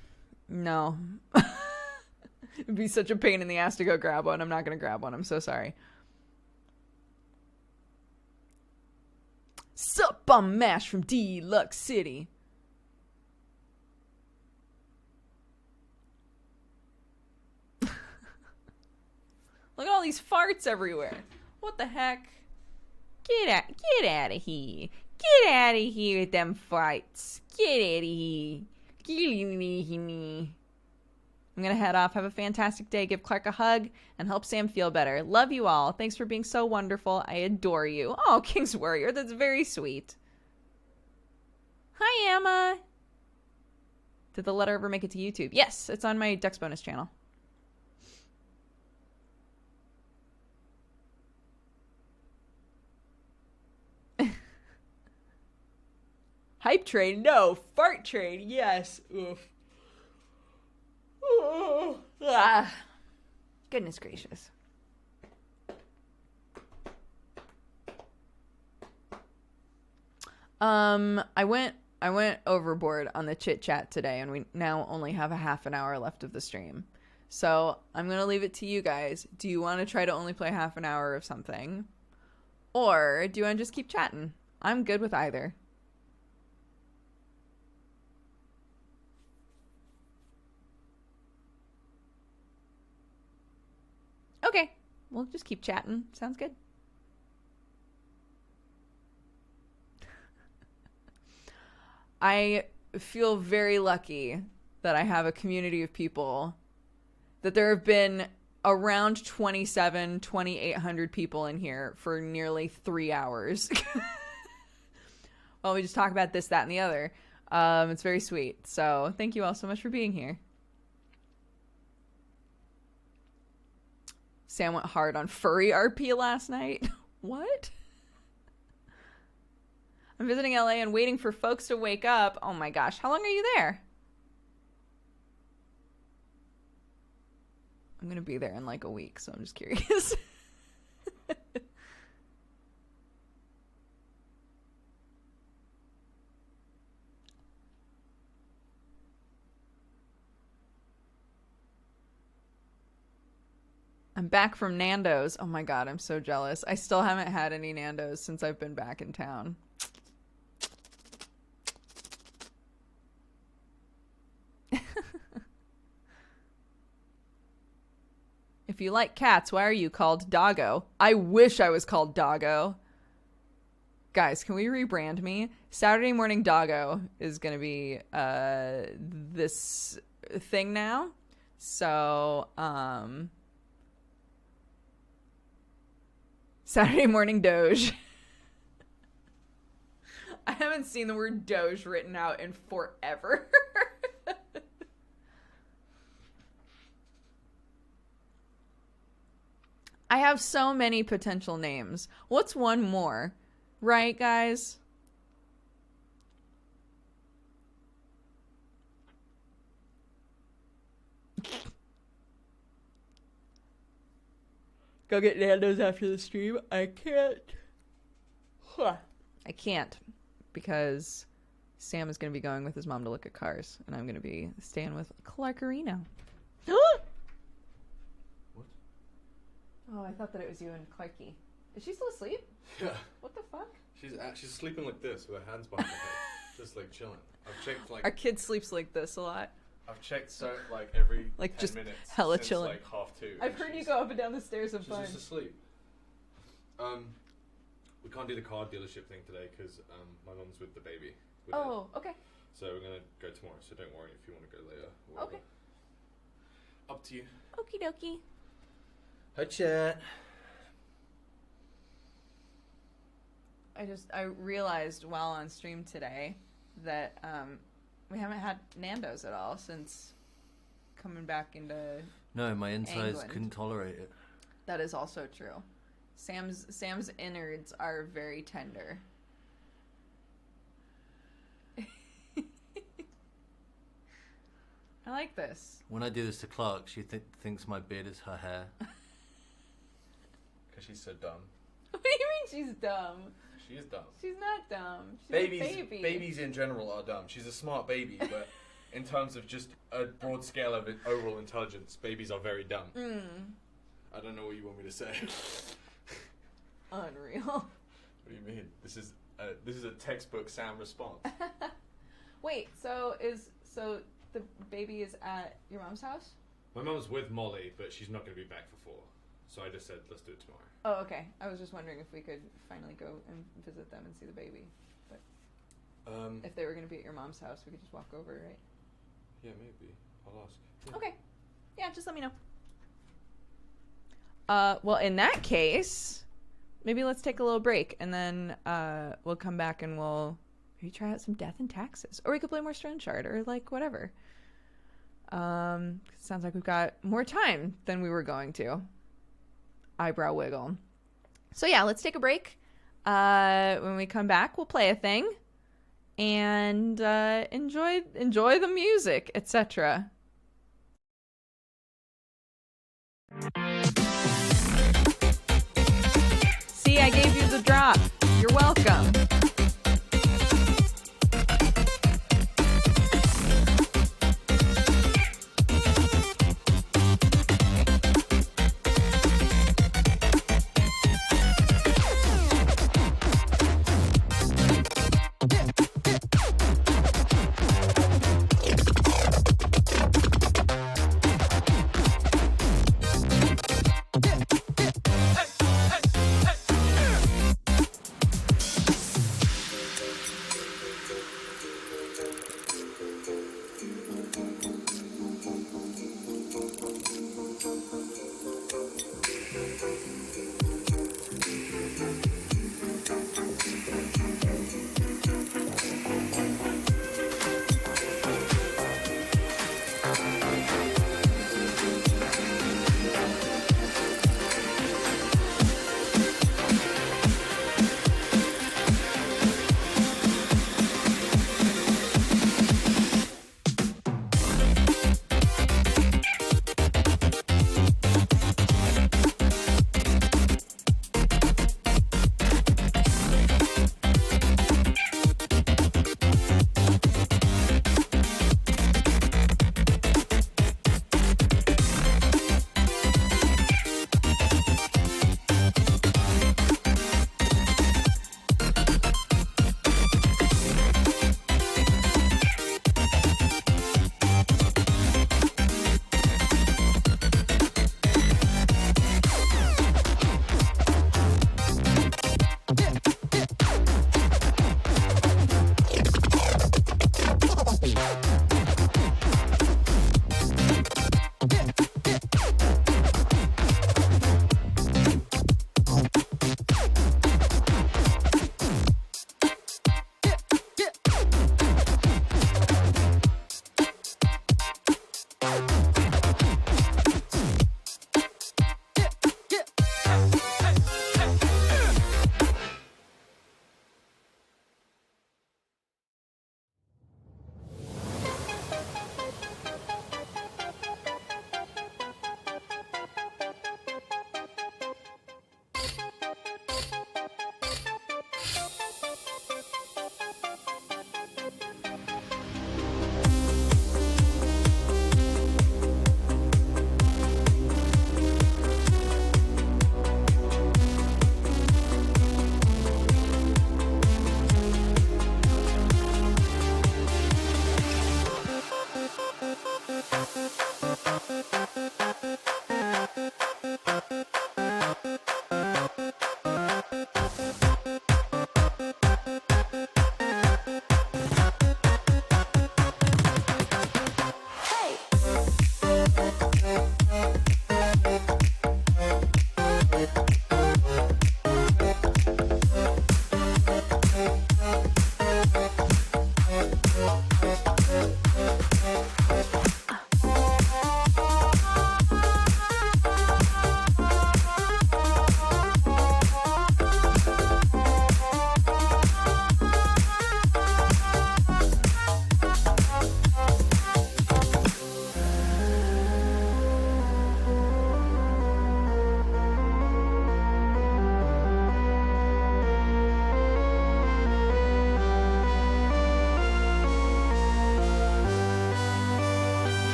No. It'd be such a pain in the ass to go grab one. I'm not going to grab one. I'm so sorry. Sup, I'm Mash from Deluxe City. Look at all these farts everywhere. What the heck? Get out of here. Get out of here with them farts. Get out of here. I'm going to head off. Have a fantastic day. Give Clark a hug and help Sam feel better. Love you all. Thanks for being so wonderful. I adore you. Oh, King's Warrior. That's very sweet. Hi, Emma. Did the letter ever make it to YouTube? Yes, it's on my Dexbonus channel. Hype train? No. Fart train? Yes. Oof. Oh. Ah. Goodness gracious. I went overboard on the chit chat today, and we now only have a half an hour left of the stream. So I'm gonna leave it to you guys. Do you want to try to only play half an hour of something, or do you want to just keep chatting? I'm good with either. Okay, we'll just keep chatting. Sounds good. I feel very lucky that I have a community of people, that there have been around 2,800 people in here for nearly 3 hours. Well, we just talk about this, that, and the other. It's very sweet. So thank you all so much for being here. Sam went hard on furry RP last night. What? I'm visiting LA and waiting for folks to wake up. Oh my gosh. How long are you there? I'm going to be there in like a week, so I'm just curious. I'm back from Nando's. Oh my god, I'm so jealous. I still haven't had any Nando's since I've been back in town. If you like cats, why are you called Doggo? I wish I was called Doggo. Guys, can we rebrand me? Saturday Morning Doggo is going to be this thing now. So, Saturday Morning Doge. I haven't seen the word Doge written out in forever. I have so many potential names. What's one more? Right, guys? Go get Nando's after the stream. I can't. I can't because Sam is going to be going with his mom to look at cars, and I'm going to be staying with Clarkerino. Oh, I thought that it was you and Clarky. Is she still asleep? Yeah. What the fuck? She's sleeping like this with her hands behind her head, just like chilling. I've checked like our kid sleeps like this a lot. I've checked so like every like 10 just minutes hella since chilling. Like 2:30. I've heard you go up and down the stairs of fun. She's just asleep. We can't do the car dealership thing today because my mum's with the baby. Oh, okay. So we're gonna go tomorrow. So don't worry if you want to go later. Okay. Up to you. Okie dokie. Hi, chat. I realized while on stream today that we haven't had Nando's at all since coming back into No, my insides England. couldn't tolerate it. That is also true. Sam's innards are very tender. I like this. When I do this to Clark, she thinks my beard is her hair. Because she's so dumb. What do you mean she's dumb? She is dumb. She's not dumb. She's a baby. Babies in general are dumb. She's a smart baby, but in terms of just a broad scale of overall intelligence, babies are very dumb. I don't know what you want me to say. Unreal. What do you mean? This is a textbook Sam response. Wait, so the baby is at your mom's house? My mum's with Molly, but she's not going to be back for 4. So I just said, let's do it tomorrow. Oh, okay. I was just wondering if we could finally go and visit them and see the baby. But if they were going to be at your mom's house, we could just walk over, right? Yeah, maybe. I'll ask. Yeah. Okay. Yeah, just let me know. Well, in that case, maybe let's take a little break, and then we'll come back and we'll maybe try out some Death and Taxes. Or we could play more Stone Shard, or like whatever. Sounds like we've got more time than we were going to. Eyebrow wiggle. So yeah, let's take a break. When we come back, we'll play a thing and enjoy the music, etc. See, I gave you the drop. You're welcome.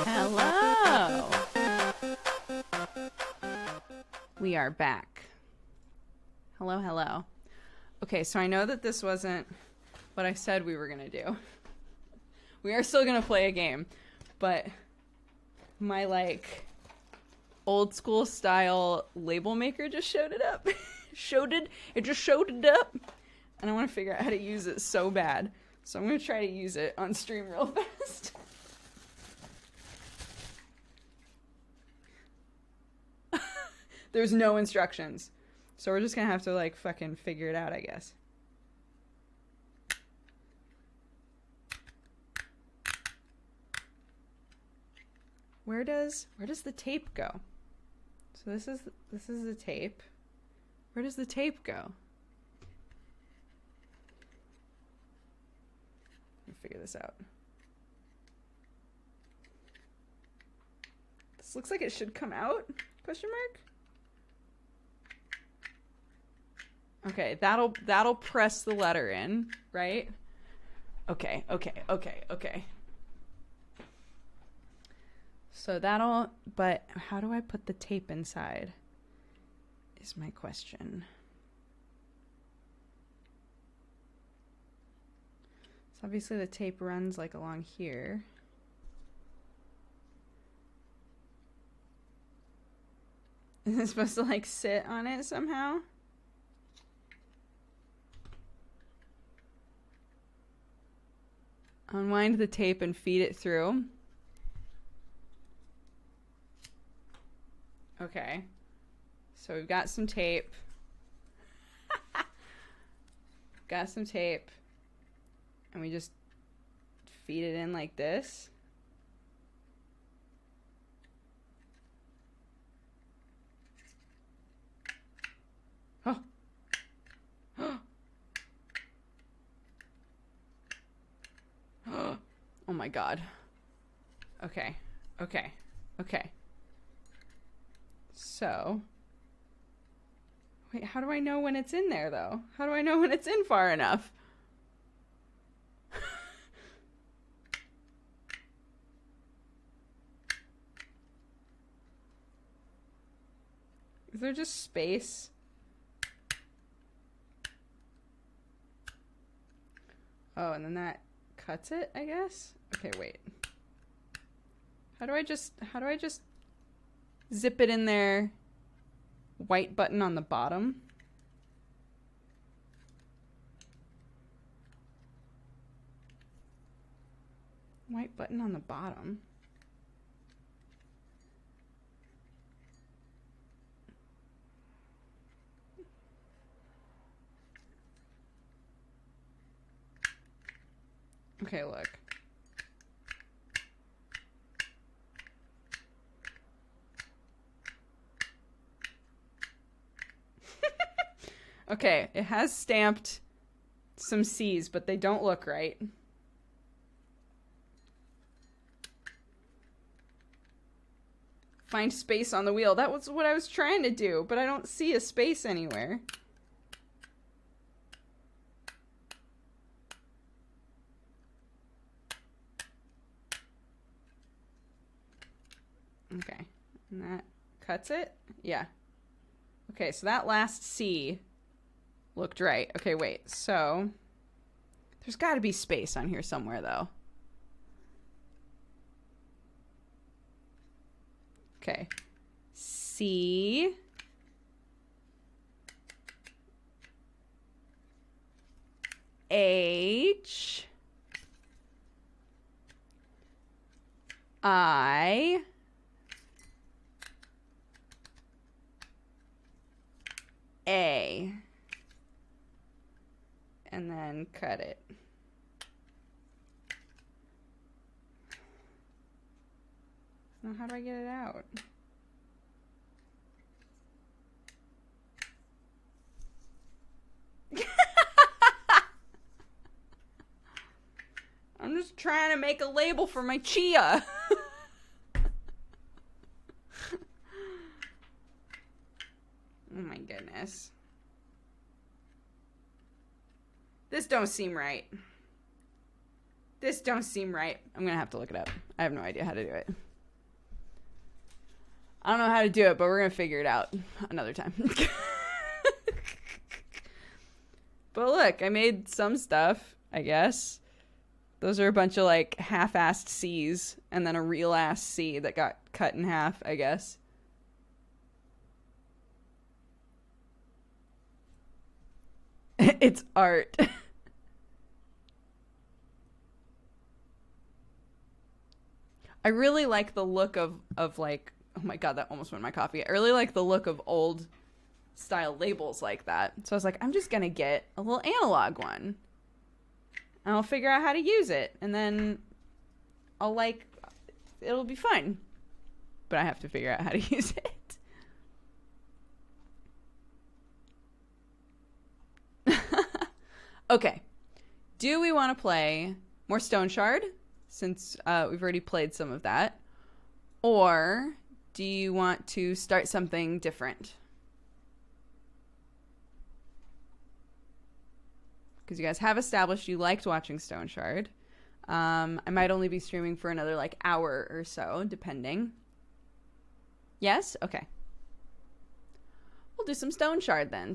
Hello. We are back. Hello, hello. Okay, so I know that this wasn't what I said we were going to do. We are still going to play a game, but my, like, old school style label maker just showed it up. It just showed it up. And I want to figure out how to use it so bad. So I'm going to try to use it on stream real fast. There's no instructions. So we're just going to have to, like, fucking figure it out, I guess. Where does the tape go? So this is the tape. Where does the tape go? Let me figure this out. This looks like it should come out? Question mark? Okay, that'll press the letter in, right? Okay. So but how do I put the tape inside? Is my question. So obviously the tape runs like along here. Is it supposed to like sit on it somehow? Unwind the tape and feed it through. Okay. So we've got some tape. Got some tape. And we just feed it in like this. Oh. Oh my god. Okay. So, wait, how do I know when it's in there, though? How do I know when it's in far enough? Is there just space? Oh, and then that cuts it, I guess? Okay, wait. How do I just zip it in there? White button on the bottom. White button on the bottom. Okay, look. Okay, it has stamped some C's, but they don't look right. Find space on the wheel. That was what I was trying to do, but I don't see a space anywhere. Okay, and that cuts it? Yeah. Okay, so that last C looked right. Okay, wait, so there's got to be space on here somewhere, though. Okay. C. H. I. A. And then cut it. Now, how do I get it out? I'm just trying to make a label for my chia. Oh my goodness. This don't seem right. This don't seem right. I'm going to have to look it up. I have no idea how to do it. I don't know how to do it, but we're going to figure it out another time. But look, I made some stuff, I guess. Those are a bunch of like half-assed C's and then a real-ass C that got cut in half, I guess. It's art. I really like the look of like, oh my god, that almost went in my coffee. I really like the look of old style labels like that. So I was like, I'm just gonna get a little analog one. And I'll figure out how to use it. And then I'll like, it'll be fun. But I have to figure out how to use it. Okay. Do we want to play more Stone Shard? Since we've already played some of that. Or do you want to start something different? Because you guys have established you liked watching Stone Shard. I might only be streaming for another like hour or so, depending. Yes? Okay. We'll do some Stone Shard then.